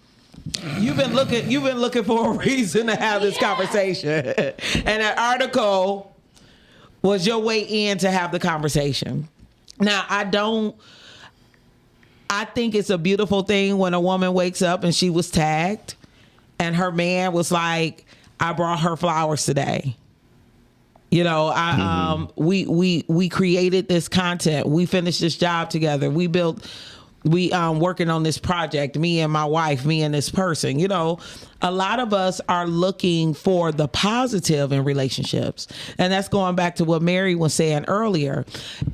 You've been looking for a reason to have this conversation. And that article was your way in to have the conversation. Now, I think it's a beautiful thing when a woman wakes up and she was tagged and her man was like, I brought her flowers today. You know, we created this content. We finished this job together. We working on this project, me and my wife, me and this person. You know, a lot of us are looking for the positive in relationships. And that's going back to what Mary was saying earlier,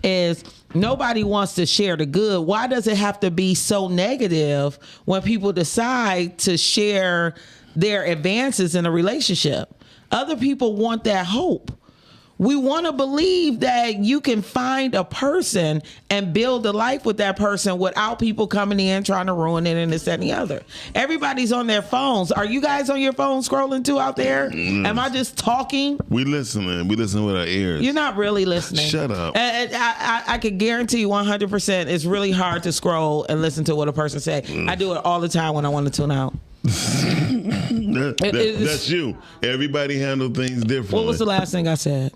is nobody wants to share the good. Why does it have to be so negative when people decide to share their advances in a relationship? Other people want that hope. We want to believe that you can find a person and build a life with that person without people coming in trying to ruin it and this, that, and the other. Everybody's on their phones. Are you guys on your phone scrolling too out there? Am I just talking? We listening. We listen with our ears. You're not really listening. Shut up. I can guarantee you 100% it's really hard to scroll and listen to what a person say. I do it all the time when I want to tune out. That's you. Everybody handle things differently. What was the last thing I said?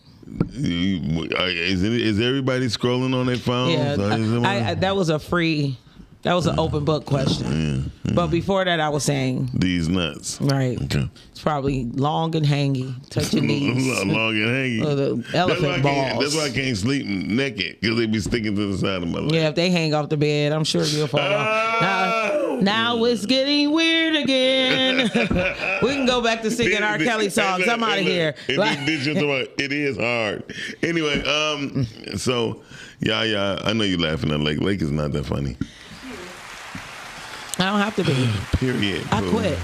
Is everybody scrolling on their phones? Yeah, that was an open book question. But before that, I was saying these nuts. Right. Okay. It's probably long and hangy. Touch your knees. Long and hangy. Or the elephant balls. That's why I can't sleep naked, because they be sticking to the side of my leg. Yeah, if they hang off the bed, I'm sure you'll fall off. Now it's getting weird again. We can go back to singing R. Kelly songs. I'm out of here. It is hard. Anyway, so, yeah, I know you're laughing at Lake. Lake is not that funny. I don't have to be. Period. I quit.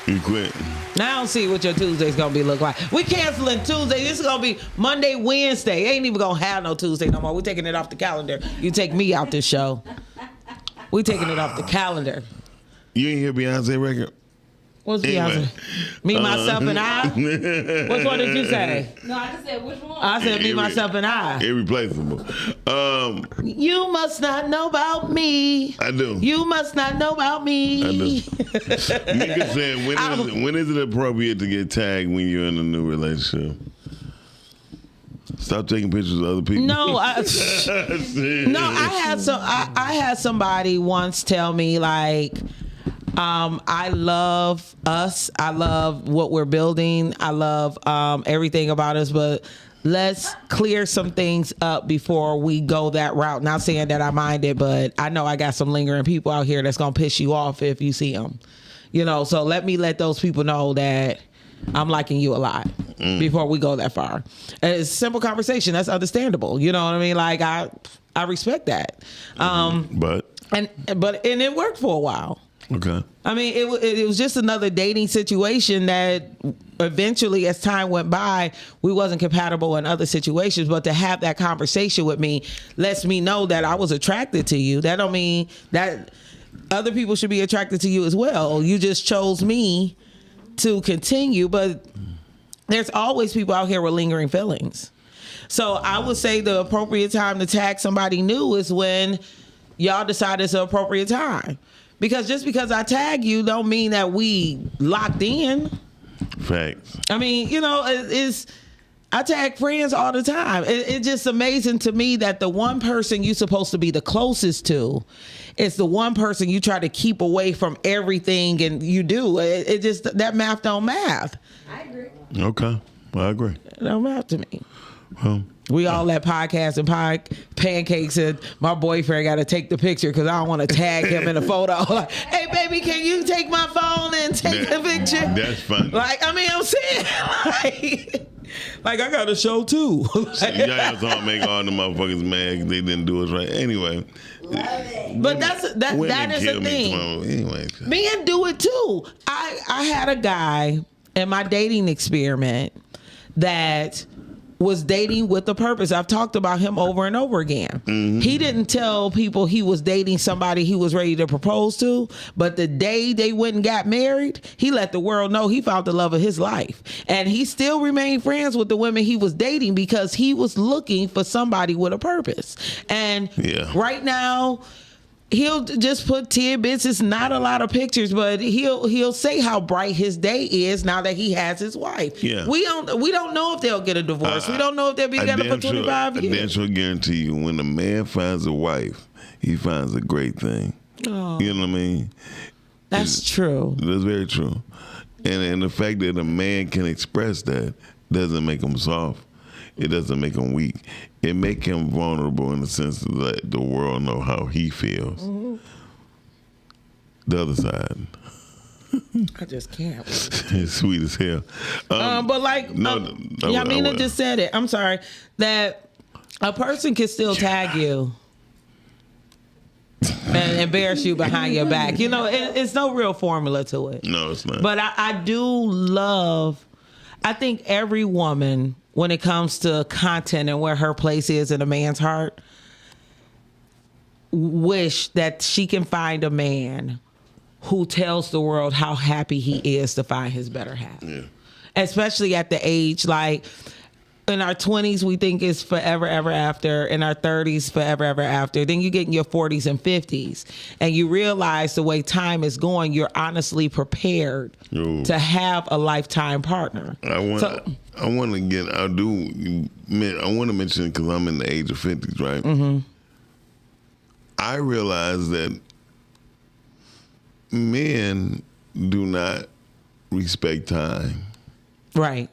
You quit. Now I don't see what your Tuesday's gonna be look like. We canceling Tuesday. This is gonna be Monday, Wednesday. Ain't even gonna have no Tuesday no more. We taking it off the calendar. You take me out this show. We taking it off the calendar. You ain't hear Beyonce record? What's Beyonce? Me, Myself, and I? Which one did you say? No, I just said which one. I said Me, Myself, and I. Irreplaceable. You must not know about me. I do. You must not know about me. I do. Nigga said, when is it appropriate to get tagged when you're in a new relationship? Stop taking pictures of other people. No, I had somebody once tell me like, I love us. I love what we're building. I love everything about us, but let's clear some things up before we go that route. Not saying that I mind it, but I know I got some lingering people out here that's gonna piss you off if you see them. You know, so let those people know that I'm liking you a lot before we go that far. And it's a simple conversation. That's understandable. You know what I mean? Like I respect that. But it worked for a while. Okay. I mean, it was just another dating situation that eventually, as time went by, we wasn't compatible in other situations. But to have that conversation with me lets me know that I was attracted to you. That don't mean that other people should be attracted to you as well. You just chose me to continue, but there's always people out here with lingering feelings. So I would say the appropriate time to tag somebody new is when y'all decide it's an appropriate time. Because just because I tag you don't mean that we locked in. Facts. I mean, you know, I tag friends all the time. It's just amazing to me that the one person you're supposed to be the closest to is the one person you try to keep away from everything, and you do. It just, that math don't math. I agree. Okay, I agree. It don't math to me. Well, we all at podcasts and pancakes, and my boyfriend got to take the picture because I don't want to tag him in a photo. Like, hey, baby, can you take my phone and take the picture? That's funny. Like, I mean, I'm saying, like I got a show too. Y'all don't make all the motherfuckers mad 'cause they didn't do us right. Anyway. But that is the thing. Anyway. Men do it too. I had a guy in my dating experiment that was dating with a purpose. I've talked about him over and over again. Mm-hmm. He didn't tell people he was dating somebody he was ready to propose to, but the day they went and got married, he let the world know he found the love of his life. And he still remained friends with the women he was dating because he was looking for somebody with a purpose. And right now, he'll just put tidbits. It's not a lot of pictures, but he'll say how bright his day is now that he has his wife. Yeah. We don't know if they'll get a divorce. We don't know if they'll be together for 25 years. I damn sure guarantee you, when a man finds a wife, he finds a great thing. Oh. You know what I mean? That's true. That's very true. And the fact that a man can express that doesn't make him soft. It doesn't make him weak. It make him vulnerable in the sense that let the world know how he feels. Mm-hmm. The other side. I just can't. It's sweet as hell. But like, Yamina just said it. I'm sorry. That a person can still tag you and embarrass you behind your back. You know, it's no real formula to it. No, it's not. But I think every woman, when it comes to content and where her place is in a man's heart, wish that she can find a man who tells the world how happy he is to find his better half. Yeah. Especially at the age, like in our 20s, we think it's forever, ever after. In our 30s, forever, ever after. Then you get in your 40s and 50s, and you realize the way time is going, you're honestly prepared to have a lifetime partner. I want to mention, because I'm in the age of 50s, right? Mm-hmm. I realize that men do not respect time. Right.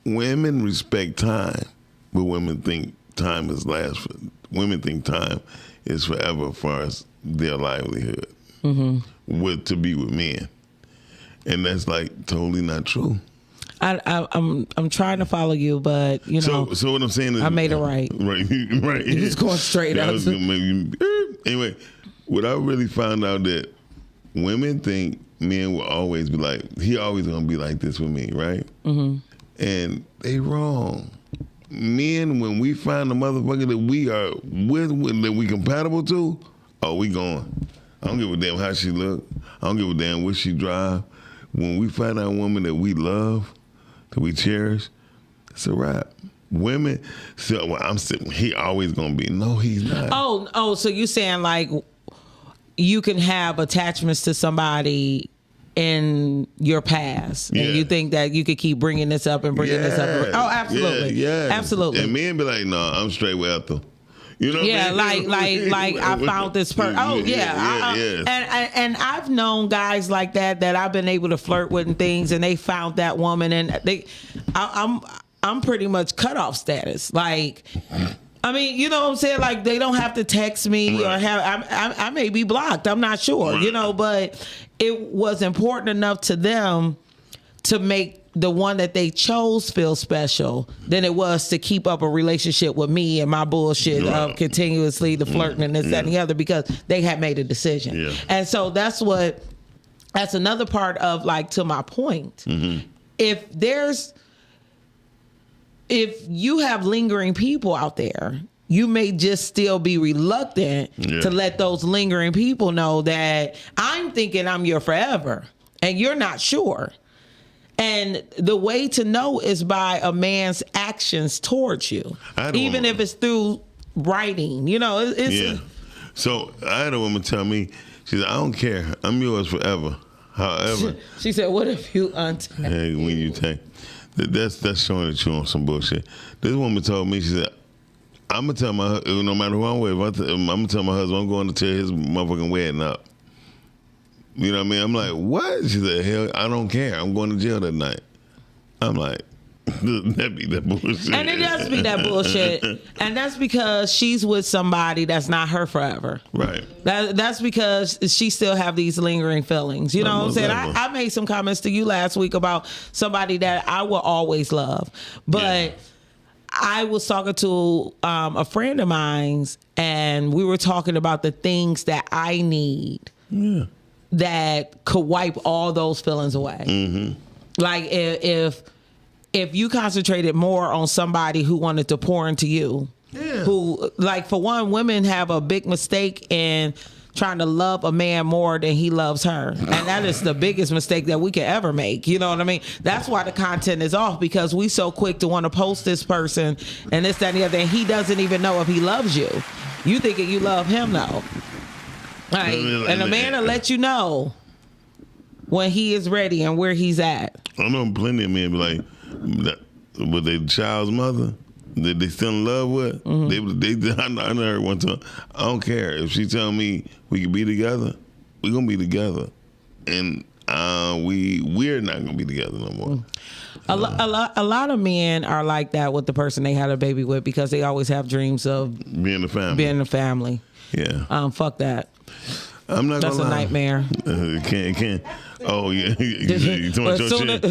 Women respect time, but women think time is women think time is forever as far as their livelihood to be with men. And that's like totally not true. I'm trying to follow you, but you know. So what I'm saying is, I made it right. Right. You're just going straight up. Anyway, what I really found out that women think men will always be like, he always gonna be like this with me, right? Mm-hmm. And they wrong. Men, when we find a motherfucker that we are with that we compatible to, oh, we going. I don't give a damn how she look. I don't give a damn what she drive. When we find out a woman that we love, that we cherish, it's a wrap. Women, so well, I'm saying he always gonna be. No, he's not. Oh, so you saying like you can have attachments to somebody in your past, and you think that you could keep bringing this up and bringing this up? Oh, absolutely, absolutely. And men be like, no, I'm straight with Ethel. You know what I mean? like I found this person. Oh yeah. And I've known guys like that I've been able to flirt with and things, and they found that woman, and I'm pretty much cutoff status. Like, I mean, you know what I'm saying? Like, they don't have to text me or have. I may be blocked. I'm not sure. You know, but it was important enough to them to make the one that they chose feel special than it was to keep up a relationship with me and my bullshit of continuously the flirting and this, that, and the other, because they had made a decision. Yeah. And so that's another part of, like, to my point. Mm-hmm. If you have lingering people out there, you may just still be reluctant to let those lingering people know that I'm thinking I'm your forever and you're not sure. And the way to know is by a man's actions towards you, even if it's through writing. You know, it's So I had a woman tell me, she said, I don't care. I'm yours forever. However. She said, what if you untake? Hey, when you take. That's showing that you on some bullshit. This woman told me, she said, I'm going to tell my husband, no matter who I'm with, I'm going to tell my husband I'm going to tear his motherfucking wedding up. You know what I mean? I'm like, what? She said, hell, I don't care. I'm going to jail that night. I'm like, that be that bullshit. And it does be that bullshit. And that's because she's with somebody that's not her forever. Right. That's because she still have these lingering feelings. You know what I'm saying? I made some comments to you last week about somebody that I will always love. But I was talking to a friend of mine's, and we were talking about the things that I need. Yeah. That could wipe all those feelings away. Mm-hmm. Like if you concentrated more on somebody who wanted to pour into you, who, like, for one, women have a big mistake in trying to love a man more than he loves her. And that is the biggest mistake that we could ever make. You know what I mean? That's why the content is off, because we so quick to want to post this person and this, that, and the other, and he doesn't even know if he loves you. You thinking you love him, though. Right. And a man will let you know when he is ready and where he's at. I know plenty of men be like, with their child's mother that they still in love with. Mm-hmm. I heard one time, I don't care if she tell me we can be together, we gonna be together, and we're not gonna be together no more. A lot of men are like that with the person they had a baby with, because they always have dreams of being a family. Yeah. Fuck that. I'm not. That's gonna a lie. nightmare. Can't. Oh yeah.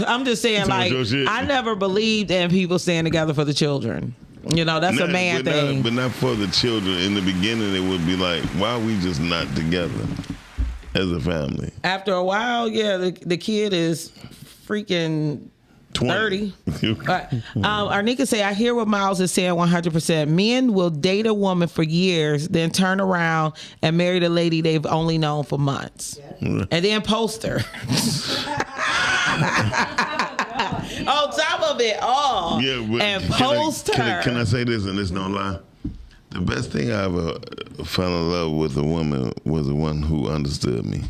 I'm just saying, like, I never believed in people staying together for the children. You know, that's a man thing. But not for the children. In the beginning, it would be like, why are we just not together as a family? After a while, the kid is freaking 30. Arnika say, I hear what Miles is saying 100%. Men will date a woman for years, then turn around and marry the lady they've only known for months. And then post her. On top of it all. And post her. Can I say this, and this don't lie? The best thing I ever fell in love with a woman was the one who understood me.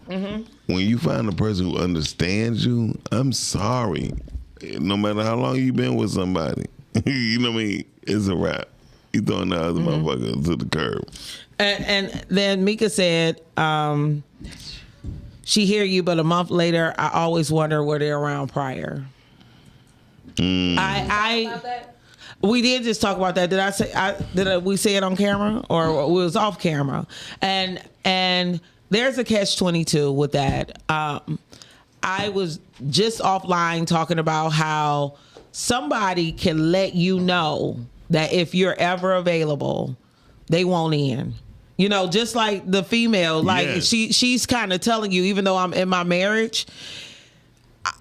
Mm-hmm. When you find a person who understands you, I'm sorry. No matter how long you've been with somebody, you know what I mean? It's a wrap. You throwing the other motherfucker to the curb. And then Mika said, she hear you, but a month later, I always wonder were they around prior. We did just talk about that. Did we say it on camera, or it was off camera? And there's a catch-22 with that. I was just offline talking about how somebody can let you know that if you're ever available, they won't end. You know, just like the female, like she's kind of telling you, even though I'm in my marriage,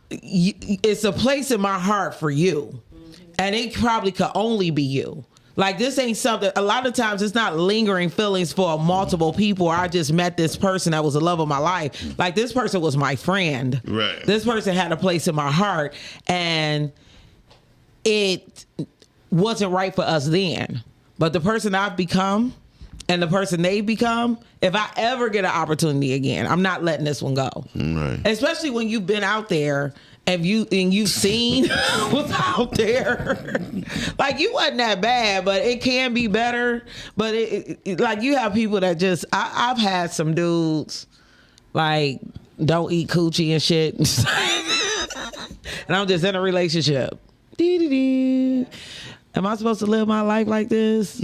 it's a place in my heart for you. And it probably could only be you. Like, this ain't something, a lot of times it's not lingering feelings for multiple people. I just met this person that was the love of my life. Like, this person was my friend. Right. This person had a place in my heart. And it wasn't right for us then. But the person I've become and the person they've become, if I ever get an opportunity again, I'm not letting this one go. Right. Especially when you've been out there and you've seen what's out there. Like, you wasn't that bad, but it can be better. But it like, you have people that just, I've had some dudes like don't eat coochie and shit. And I'm just in a relationship. Am I supposed to live my life like this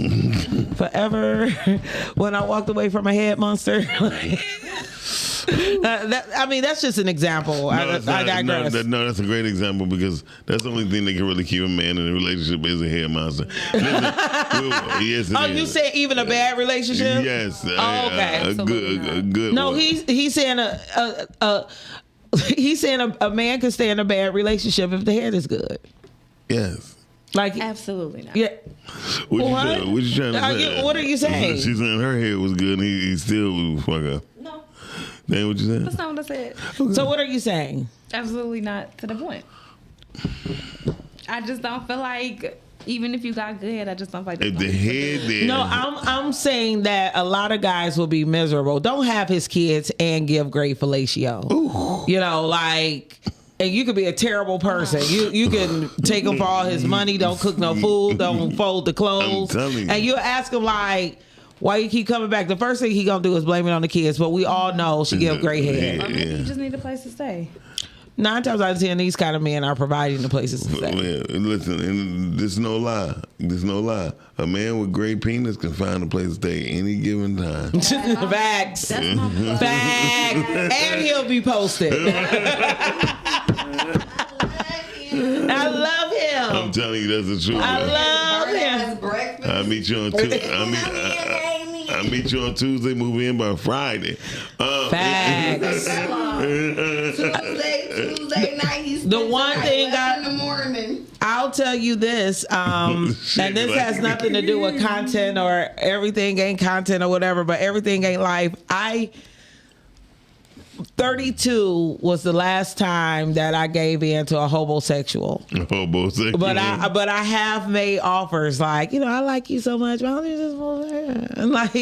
forever when I walked away from a head monster? I mean, that's just an example. I digress. No, that's a great example, because that's the only thing that can really keep a man in a relationship is a head monster. Yes, you said even a bad relationship? Yes. Okay. A good No, one. he's saying he's saying a man can stay in a bad relationship if the head is good. Yes. Like, absolutely not. Yeah. What you trying to say? What are you saying? She's saying her hair was good and he still fuck up. No. That ain't what you said? That's not what I said. So what are you saying? Absolutely not to the point. I just don't feel like, even if you got good head, I just don't feel like if the head there. No, I'm saying that a lot of guys will be miserable. Don't have his kids and give great fellatio. Ooh. You know, like, and you could be a terrible person. You can take him for all his money, don't cook no food, don't fold the clothes. I'm telling you. And you ask him, like, why you keep coming back? The first thing he gonna do is blame it on the kids, but we all know she give great head. Or maybe you just need a place to stay. 9 times out of 10, these kind of men are providing the places to stay. Well, listen, and there's no lie. There's no lie. A man with great penis can find a place to stay any given time. Facts. Facts. And he'll be posted. I love him. I'm telling you, that's the truth. I love him. I'll meet you on Tuesday. I'll meet you on Tuesday. Move in by Friday. Facts. Tuesday night. He's The one thing in the morning. I'll tell you this, and this has nothing to do with content or everything ain't content or whatever, but everything ain't life. 32 was the last time that I gave in to a homosexual. Homosexual. But I have made offers like, you know, I like you so much. Why don't you just move in? Like,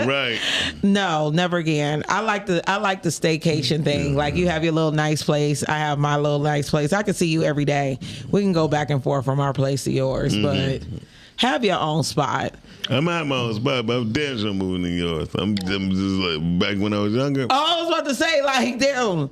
right. No, never again. I like the staycation thing. Like, you have your little nice place. I have my little nice place. I can see you every day. We can go back and forth from our place to yours, but have your own spot. I'm at my own spot, but I'm damn sure moving in yours. I'm just like back when I was younger. Oh, I was about to say, like, damn,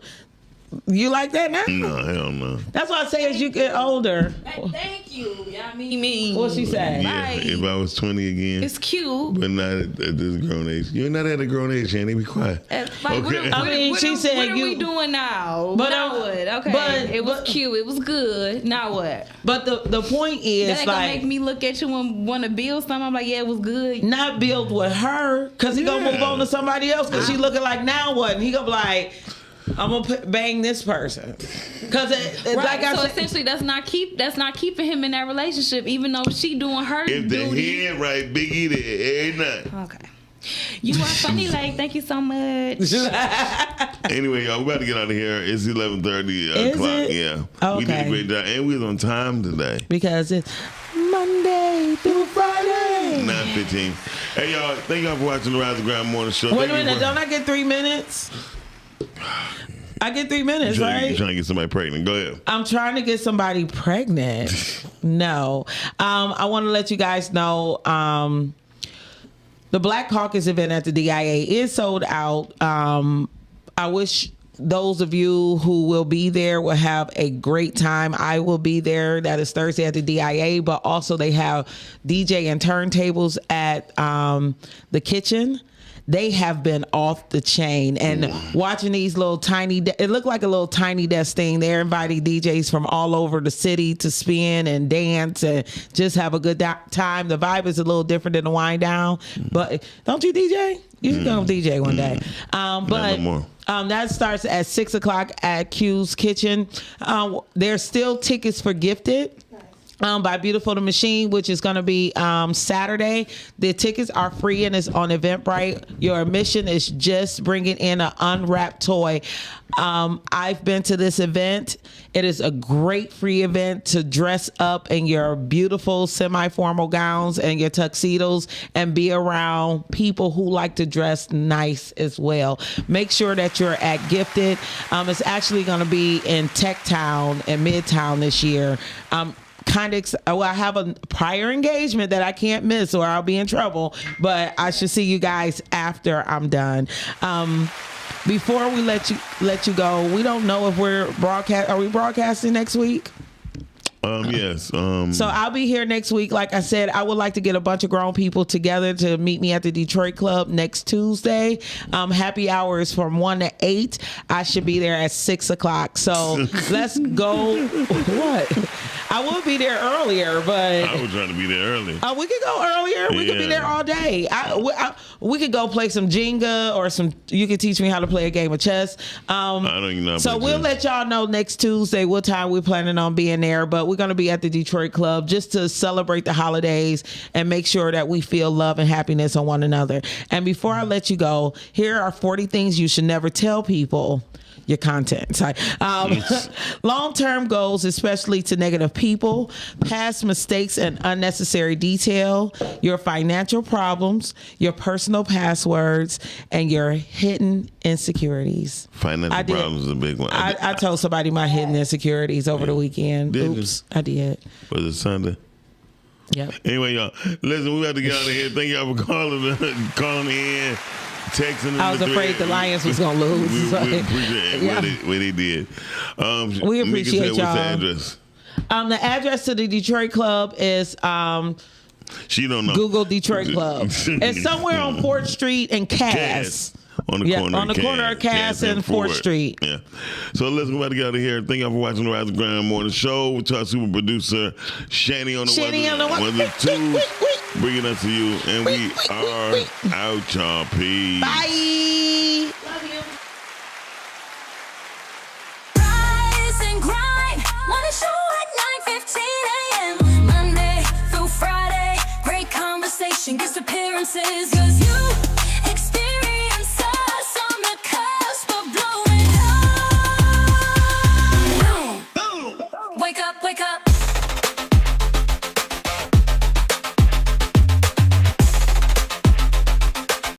you like that now? No, hell no. That's why I say as you get older. Thank you. Yeah, I mean, what she say? Yeah, if I was 20 again. It's cute. But not at this grown age. You're not at a grown age, Shanny. Be quiet. Like, okay. What are we doing now? But now what? Okay. But it was cute. It was good. Now what? But the point is, that ain't like, gonna make me look at you and want to build something. I'm like, yeah, it was good. Not build with her, because he gonna move on to somebody else, because she looking like now what? And he gonna be like, I'm gonna bang this person, because it's right. like I so said, essentially that's not keeping him in that relationship, even though she doing her if the duty. head right, Biggie there every night. Okay. You are funny, like, thank you so much. Anyway, y'all, we about to get out of here. It's 11:30 o'clock. it? Yeah. Okay. We did a great job, and we was on time today. because it's Monday through Friday. 9:15. Hey, y'all, thank y'all for watching the Rise and Grind Morning Show. Wait a Thank you minute, for- don't I get 3 minutes? I get 3 minutes, You're right? trying to get somebody pregnant. Go ahead. I'm trying to get somebody pregnant. No. I want to let you guys know the Black Caucus event at the DIA is sold out. I wish those of you who will be there will have a great time. I will be there. That is Thursday at the DIA, but also they have DJ and turntables at the kitchen. they have been off the chain. And watching these little tiny, it looked like a little tiny desk thing. They're inviting DJs from all over the city to spin and dance and just have a good time. The vibe is a little different than the Wind Down, but don't you DJ? You should go DJ one day. That starts at 6:00 at Q's Kitchen. There's still tickets for Gifted. By Beautiful the Machine, which is going to be Saturday. The tickets are free and it's on Eventbrite. Your admission is just bringing in an unwrapped toy. I've been to this event. It is a great free event to dress up in your beautiful semi-formal gowns and your tuxedos and be around people who like to dress nice as well. Make sure that you're at Gifted. It's actually going to be in Tech Town and Midtown this year. I have a prior engagement that I can't miss or I'll be in trouble, but I should see you guys after I'm done. Before we let you go, we don't know if are we broadcasting next week? Yes. So I'll be here next week. Like I said, I would like to get a bunch of grown people together to meet me at the Detroit Club next Tuesday. Happy hour is from 1 to 8. I should be there at 6:00. So let's go. What? I will be there earlier, but I was trying to be there early. We could go earlier. We could be there all day. We could go play some Jenga or you could teach me how to play a game of chess. I don't even know. So we'll let y'all know next Tuesday what time we're planning on being there. But we're going to be at the Detroit Club just to celebrate the holidays and make sure that we feel love and happiness on one another. And before I let you go, here are 40 things you should never tell people. Your content. Long-term goals, especially to negative people, past mistakes and unnecessary detail, your financial problems, your personal passwords, and your hidden insecurities. Financial problems is a big one. I told somebody my hidden insecurities over the weekend. Oops, I did. Was it Sunday? Yep. Anyway, y'all, listen, we have to get out of here. Thank y'all for calling in. Texting I was afraid the Lions was going to lose. We appreciate what they did. We appreciate y'all. What's the address? The address to the Detroit Club is she don't know. Google Detroit Club. It's somewhere on 4th Street and Cass. On the corner of Cass and 4th Street. Yeah. So listen, we're about to get out of here. Thank y'all for watching the Rise and Grind Morning Show. To our super producer, Shani on the weather 2, bringing us to you. And we are out, y'all. Peace. Bye. Love you. Rise and Grind. Morning show at 9:15 a.m. Monday through Friday. Great conversation, guest appearances.